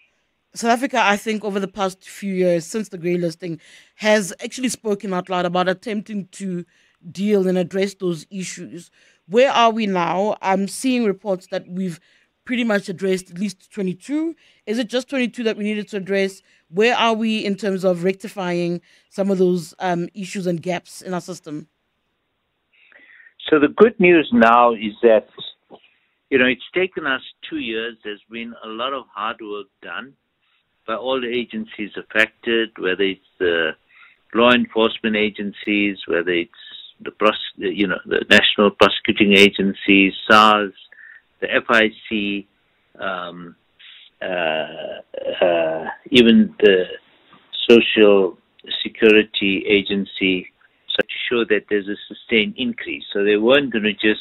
South Africa, I think, over the past few years, since the greylisting, has actually spoken out loud about attempting to deal and address those issues. Where are we now? I'm seeing reports that we've pretty much addressed at least 22. Is it just 22 that we needed to address? Where are we in terms of rectifying some of those issues and gaps in our system? So the good news now is that, it's taken us 2 years. There's been a lot of hard work done by all the agencies affected, whether it's the law enforcement agencies, whether it's the National Prosecuting Agency, SARS, the FIC, even the Social Security Agency, so to show that there's a sustained increase. So they weren't going to just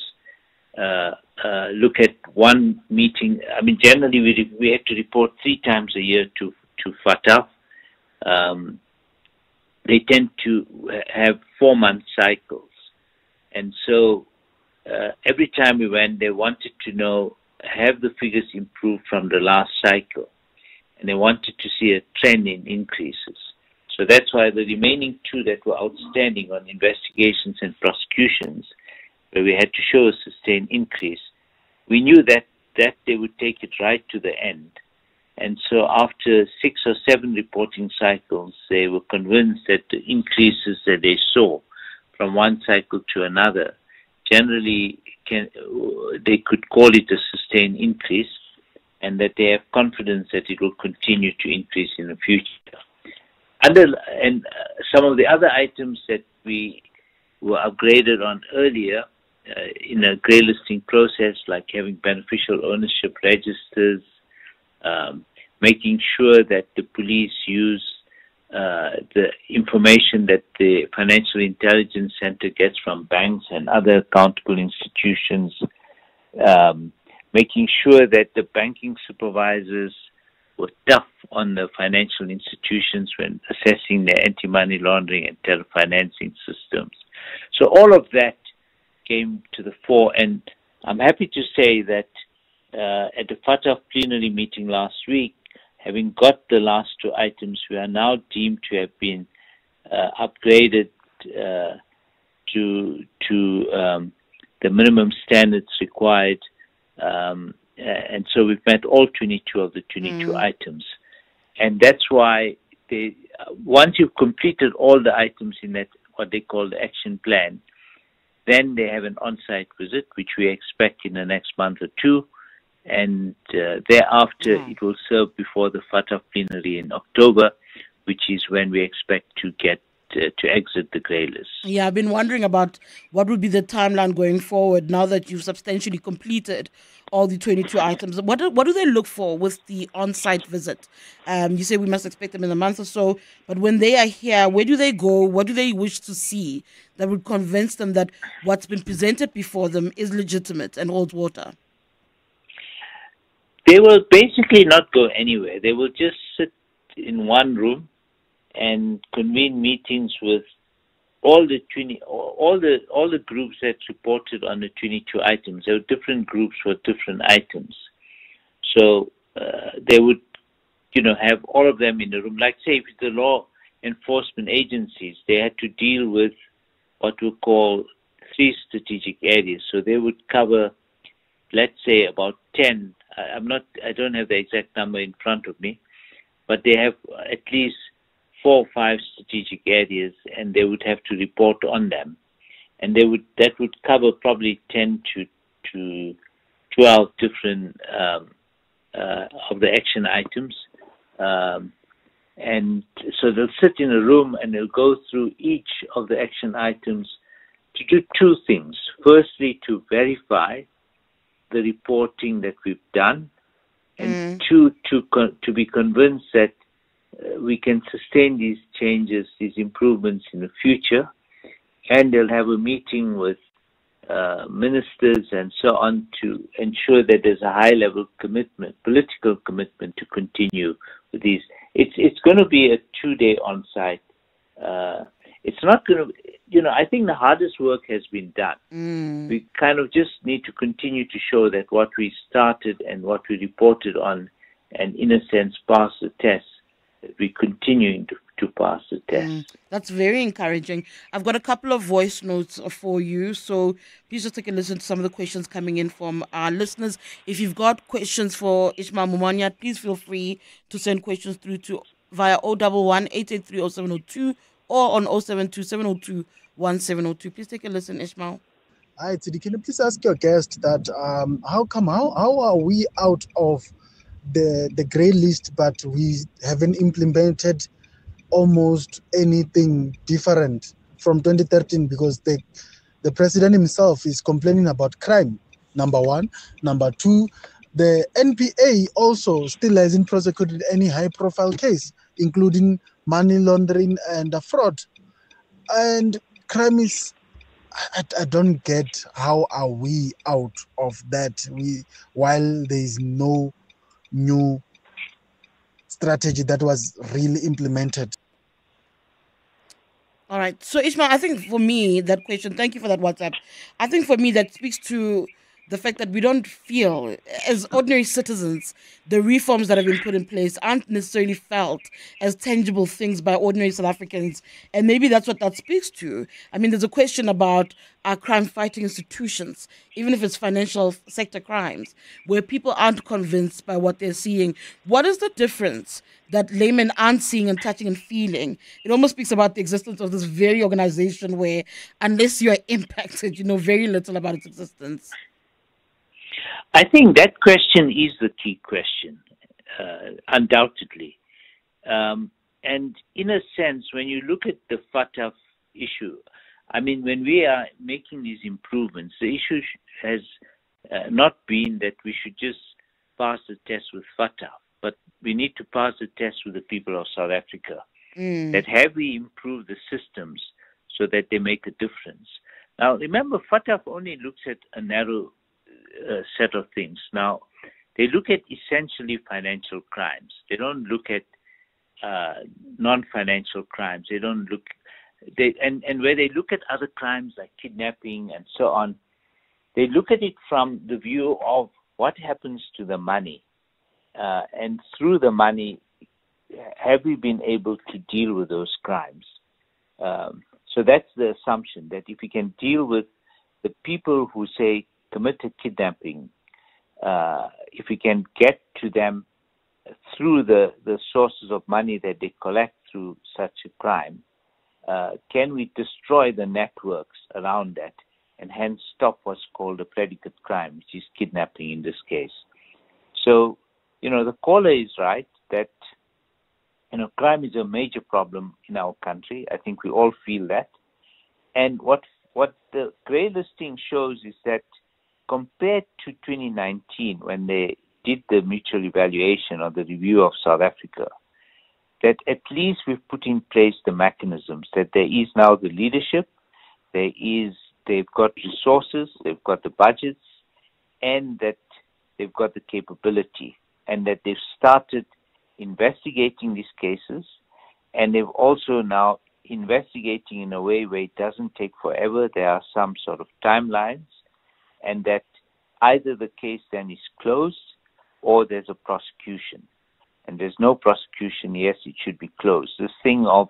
look at one meeting. I mean, generally we had to report 3 times a year to FATF. They tend to have 4-month cycles. And so every time we went, they wanted to know, have the figures improved from the last cycle? And they wanted to see a trend in increases. So that's why the remaining 2 that were outstanding on investigations and prosecutions, where we had to show a sustained increase, we knew that they would take it right to the end. And so after 6 or 7 reporting cycles, they were convinced that the increases that they saw from one cycle to another, generally they could call it a sustained increase, and that they have confidence that it will continue to increase in the future. And some of the other items that we were upgraded on earlier in a greylisting process, like having beneficial ownership registers, making sure that the police use the information that the Financial Intelligence Center gets from banks and other accountable institutions, making sure that the banking supervisors were tough on the financial institutions when assessing their anti-money laundering and terror financing systems. So all of that came to the fore, and I'm happy to say that at the FATF plenary meeting last week, having got the last 2 items, we are now deemed to have been upgraded to the minimum standards required, and so we've met all 22 of the 22 items. And that's why once you've completed all the items in that, what they call the action plan, then they have an on-site visit, which we expect in the next month or 2. And thereafter, it will serve before the FATF plenary in October, which is when we expect to get to exit the grey list. Yeah, I've been wondering about what would be the timeline going forward now that you've substantially completed all the 22 items. What do they look for with the on-site visit? You say we must expect them in a month or so, but when they are here, where do they go? What do they wish to see that would convince them that what's been presented before them is legitimate and holds water? They will basically not go anywhere. They will just sit in one room and convene meetings with all the groups that reported on the 22 items. There were different groups for different items. So they would, have all of them in the room. Like, say, if the law enforcement agencies, they had to deal with what we call 3 strategic areas. So they would cover, let's say, about 10. I don't have the exact number in front of me, but they have at least 4 or 5 strategic areas, and they would have to report on them. And that would cover probably 10 to 12 different of the action items. And so they'll sit in a room and they'll go through each of the action items to do 2 things. Firstly, to verify the reporting that we've done, and 2, to be convinced that we can sustain these changes, these improvements in the future. And they'll have a meeting with ministers and so on to ensure that there's a high-level commitment, political commitment to continue with these. It's going to be a 2-day on-site. It's not going to, I think the hardest work has been done. We kind of just need to continue to show that what we started and what we reported on, and in a sense, pass the test, that we're continuing to pass the test. That's very encouraging. I've got a couple of voice notes for you, so please just take a listen to some of the questions coming in from our listeners. If you've got questions for Ishmael Mumanya, please feel free to send questions through to via 011-883-0702 or on 072-702-1702. Please take a listen, Ishmael. Hi, Tshidi. Can you please ask your guest that how are we out of the grey list, but we haven't implemented almost anything different from 2013, because the president himself is complaining about crime, number one. Number two, the NPA also still hasn't prosecuted any high-profile case, including money laundering and fraud. And crime is, I don't get how are we out of that while there is no new strategy that was really implemented. All right. So, Ishmael, I think for me, that question, thank you for that WhatsApp. I think for me, that speaks to the fact that we don't feel, as ordinary citizens, the reforms that have been put in place aren't necessarily felt as tangible things by ordinary South Africans. And maybe that's what that speaks to. I mean, there's a question about our crime-fighting institutions, even if it's financial sector crimes, where people aren't convinced by what they're seeing. What is the difference that laymen aren't seeing and touching and feeling? It almost speaks about the existence of this very organization where, unless you are impacted, you know very little about its existence. I think that question is the key question, undoubtedly. And in a sense, when you look at the FATF issue, I mean, when we are making these improvements, the issue has not been that we should just pass the test with FATF, but we need to pass the test with the people of South Africa. That have we improved the systems so that they make a difference? Now, remember, FATF only looks at a narrow set of things. Now, they look at essentially financial crimes. They don't look at non-financial crimes. They don't look, and where they look at other crimes like kidnapping and so on, they look at it from the view of what happens to the money. And through the money, have we been able to deal with those crimes? So that's the assumption, that if we can deal with the people who say committed kidnapping, if we can get to them through the sources of money that they collect through such a crime, can we destroy the networks around that and hence stop what's called a predicate crime, which is kidnapping in this case? So, the caller is right that, crime is a major problem in our country. I think we all feel that. And what the grey listing shows is that compared to 2019, when they did the mutual evaluation or the review of South Africa, that at least we've put in place the mechanisms, that there is now the leadership, they've got resources, they've got the budgets, and that they've got the capability, and that they've started investigating these cases, and they've also now investigating in a way where it doesn't take forever. There are some sort of timelines, and that either the case then is closed or there's a prosecution. And there's no prosecution, yes, it should be closed. This thing of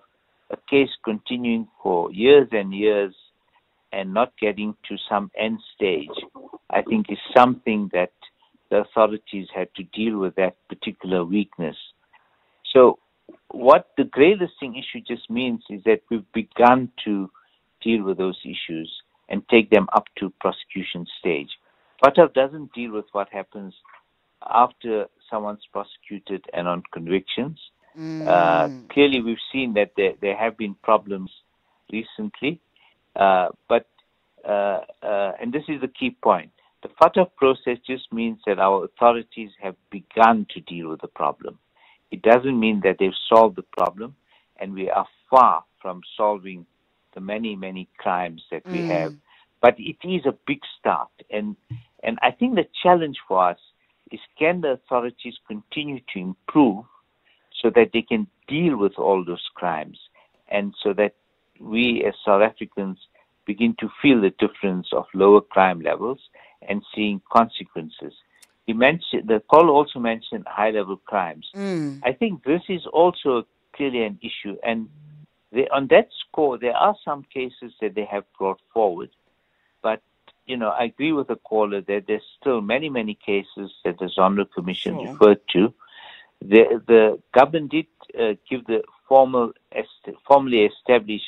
a case continuing for years and years and not getting to some end stage, I think is something that the authorities had to deal with, that particular weakness. So what the grey listing issue just means is that we've begun to deal with those issues and take them up to prosecution stage. FATF doesn't deal with what happens after someone's prosecuted and on convictions. Clearly, we've seen that there have been problems recently, but this is the key point. The FATF process just means that our authorities have begun to deal with the problem. It doesn't mean that they've solved the problem, and we are far from solving the many, many crimes that we have. But it is a big start, and I think the challenge for us is, can the authorities continue to improve so that they can deal with all those crimes, and so that we as South Africans begin to feel the difference of lower crime levels and seeing consequences. The call also mentioned high-level crimes. I think this is also clearly an issue, and on that score, there are some cases that they have brought forward, but I agree with the caller that there's still many, many cases that the Zondo Commission referred to. The government did give the formally establish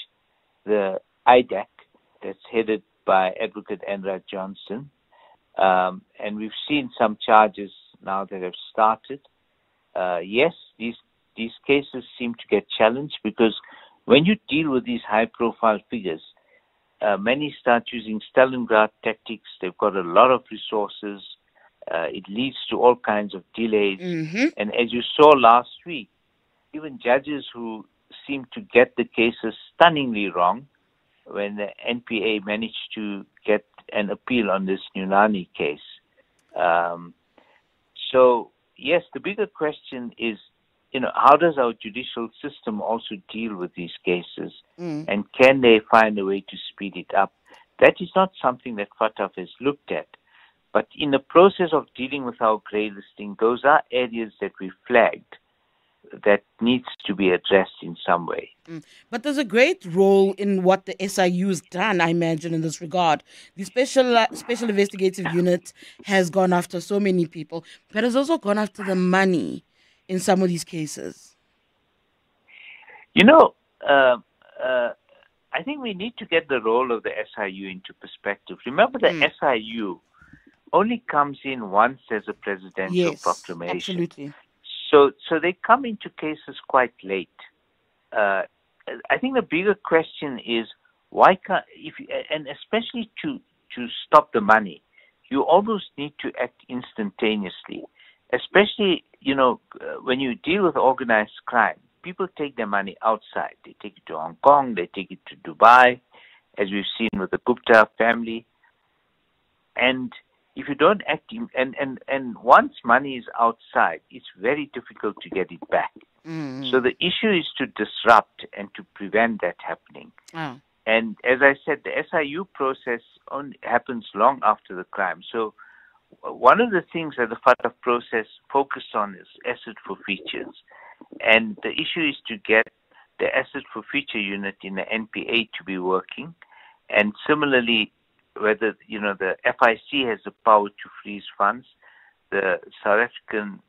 the IDAC that's headed by Advocate Andrea Johnson, and we've seen some charges now that have started. Yes, these cases seem to get challenged because when you deal with these high-profile figures, many start using Stalingrad tactics. They've got a lot of resources. It leads to all kinds of delays. And as you saw last week, even judges who seem to get the cases stunningly wrong, when the NPA managed to get an appeal on this Nunani case. So, yes, the bigger question is, how does our judicial system also deal with these cases? And can they find a way to speed it up? That is not something that FATF has looked at. But in the process of dealing with our grey listing, those are areas that we flagged that needs to be addressed in some way. But there's a great role in what the SIU's done, I imagine, in this regard. The Special Investigative Unit has gone after so many people, but has also gone after the money in some of these cases. I think we need to get the role of the SIU into perspective. Remember, the SIU only comes in once there's a presidential proclamation. Absolutely. So they come into cases quite late. I think the bigger question is, why can't, and especially to stop the money, you almost need to act instantaneously. Especially, when you deal with organized crime, people take their money outside. They take it to Hong Kong, they take it to Dubai, as we've seen with the Gupta family. And if you don't act, and once money is outside, it's very difficult to get it back. So the issue is to disrupt and to prevent that happening. And as I said, the SIU process only happens long after the crime. So one of the things that the FATF process focused on is asset forfeitures. And the issue is to get the asset forfeiture unit in the NPA to be working. And similarly, whether, the FIC has the power to freeze funds, the South African,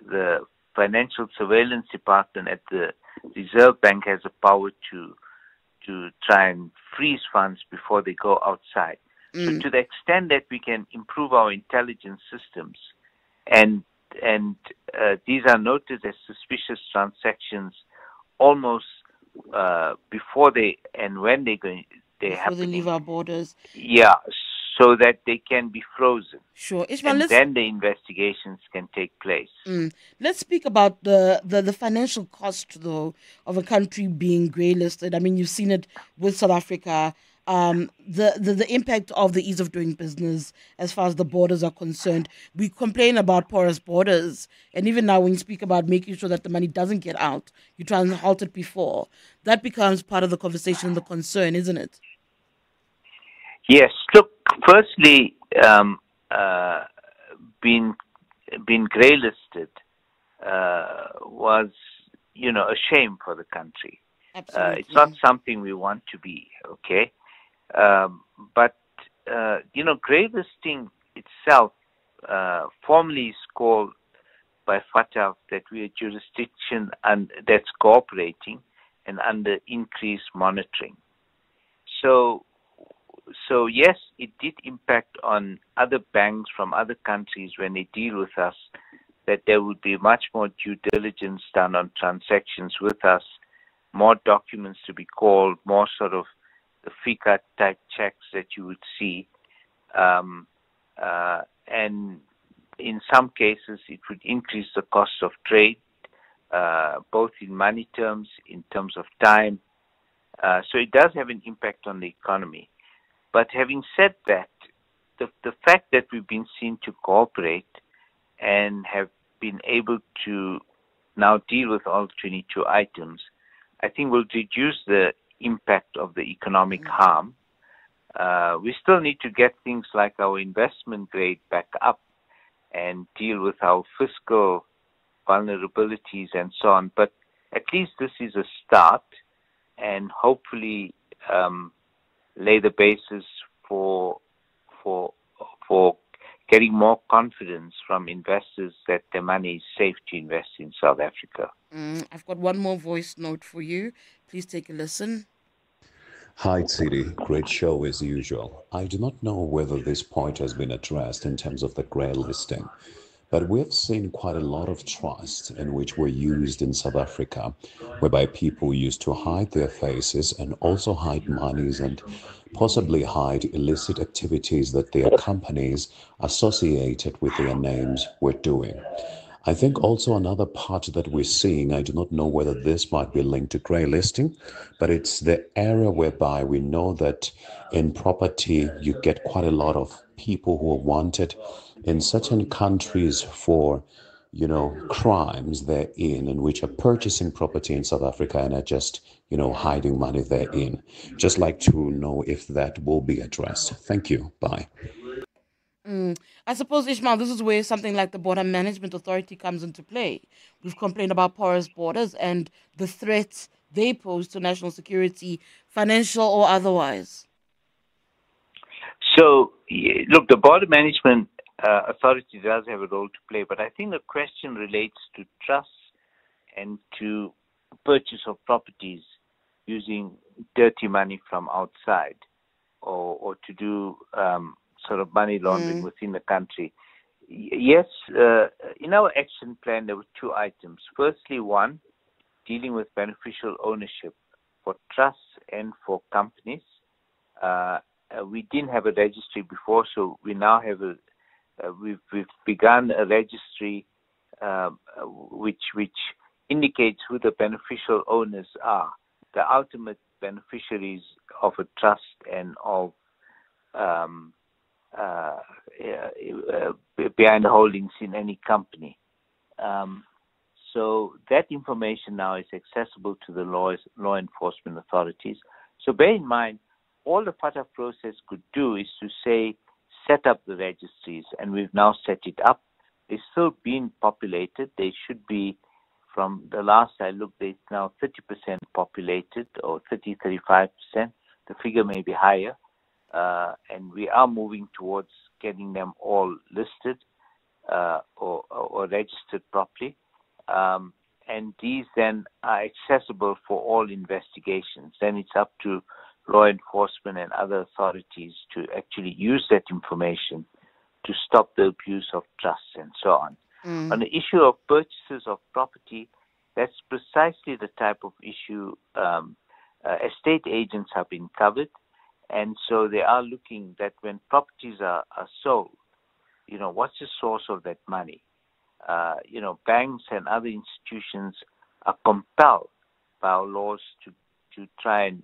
the Financial Surveillance Department at the Reserve Bank has the power to try and freeze funds before they go outside. So to the extent that we can improve our intelligence systems, and these are noted as suspicious transactions almost before they and when they happen. They leave our borders. Yeah, so that they can be frozen. Sure, Ishmael, and then the investigations can take place. Let's speak about the financial cost, though, of a country being grey listed. I mean, you've seen it with South Africa. The impact of the ease of doing business as far as the borders are concerned. We complain about porous borders, and even now when you speak about making sure that the money doesn't get out, you try and halt it before. That becomes part of the conversation and the concern, isn't it? Yes. Look, firstly, being grey listed was, a shame for the country. Absolutely. It's not something we want to be, okay? But greylisting itself formally is called by FATF that we are jurisdiction and that's cooperating and under increased monitoring. So yes, it did impact on other banks from other countries when they deal with us, that there would be much more due diligence done on transactions with us, more documents to be called, more sort of the FICA type checks that you would see. And in some cases, it would increase the cost of trade, both in money terms, in terms of time. So it does have an impact on the economy. But having said that, the fact that we've been seen to cooperate and have been able to now deal with all 22 items, I think will reduce the impact of the economic harm. We still need to get things like our investment grade back up and deal with our fiscal vulnerabilities and so on. But at least this is a start, and hopefully lay the basis for getting more confidence from investors that their money is safe to invest in South Africa. I've got one more voice note for you. Please take a listen. Hi, Tshidi. Great show as usual. I do not know whether this point has been addressed in terms of the grey listing, but we've seen quite a lot of trusts in which were used in South Africa, whereby people used to hide their faces and also hide monies and possibly hide illicit activities that their companies associated with their names were doing. I think also another part that we're seeing, I do not know whether this might be linked to grey listing, but it's the area whereby we know that in property you get quite a lot of people who are wanted in certain countries for, crimes therein, in which are purchasing property in South Africa and are just, hiding money therein. Just like to know if that will be addressed. Thank you. Bye. I suppose, Ishmael, this is where something like the Border Management Authority comes into play. We've complained about porous borders and the threats they pose to national security, financial or otherwise. So, look, the Border Management Authority does have a role to play, but I think the question relates to trusts and to purchase of properties using dirty money from outside or to do sort of money laundering within the country. Yes, in our action plan, there were two items. Firstly, one, dealing with beneficial ownership for trusts and for companies. We didn't have a registry before, so we now have we've begun a registry which indicates who the beneficial owners are, the ultimate beneficiaries of a trust and of behind the holdings in any company. So that information now is accessible to the law enforcement authorities. So bear in mind, all the FATF process could do is to say, set up the registries, and we've now set it up. They're still being populated. They should be, from the last I looked, they're now 30% populated, or 35%. The figure may be higher. And we are moving towards getting them all listed or registered properly. And these then are accessible for all investigations. Then it's up to law enforcement and other authorities to actually use that information to stop the abuse of trusts and so on. On the issue of purchases of property, that's precisely the type of issue estate agents have been covered. And so they are looking that when properties are sold, what's the source of that money? Banks and other institutions are compelled by our laws to try and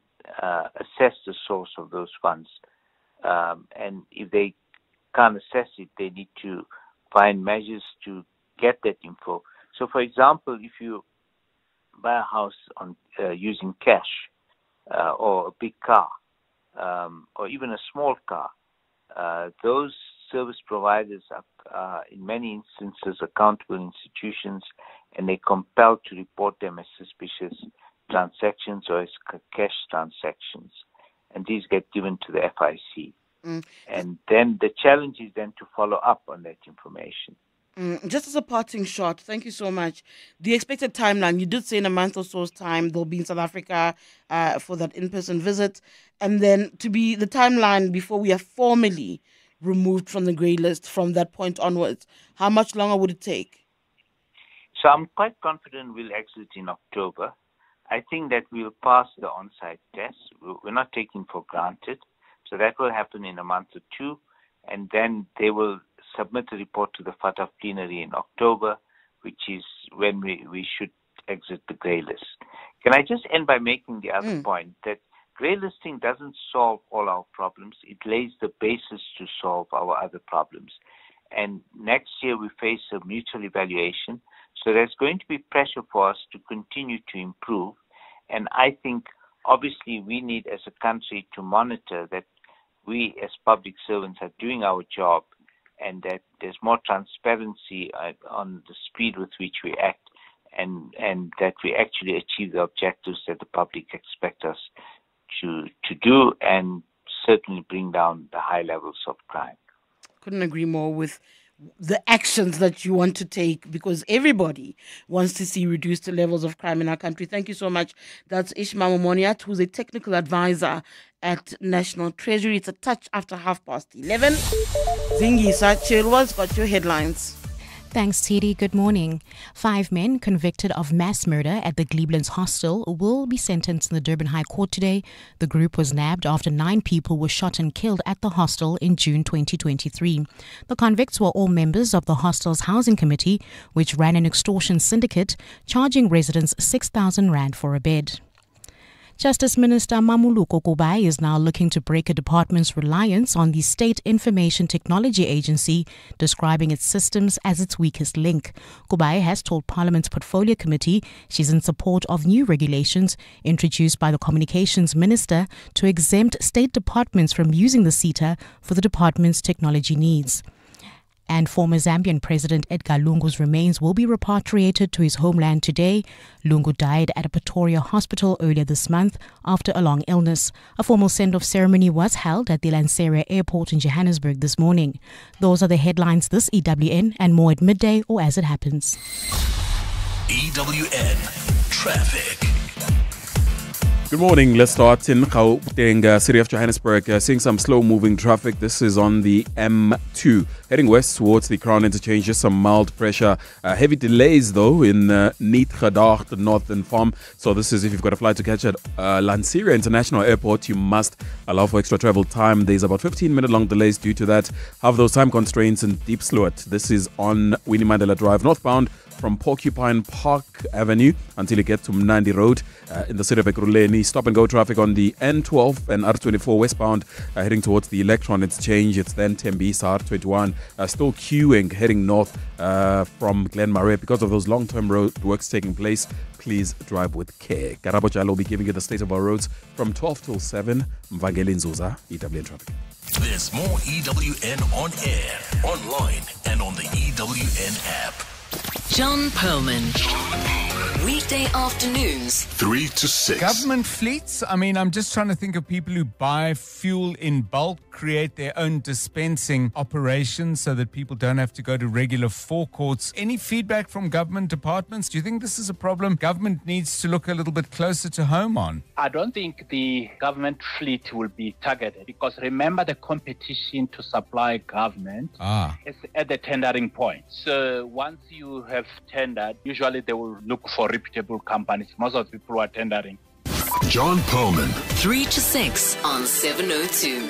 assess the source of those funds. And if they can't assess it, they need to find measures to get that info. So, for example, if you buy a house using cash or a big car, or even a small car, those service providers are in many instances accountable institutions, and they're compelled to report them as suspicious transactions or as cash transactions. and these get given to the FIC. And then the challenge is then to follow up on that information. Just as a parting shot, thank you so much. The expected timeline, you did say in a month or so's time they'll be in South Africa for that in-person visit, and then to be the timeline before we are formally removed from the grey list from that point onwards. How much longer would it take? So I'm quite confident we'll exit in October. I think that we'll pass the on-site test. We're not taking for granted. So that will happen in a month or two, and then they will submit a report to the FATF plenary in October, which is when we should exit the grey list. Can I just end by making the other point that grey listing doesn't solve all our problems. It lays the basis to solve our other problems. And next year we face a mutual evaluation, so there's going to be pressure for us to continue to improve. And I think obviously we need as a country to monitor that we as public servants are doing our job and that there's more transparency on the speed with which we act and that we actually achieve the objectives that the public expect us to do and certainly bring down the high levels of crime. Couldn't agree more with the actions that you want to take, because everybody wants to see reduced levels of crime in our country. Thank you so much. That's Ishmael Moniat, who's a technical advisor at National Treasury. It's a touch after 11:30. Zingisa Chilwa's got your headlines. Thanks, Tshidi. Good morning. 5 men convicted of mass murder at the Glebelands hostel will be sentenced in the Durban High Court today. The group was nabbed after 9 people were shot and killed at the hostel in June 2023. The convicts were all members of the hostel's housing committee, which ran an extortion syndicate, charging residents 6,000 rand for a bed. Justice Minister Mamuluko Kubai is now looking to break a department's reliance on the State Information Technology Agency, describing its systems as its weakest link. Kubai has told Parliament's Portfolio Committee she's in support of new regulations introduced by the Communications Minister to exempt state departments from using the SETA for the department's technology needs. And former Zambian President Edgar Lungu's remains will be repatriated to his homeland today. Lungu died at a Pretoria hospital earlier this month after a long illness. A formal send-off ceremony was held at the Lanseria Airport in Johannesburg this morning. Those are the headlines this EWN, and more at midday or as it happens. EWN Traffic. Good morning. Let's start in Gauteng, city of Johannesburg. Seeing some slow-moving traffic. This is on the M2. Heading west towards the Crown Interchange, just some mild pressure. Heavy delays, though, in Nietgedacht, the northern farm. So this is if you've got a flight to catch at Lanseria International Airport, you must allow for extra travel time. There's about 15-minute long delays due to that. Have those time constraints in Deep Sloot. This is on Winnie Mandela Drive, northbound from Porcupine Park Avenue until you get to Mnandi Road in the city of Ekurhuleni. Stop and go traffic on the N12 and R24 westbound heading towards the Electron Exchange. It's then Tembisa R21. Still queuing heading north from Glen Marais because of those long-term road works taking place. Please drive with care. Karabo Khakhau will be giving you the state of our roads from 12 till 7. Mvangeli Nzuza, EWN Traffic. There's more EWN on air, online, and on the EWN app. John Perlman. Weekday afternoons, 3 to 6. Government fleets? I mean, I'm just trying to think of people who buy fuel in bulk, create their own dispensing operations so that people don't have to go to regular forecourts. Any feedback from government departments? Do you think this is a problem government needs to look a little bit closer to home on? I don't think the government fleet will be targeted because remember the competition to supply government is at the tendering point. So once you have tendered, usually they will look for reputable companies. Most of the people who are tendering. John Perlman. 3 to 6 on 702.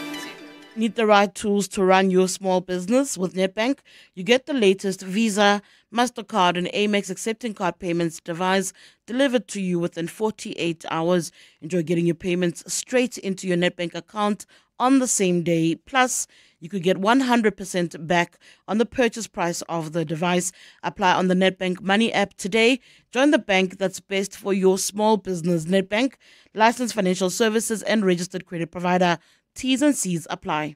Need the right tools to run your small business? With Nedbank, you get the latest Visa, MasterCard and Amex accepting card payments device delivered to you within 48 hours. Enjoy getting your payments straight into your Nedbank account on the same day. Plus, you could get 100% back on the purchase price of the device. Apply on the Nedbank Money app today. Join the bank that's best for your small business. Nedbank, licensed financial services and registered credit provider. T's and C's apply.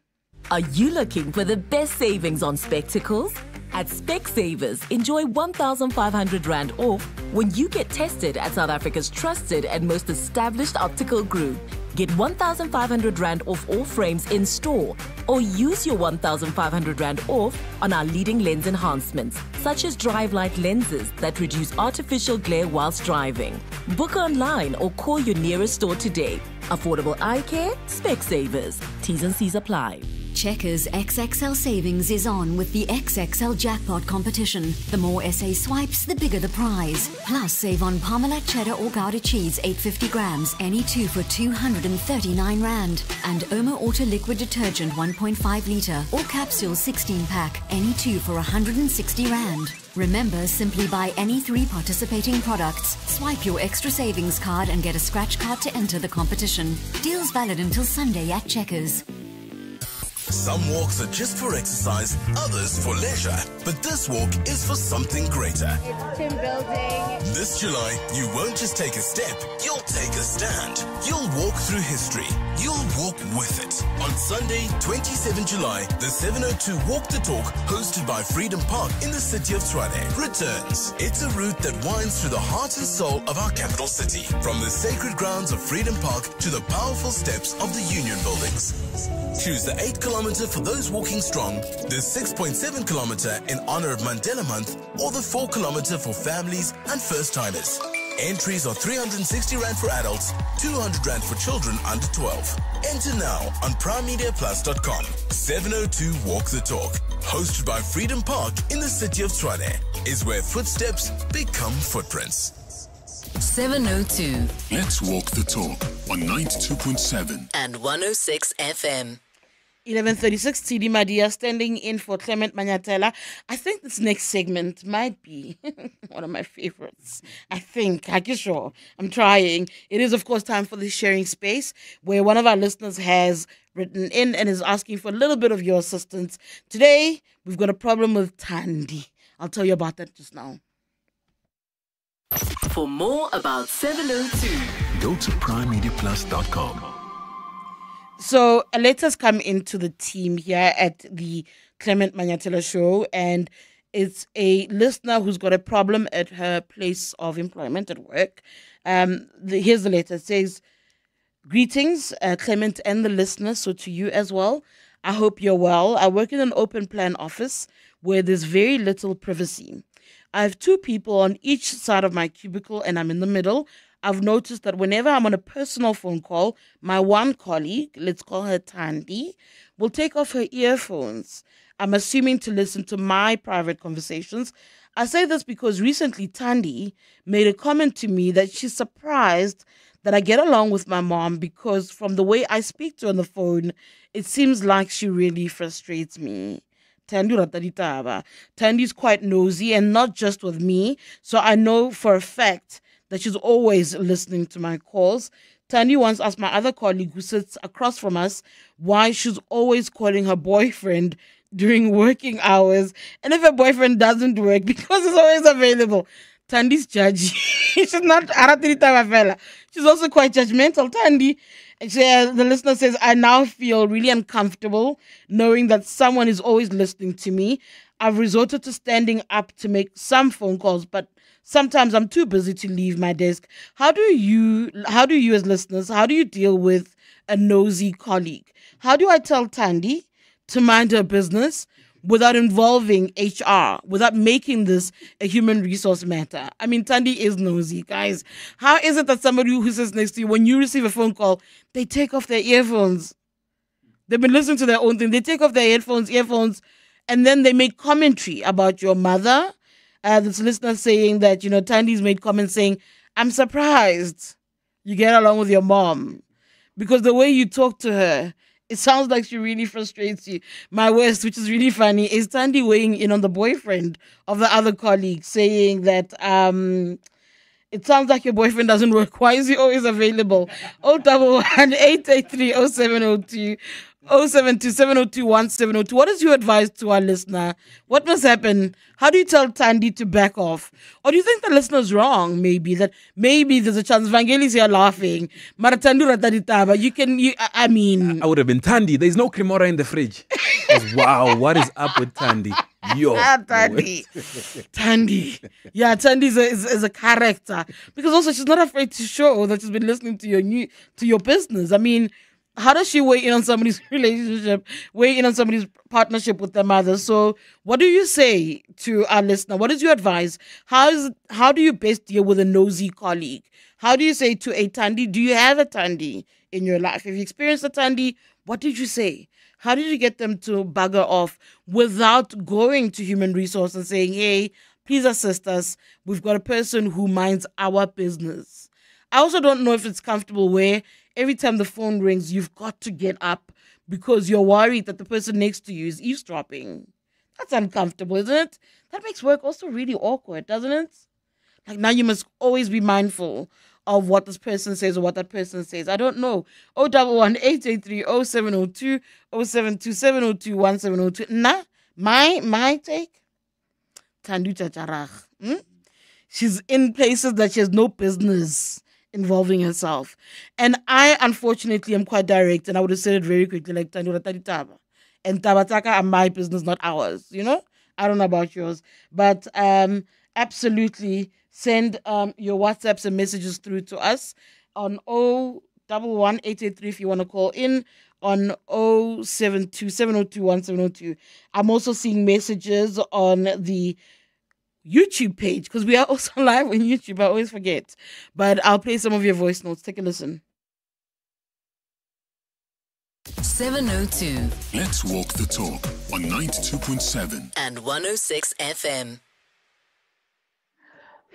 Are you looking for the best savings on spectacles? At Specsavers, enjoy 1,500 Rand off when you get tested at South Africa's trusted and most established optical group. Get 1,500 Rand off all frames in store, or use your 1,500 Rand off on our leading lens enhancements, such as drive light lenses that reduce artificial glare whilst driving. Book online or call your nearest store today. Affordable eye care, Specsavers. T's and C's apply. Checkers XXL Savings is on with the XXL Jackpot competition. The more SA swipes, the bigger the prize. Plus, save on Parmalat cheddar or Gouda cheese 850 grams, any two for 239 Rand. And Oma Auto liquid detergent 1.5 litre or capsule 16 pack, any two for 160 Rand. Remember, simply buy any 3 participating products, swipe your extra savings card and get a scratch card to enter the competition. Deals valid until Sunday at Checkers. Some walks are just for exercise, others for leisure. But this walk is for something greater. It's team building. This July, you won't just take a step, you'll take a stand. You'll walk through history. You'll walk with it. On Sunday, 27 July, the 702 Walk the Talk, hosted by Freedom Park in the city of Tshwane, returns. It's a route that winds through the heart and soul of our capital city. From the sacred grounds of Freedom Park to the powerful steps of the Union buildings. Choose the 8 kilometer for those walking strong, the 6.7 kilometer in honor of Mandela Month, or the 4 kilometer for families and first-timers. Entries are 360 Rand for adults, 200 Rand for children under 12. Enter now on primemediaplus.com. 702 Walk the Talk, hosted by Freedom Park in the city of Tshwane, is where footsteps become footprints. 702. Let's walk the talk on 92.7 and 106 FM. 11:36, Tshidi Madia standing in for Clement Manyathela. I think this next segment might be one of my favorites. I think, I'm sure. I'm trying. It is, of course, time for the sharing space where one of our listeners has written in and is asking for a little bit of your assistance. Today, we've got a problem with Thandi. I'll tell you about that just now. For more about 702, go to primemediaplus.com. So let us come into the team here at the Clement Manyathela Show, and it's a listener who's got a problem at her place of employment at work. Here's the letter. It says, "Greetings, Clement and the listener, so to you as well. I hope you're well. I work in an open plan office where there's very little privacy. I have 2 people on each side of my cubicle and I'm in the middle. I've noticed that whenever I'm on a personal phone call, my one colleague, let's call her Thandi, will take off her earphones. I'm assuming to listen to my private conversations. I say this because recently Thandi made a comment to me that she's surprised that I get along with my mom because from the way I speak to her on the phone, it seems like she really frustrates me. Tandi's quite nosy and not just with me, so I know for a fact that she's always listening to my calls. Thandi once asked my other colleague who sits across from us why she's always calling her boyfriend during working hours, and if her boyfriend doesn't work, because he's always available. Tandi's judgy. She's not fella. She's also quite judgmental, Thandi. The listener says, I now feel really uncomfortable knowing that someone is always listening to me. I've resorted to standing up to make some phone calls, but sometimes I'm too busy to leave my desk. How do you as listeners, how do you deal with a nosy colleague? How do I tell Thandi to mind her business without involving HR, without making this a human resource matter? I mean, Thandi is nosy, guys. How is it that somebody who sits next to you, when you receive a phone call, they take off their earphones? They've been listening to their own thing. They take off their earphones, and then they make commentary about your mother. This listener saying that, Thandi's made comments saying, I'm surprised you get along with your mom because the way you talk to her, it sounds like she really frustrates you. My worst, which is really funny, is Thandi weighing in on the boyfriend of the other colleague, saying that it sounds like your boyfriend doesn't work. Why is he always available? 011-883-0702 0727021702. What is your advice to our listener? What must happen? How do you tell Thandi to back off? Or do you think the listener's wrong? Maybe there's a chance. Vangelis here laughing. Maratandu rataditaba. I mean, I would have been Thandi. There's no cremora in the fridge. Wow, what is up with Thandi? Yo, Thandi. Thandi. Yeah, Thandi is a character because also she's not afraid to show that she's been listening to your business. I mean, how does she weigh in on somebody's relationship, weigh in on somebody's partnership with their mother? So what do you say to our listener? What is your advice? How do you best deal with a nosy colleague? How do you say to a Thandi, do you have a Thandi in your life? If you experienced a Thandi, what did you say? How did you get them to bugger off without going to human resource and saying, hey, please assist us. We've got a person who minds our business. I also don't know if it's comfortable where every time the phone rings, you've got to get up because you're worried that the person next to you is eavesdropping. That's uncomfortable, isn't it? That makes work also really awkward, doesn't it? Like now you must always be mindful of what this person says or what that person says. I don't know. 011-883-0702, 0727021702. Nah, my take. Tandu Chacharach. She's in places that she has no business involving herself. And I, unfortunately, am quite direct, and I would have said it very quickly, like Tandu Rataditaba. And Tabataka are my business, not ours. You know? I don't know about yours. But absolutely send your WhatsApps and messages through to us on 011-883 if you want to call in, on 072-702-1702. I'm also seeing messages on the YouTube page because we are also live on YouTube. I always forget. But I'll play some of your voice notes. Take a listen. 702. Let's walk the talk on 92.7 and 106 FM.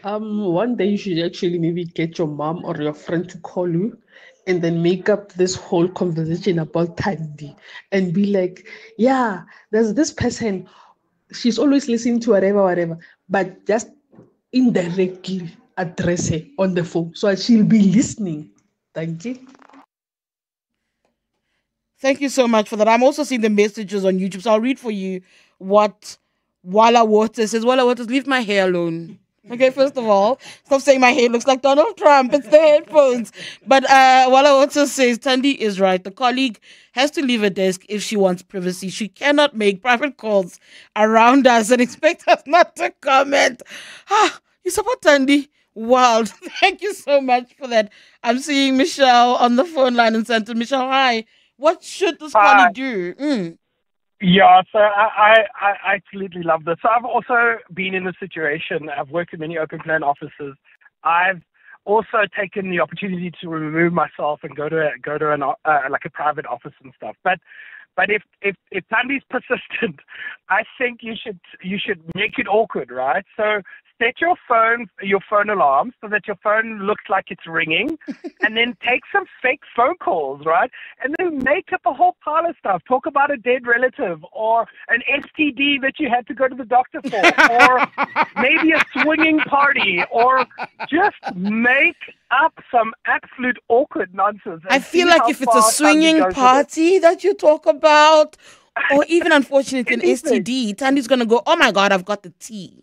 One day you should actually maybe get your mom or your friend to call you and then make up this whole conversation about Thandi and be like, yeah, there's this person, she's always listening to whatever, but just indirectly address her on the phone so she'll be listening. Thank you. Thank you so much for that. I'm also seeing the messages on YouTube, so I'll read for you what Walla Waters says. Walla Waters, leave my hair alone. Okay, first of all, stop saying my hair looks like Donald Trump. It's the headphones. But Walla Waters says, Thandi is right. The colleague has to leave her desk if she wants privacy. She cannot make private calls around us and expect us not to comment. You support Thandi? Wild. Thank you so much for that. I'm seeing Michelle on the phone line in Santa. Michelle, hi. What should this colleague do? Yeah, so I absolutely love this. So I've also been in this situation. I've worked in many open plan offices. I've also taken the opportunity to remove myself and go to a private office and stuff. But if Thandi's persistent, I think you should make it awkward, right? So set your phone alarm so that your phone looks like it's ringing, and then take some fake phone calls, right? And then make up a whole pile of stuff. Talk about a dead relative or an STD that you had to go to the doctor for, or maybe a swinging party, or just make up some absolute awkward nonsense. I feel like if it's a swinging party that you talk about, or even unfortunately an STD, Thandi's going to go, oh my God, I've got the tea.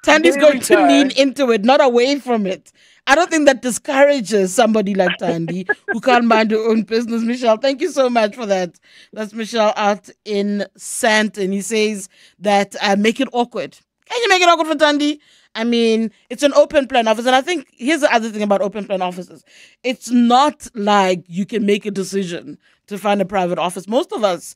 Thandi's going to lean into it, not away from it. I don't think that discourages somebody like Thandi who can't mind her own business. Michelle, thank you so much for that. That's Michelle out in Santon. He says that make it awkward. Can you make it awkward for Thandi? I mean, it's an open plan office. And I think here's the other thing about open plan offices. It's not like you can make a decision to find a private office. Most of us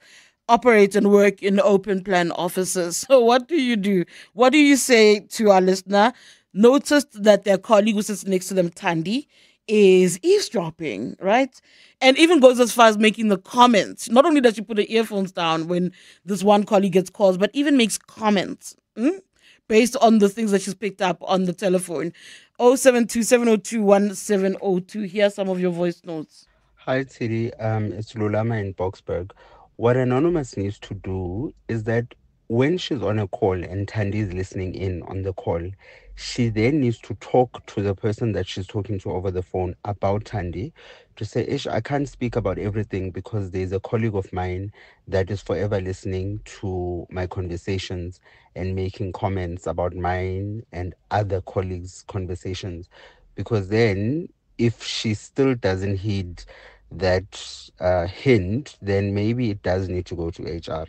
operate and work in open plan offices. So what do you do? What do you say to our listener? Noticed that their colleague who sits next to them, Thandi, is eavesdropping, right? And even goes as far as making the comments. Not only does she put her earphones down when this one colleague gets calls, but even makes comments based on the things that she's picked up on the telephone. 072-702-1702. Here are some of your voice notes. Hi, Tshidi. It's Lulama in Boxburg. What Anonymous needs to do is that when she's on a call and Thandi is listening in on the call, she then needs to talk to the person that she's talking to over the phone about Thandi, to say, Ish, I can't speak about everything because there's a colleague of mine that is forever listening to my conversations and making comments about mine and other colleagues' conversations. Because then, if she still doesn't heed that hint, then maybe it does need to go to HR.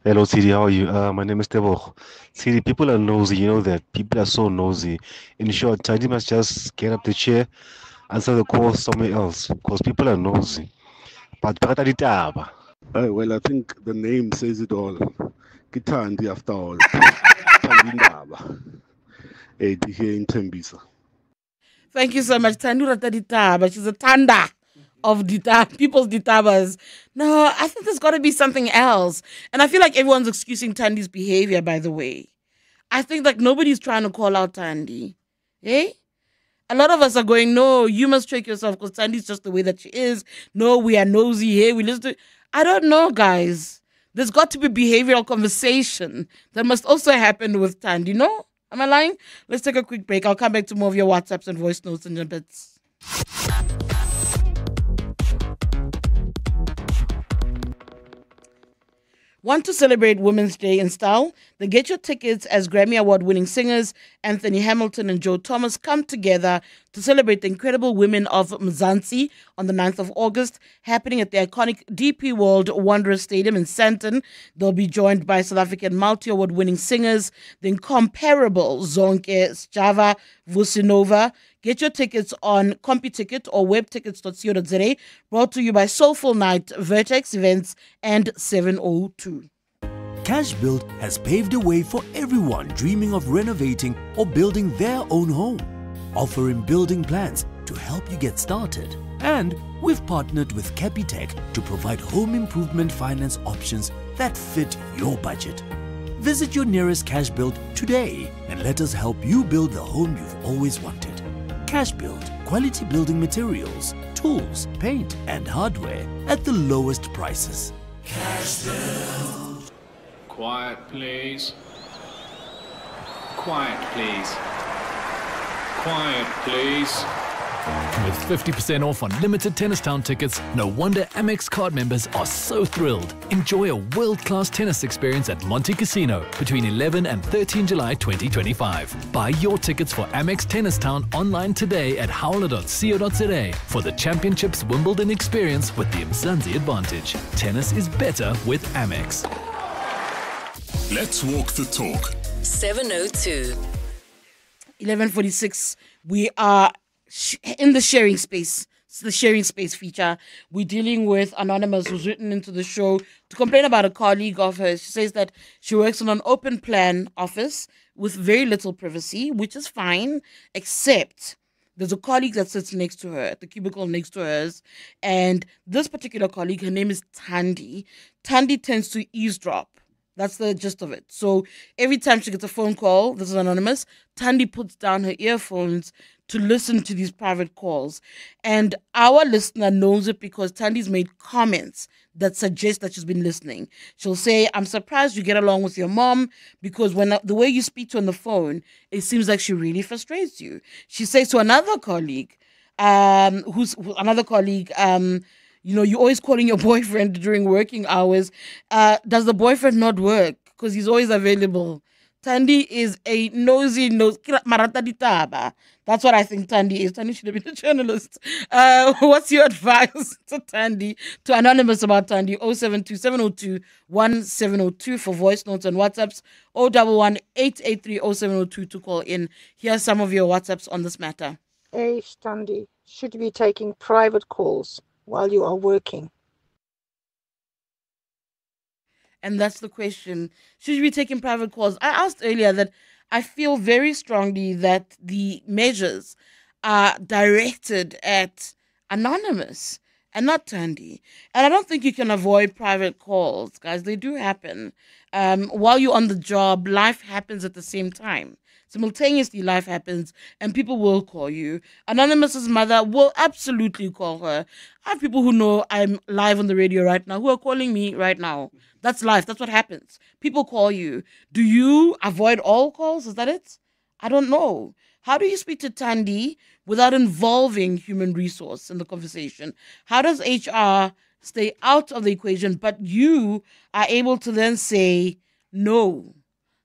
Hello, Tshidi, how are you? My name is Tebo. Tshidi, people are nosy, you know that. People are so nosy. In short, Tshidi must just get up the chair, answer the call somewhere else, because people are nosy. But well, I think the name says it all. Kithandi after all. Thandi Ndaba. Here in Tembisa. Thank you so much, Thandi Ditaba. She's a Tanda of people's ditabas. No, I think there's got to be something else. And I feel like everyone's excusing Tandi's behavior, by the way. I think like nobody's trying to call out Thandi. Eh? A lot of us are going, no, you must check yourself because Tandi's just the way that she is. No, we are nosy here. We listen to... I don't know, guys. There's got to be behavioral conversation that must also happen with Thandi, no? Am I lying? Let's take a quick break. I'll come back to more of your WhatsApps and voice notes in a bit. Want to celebrate Women's Day in style? Then get your tickets as Grammy Award-winning singers Anthony Hamilton and Joe Thomas come together to celebrate the incredible women of Mzansi on the 9th of August, happening at the iconic DP World Wanderers Stadium in Sandton. They'll be joined by South African multi-award-winning singers, the incomparable Zonke Sjava Vusinova. Get your tickets on CompuTicket or webtickets.co.za, brought to you by Soulful Night, Vertex Events, and 702. Cashbuild has paved a way for everyone dreaming of renovating or building their own home, offering building plans to help you get started. And we've partnered with Capitec to provide home improvement finance options that fit your budget. Visit your nearest Cashbuild today and let us help you build the home you've always wanted. Cashbuild, quality building materials, tools, paint, and hardware at the lowest prices. Cashbuild. Quiet, please. Quiet, please. Quiet, please. With 50% off on limited Tennistown tickets, no wonder Amex card members are so thrilled. Enjoy a world-class tennis experience at Monte Casino between 11 and 13 July 2025. Buy your tickets for Amex Tennistown online today at howler.co.za for the Championships Wimbledon experience with the Mzansi advantage. Tennis is better with Amex. Let's walk the talk. 702. 11:46. We are in the sharing space. It's the sharing space feature. We're dealing with Anonymous, who's written into the show to complain about a colleague of hers. She says that she works in an open plan office with very little privacy, which is fine, except there's a colleague that sits next to her, at the cubicle next to hers. And this particular colleague, her name is Thandi. Thandi tends to eavesdrop. That's the gist of it. So every time she gets a phone call, this is Anonymous, Thandi puts down her earphones to listen to these private calls. And our listener knows it because Tandi's made comments that suggest that she's been listening. She'll say, I'm surprised you get along with your mom because when the way you speak to her on the phone, it seems like she really frustrates you. She says to another colleague, you know, you're always calling your boyfriend during working hours. Does the boyfriend not work? Because he's always available. Thandi is a nosy. That's what I think Thandi is. Thandi should have been a journalist. What's your advice to Thandi, to Anonymous about Thandi? 072-702-1702 for voice notes and WhatsApps. 011-883-0702 to call in. Here's some of your WhatsApps on this matter. Hey, Thandi, should be taking private calls while you are working. And that's the question. Should you be taking private calls? I asked earlier that I feel very strongly that the measures are directed at Anonymous and not Thandi. And I don't think you can avoid private calls, guys. They do happen. While you're on the job, life happens at the same time. Simultaneously, life happens and people will call you. Anonymous's mother will absolutely call her. I have people who know I'm live on the radio right now who are calling me right now. That's life. That's what happens. People call you. Do you avoid all calls? Is that it? I don't know. How do you speak to Thandi without involving human resource in the conversation? How does HR stay out of the equation, but you are able to then say, no,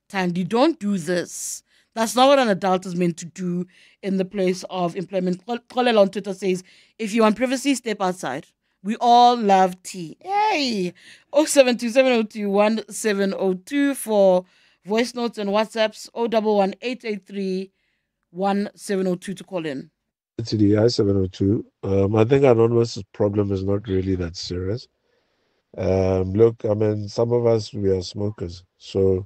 Thandi, don't do this. That's not what an adult is meant to do in the place of employment. Kolel on Twitter says, if you want privacy, step outside. We all love tea. Yay! 0727021702 for voice notes and WhatsApps. 011-883-1702 to call in. It's the I-702. I think Anonymous' problem is not really that serious. Look, I mean, some of us, we are smokers. So,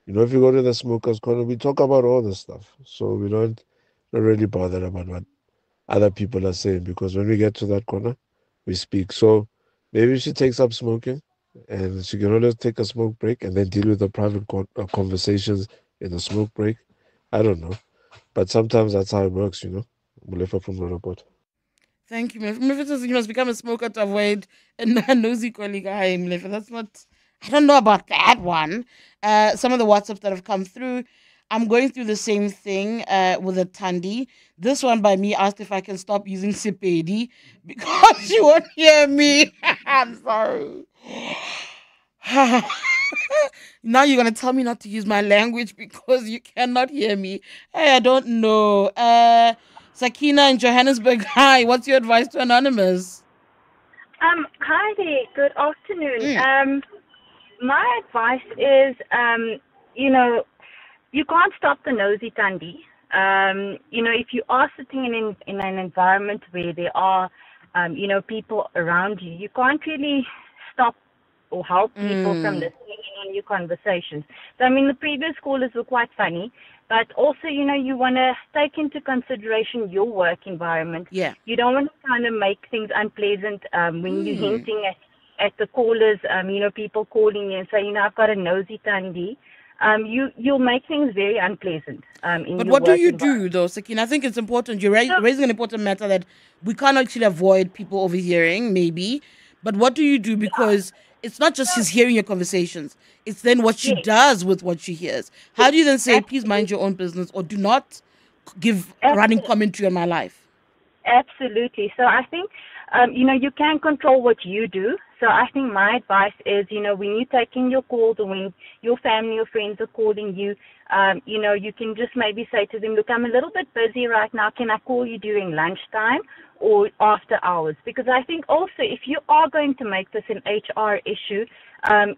you know, if you go to the smokers corner, we talk about all this stuff. So we don't really bother about what other people are saying, because when we get to that corner, we speak. So maybe she takes up smoking, and she can always take a smoke break and then deal with the private conversations in the smoke break. I don't know. But sometimes that's how it works, you know. Report. Thank you, Mlefa. You must become a smoker to avoid a nosy colleague. Hi, Mlefa. That's not... I don't know about that one. Some of the WhatsApps that have come through, I'm going through the same thing with a Thandi. This one by me asked if I can stop using Sepedi because she won't hear me. I'm sorry. Now you're going to tell me not to use my language because you cannot hear me. Hey, I don't know. Sakina in Johannesburg, hi. What's your advice to Anonymous? Hi there. Good afternoon. My advice is, you know, you can't stop the nosy Thandi. You know, if you are sitting in an environment where there are, you know, people around you, you can't really stop or help people from listening in on your conversations. So, I mean, the previous callers were quite funny, but also, you know, you want to take into consideration your work environment. Yeah. You don't want to kind of make things unpleasant when you're hinting at the callers, you know, people calling you and say, you know, I've got a nosy Thandi. You'll make things very unpleasant. But what do you do, though, Sakina? I think it's important. You're raising an important matter that we can't actually avoid people overhearing, maybe. But what do you do? Because it's not just she's hearing your conversations. It's then what she does with what she hears. How do you then say, please mind your own business, or do not give running commentary on my life? Absolutely. So I think, you know, you can control what you do. So I think my advice is, you know, when you're taking your calls or when your family or friends are calling you, you know, you can just maybe say to them, look, I'm a little bit busy right now. Can I call you during lunchtime or after hours? Because I think also if you are going to make this an HR issue,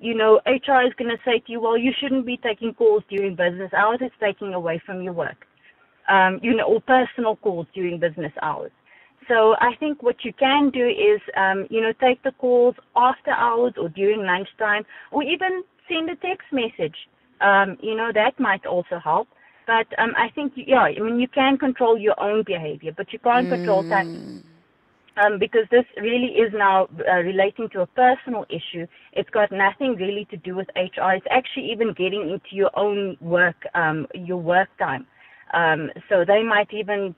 you know, HR is going to say to you, well, you shouldn't be taking calls during business hours. It's taking away from your work, you know, or personal calls during business hours. So I think what you can do is, you know, take the calls after hours or during lunchtime, or even send a text message. You know, that might also help. But I think, yeah, I mean, you can control your own behavior, but you can't control that. Because this really is now relating to a personal issue. It's got nothing really to do with HR. It's actually even getting into your own work, your work time. So they might even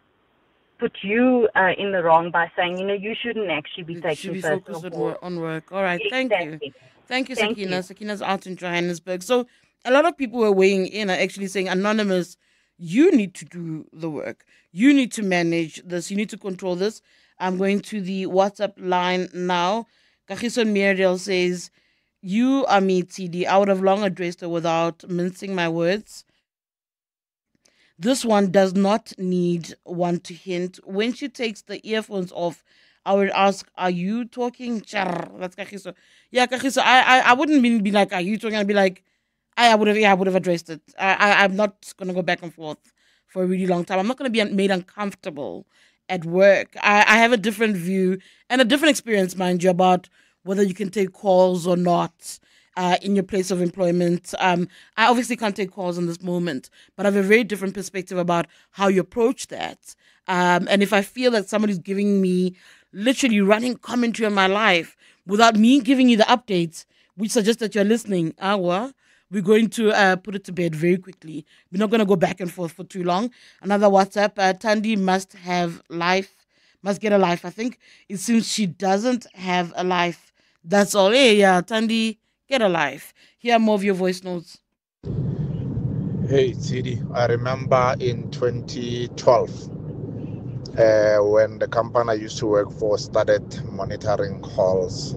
put you in the wrong by saying, you know, you shouldn't actually be taking personal calls. On work. All right, thank you. Thank you, Sakina. Sakina's out in Johannesburg. So a lot of people who are weighing in are actually saying, Anonymous, you need to do the work. You need to manage this. You need to control this. I'm going to the WhatsApp line now. Kagiso Muriel says, you are me, Tshidi. I would have long addressed her without mincing my words. This one does not need one to hint. When she takes the earphones off, I would ask, are you talking? That's Kagiso. Yeah, Kagiso, I wouldn't be like, are you talking? I'd be like, I would have addressed it. I'm not going to go back and forth for a really long time. I'm not going to be made uncomfortable at work. I have a different view and a different experience, mind you, about whether you can take calls or not in your place of employment. I obviously can't take calls in this moment, but I have a very different perspective about how you approach that. And if I feel that somebody's giving me literally running commentary on my life without me giving you the updates, which suggest that you're listening, we're going to put it to bed very quickly. We're not going to go back and forth for too long. Another WhatsApp, Thandi must get a life. I think it seems she doesn't have a life. That's all. Hey, yeah, Thandi, Get a life. Hear more of your voice notes. Hey, Tshidi, I remember in 2012 when the company I used to work for started monitoring calls,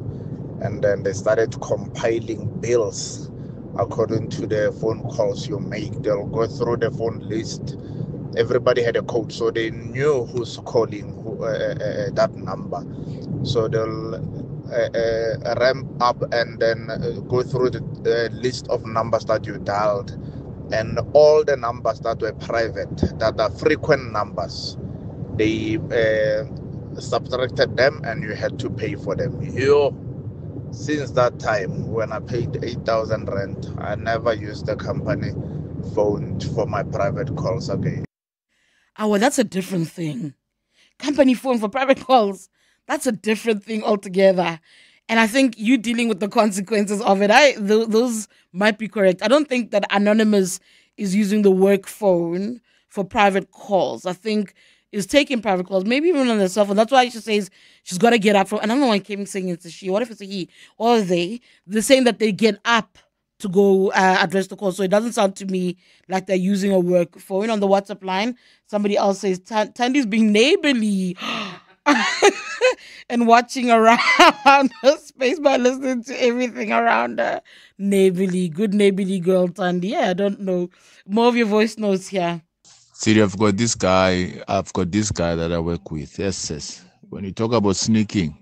and then they started compiling bills according to the phone calls you make. They'll go through the phone list. Everybody had a code, so they knew who's calling that number. So they'll ramp up and then go through the list of numbers that you dialed, and all the numbers that were private, that are frequent numbers, they subtracted them and you had to pay for them. Since that time, when I paid 8,000 rand, I never used the company phone for my private calls again. Oh, well, that's a different thing. Company phone for private calls, that's a different thing altogether. And I think you dealing with the consequences of it, those might be correct. I don't think that Anonymous is using the work phone for private calls. I think is taking private calls, maybe even on their cell phone. That's why she says she's got to get up from, and I don't know why I came saying it's a she. What if it's a he? Or they? They're saying that they get up to go address the call. So it doesn't sound to me like they're using a work phone. On the WhatsApp line, somebody else says, Tandy's being neighborly and watching around her space by listening to everything around her. Neighborly, good neighborly girl, Tandy. Yeah, I don't know. More of your voice notes here. See, I've got this guy that I work with. Yes. When you talk about sneaking,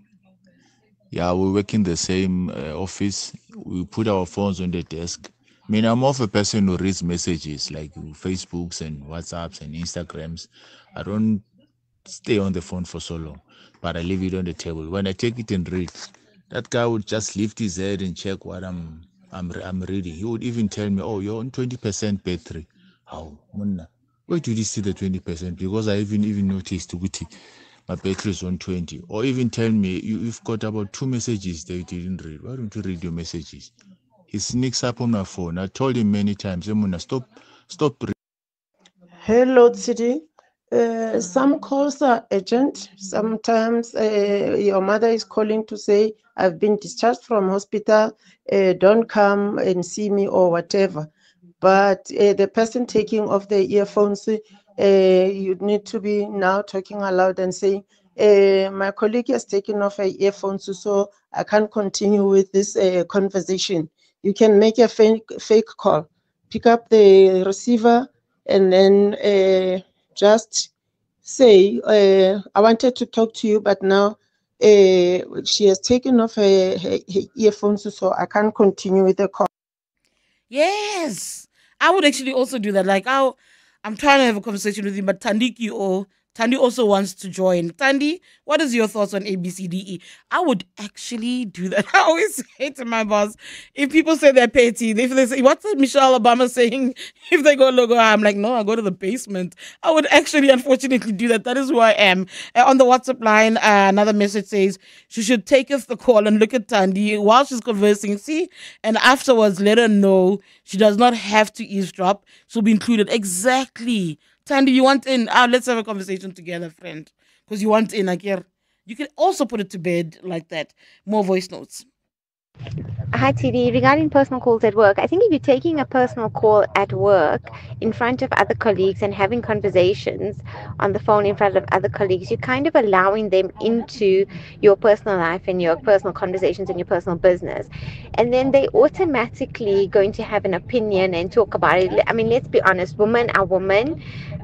yeah, we work in the same office. We put our phones on the desk. I mean, I'm more of a person who reads messages like Facebooks and WhatsApps and Instagrams. I don't stay on the phone for so long, but I leave it on the table. When I take it and read, that guy would just lift his head and check what I'm reading. He would even tell me, "Oh, you're on 20% battery." How? Where did you see the 20%? Because I even noticed my battery is on 20. Or even tell me, you've got about 2 messages that you didn't read. Why don't you read your messages? He sneaks up on my phone. I told him many times, stop. Hello, Tshidi. Some calls are urgent. Sometimes your mother is calling to say, I've been discharged from hospital, don't come and see me or whatever. But the person taking off the earphones, you need to be now talking aloud and saying, my colleague has taken off her earphones, so I can't continue with this conversation. You can make a fake call. Pick up the receiver and then just say, I wanted to talk to you, but now she has taken off her earphones, so I can't continue with the call. Yes, I would actually also do that. Like, I'm trying to have a conversation with him, but Tandy also wants to join. Tandy, what is your thoughts on ABCDE? I would actually do that. I always say to my boss, if people say they're petty, if they say, what's Michelle Obama saying? If they go logo, I'm like, no, I go to the basement. I would actually, unfortunately, do that. That is who I am. On the WhatsApp line, another message says, she should take us the call and look at Tandy while she's conversing, see? And afterwards, let her know she does not have to eavesdrop. She'll be included. Exactly. Tandy, you want in? Let's have a conversation together, friend. Because you want in, you can also put it to bed like that. More voice notes. Hi, Tshidi. Regarding personal calls at work, I think if you're taking a personal call at work in front of other colleagues and having conversations on the phone in front of other colleagues, you're kind of allowing them into your personal life and your personal conversations and your personal business. And then they automatically going to have an opinion and talk about it. I mean, let's be honest, women are women.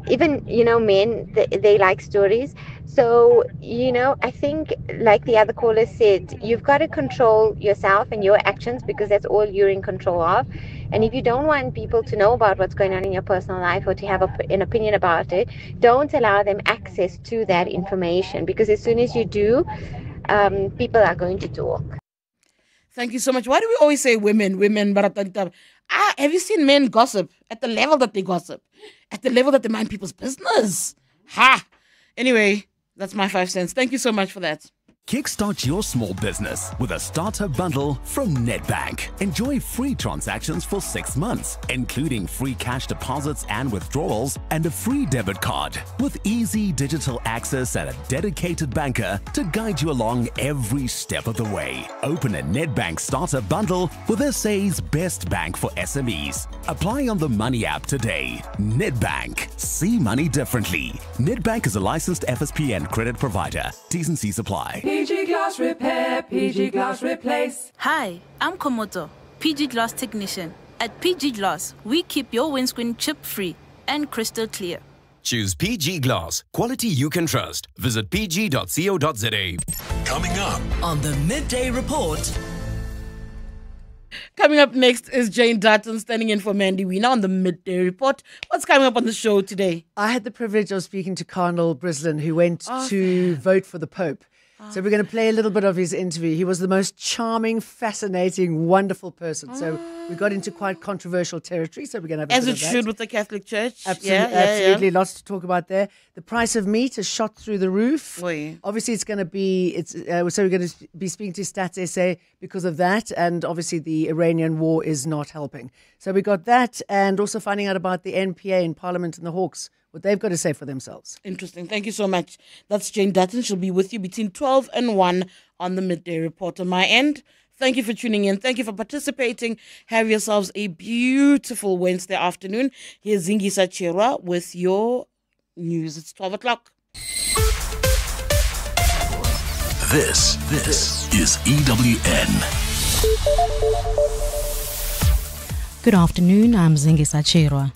Even, men, they like stories. So, I think, like the other caller said, you've got to control yourself and your actions because that's all you're in control of. And if you don't want people to know about what's going on in your personal life or to have an opinion about it, don't allow them access to that information, because as soon as you do, people are going to talk. Thank you so much. Why do we always say women? But have you seen men gossip at the level that they gossip? At the level that they mind people's business? Ha! Anyway, that's my 5 cents. Thank you so much for that. Kickstart your small business with a starter bundle from Nedbank. Enjoy free transactions for 6 months, including free cash deposits and withdrawals and a free debit card with easy digital access and a dedicated banker to guide you along every step of the way. Open a Nedbank starter bundle with SA's best bank for SMEs. Apply on the Money app today. Nedbank. See money differently. Nedbank is a licensed FSP and credit provider. T's and C's apply. PG Glass Repair, PG Glass Replace. Hi, I'm Komoto, PG Glass Technician. At PG Glass, we keep your windscreen chip-free and crystal clear. Choose PG Glass, quality you can trust. Visit pg.co.za. Coming up on the Midday Report. Coming up next is Jane Dutton standing in for Mandy Wiener on the Midday Report. What's coming up on the show today? I had the privilege of speaking to Cardinal Brislin, who went to vote for the Pope. So we're going to play a little bit of his interview. He was the most charming, fascinating, wonderful person. So we got into quite controversial territory. So we're going to have a bit of that. As it should with the Catholic Church. Absolutely. Yeah. Lots to talk about there. The price of meat has shot through the roof. Oui. Obviously, it's going to be, so we're going to be speaking to StatsSA because of that. And obviously, the Iranian war is not helping. So we got that, and also finding out about the NPA in Parliament and the Hawks, what they've got to say for themselves. Interesting. Thank you so much. That's Jane Dutton. She'll be with you between 12 and 1 on the Midday Report. On my end, thank you for tuning in. Thank you for participating. Have yourselves a beautiful Wednesday afternoon. Here's Zingisa Chirwa with your news. It's 12 o'clock. This is EWN. Good afternoon. I'm Zingisa Chirwa.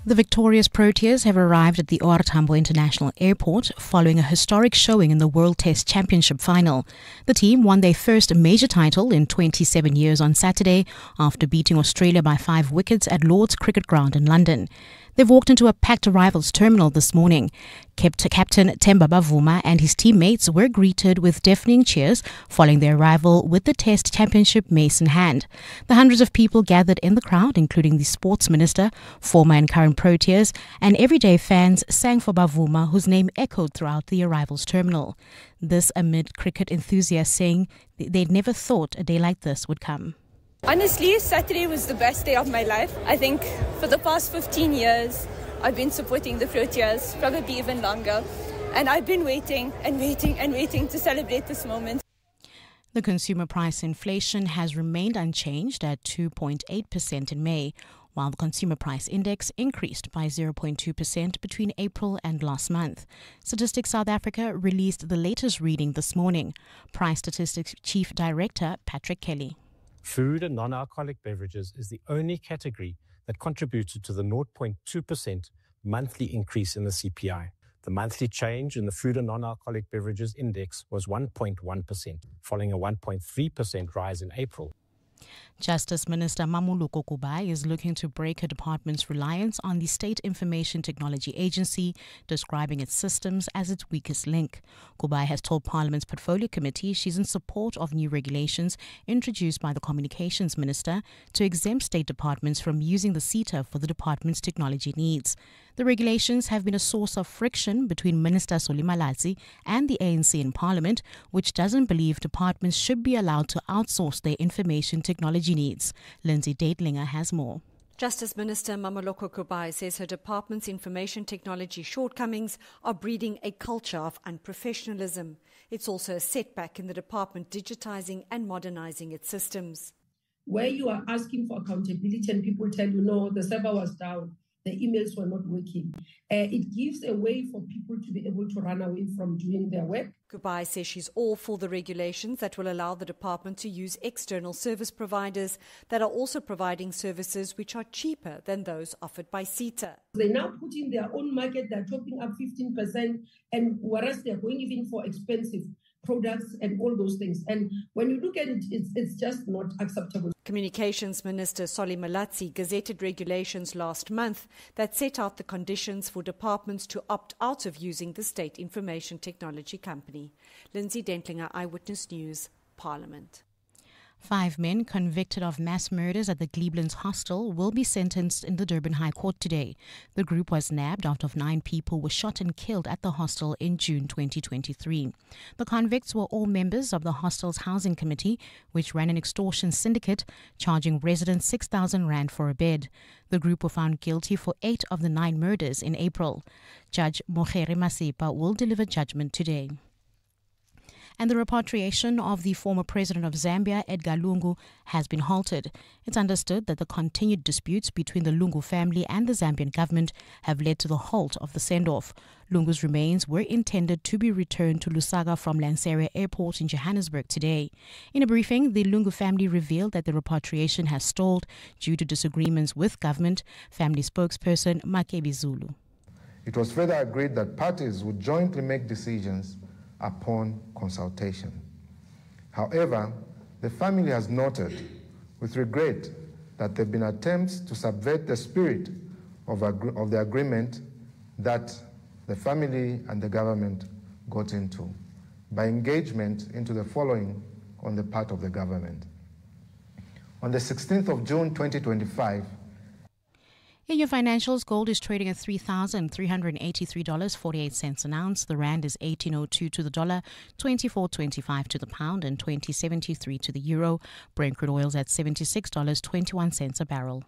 The victorious Proteas have arrived at the OR Tambo International Airport following a historic showing in the World Test Championship final. The team won their first major title in 27 years on Saturday after beating Australia by 5 wickets at Lord's Cricket Ground in London. They've walked into a packed arrivals terminal this morning. Captain Themba Bavuma and his teammates were greeted with deafening cheers following their arrival with the Test Championship mace in hand. The hundreds of people gathered in the crowd, including the sports minister, former and current Proteas, and everyday fans sang for Bavuma, whose name echoed throughout the arrivals terminal. This amid cricket enthusiasts saying they'd never thought a day like this would come. Honestly, Saturday was the best day of my life. I think for the past 15 years, I've been supporting the Proteas, probably even longer. And I've been waiting and waiting and waiting to celebrate this moment. The consumer price inflation has remained unchanged at 2.8% in May, while the consumer price index increased by 0.2% between April and last month. Statistics South Africa released the latest reading this morning. Price Statistics Chief Director Patrick Kelly. Food and non-alcoholic beverages is the only category that contributed to the 0.2% monthly increase in the CPI. The monthly change in the food and non-alcoholic beverages index was 1.1%, following a 1.3% rise in April. Justice Minister Mamuluko Kubai is looking to break her department's reliance on the State Information Technology Agency, describing its systems as its weakest link. Kubai has told Parliament's Portfolio Committee she's in support of new regulations introduced by the Communications Minister to exempt state departments from using the SETA for the department's technology needs. The regulations have been a source of friction between Minister Solimalatsi and the ANC in Parliament, which doesn't believe departments should be allowed to outsource their information technology needs. Lindsay Datelinger has more. Justice Minister Mamoloko Kubai says her department's information technology shortcomings are breeding a culture of unprofessionalism. It's also a setback in the department digitizing and modernizing its systems. Where you are asking for accountability and people tell you, no, the server was down, the emails were not working. It gives a way for people to be able to run away from doing their work. Kubai says she's all for the regulations that will allow the department to use external service providers that are also providing services which are cheaper than those offered by SETA. They now put in their own market, they're topping up 15%, and whereas they're going even for expensive products and all those things. And when you look at it, it's just not acceptable. Communications Minister Solly Malatsi gazetted regulations last month that set out the conditions for departments to opt out of using the State Information Technology Company. Lindsay Dentlinger, Eyewitness News, Parliament. 5 men convicted of mass murders at the Cleveland's hostel will be sentenced in the Durban High Court today. The group was nabbed after 9 people were shot and killed at the hostel in June 2023. The convicts were all members of the hostel's housing committee, which ran an extortion syndicate, charging residents 6,000 rand for a bed. The group were found guilty for 8 of the 9 murders in April. Judge Mogere Masipa will deliver judgment today. And the repatriation of the former president of Zambia, Edgar Lungu, has been halted. It's understood that the continued disputes between the Lungu family and the Zambian government have led to the halt of the send-off. Lungu's remains were intended to be returned to Lusaka from Lanseria Airport in Johannesburg today. In a briefing, the Lungu family revealed that the repatriation has stalled due to disagreements with government. Family spokesperson Makebi Zulu. It was further agreed that parties would jointly make decisions upon consultation. However, the family has noted with regret that there have been attempts to subvert the spirit of the agreement that the family and the government got into by engagement into the following on the part of the government. On the 16th of June 2025, in your financials, gold is trading at $3,383.48 an ounce. The rand is 18.02 to the dollar, 24.25 to the pound, and 20.73 to the euro. Brent crude oil is at $76.21 a barrel.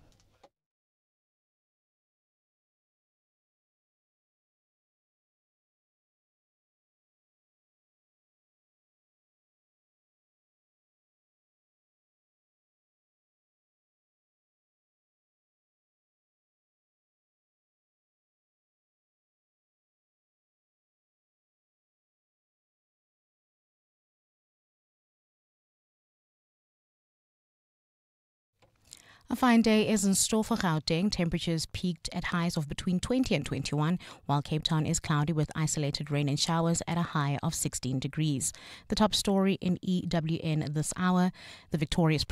A fine day is in store for Gauteng. Temperatures peaked at highs of between 20 and 21, while Cape Town is cloudy with isolated rain and showers at a high of 16 degrees. The top story in EWN this hour, the victorious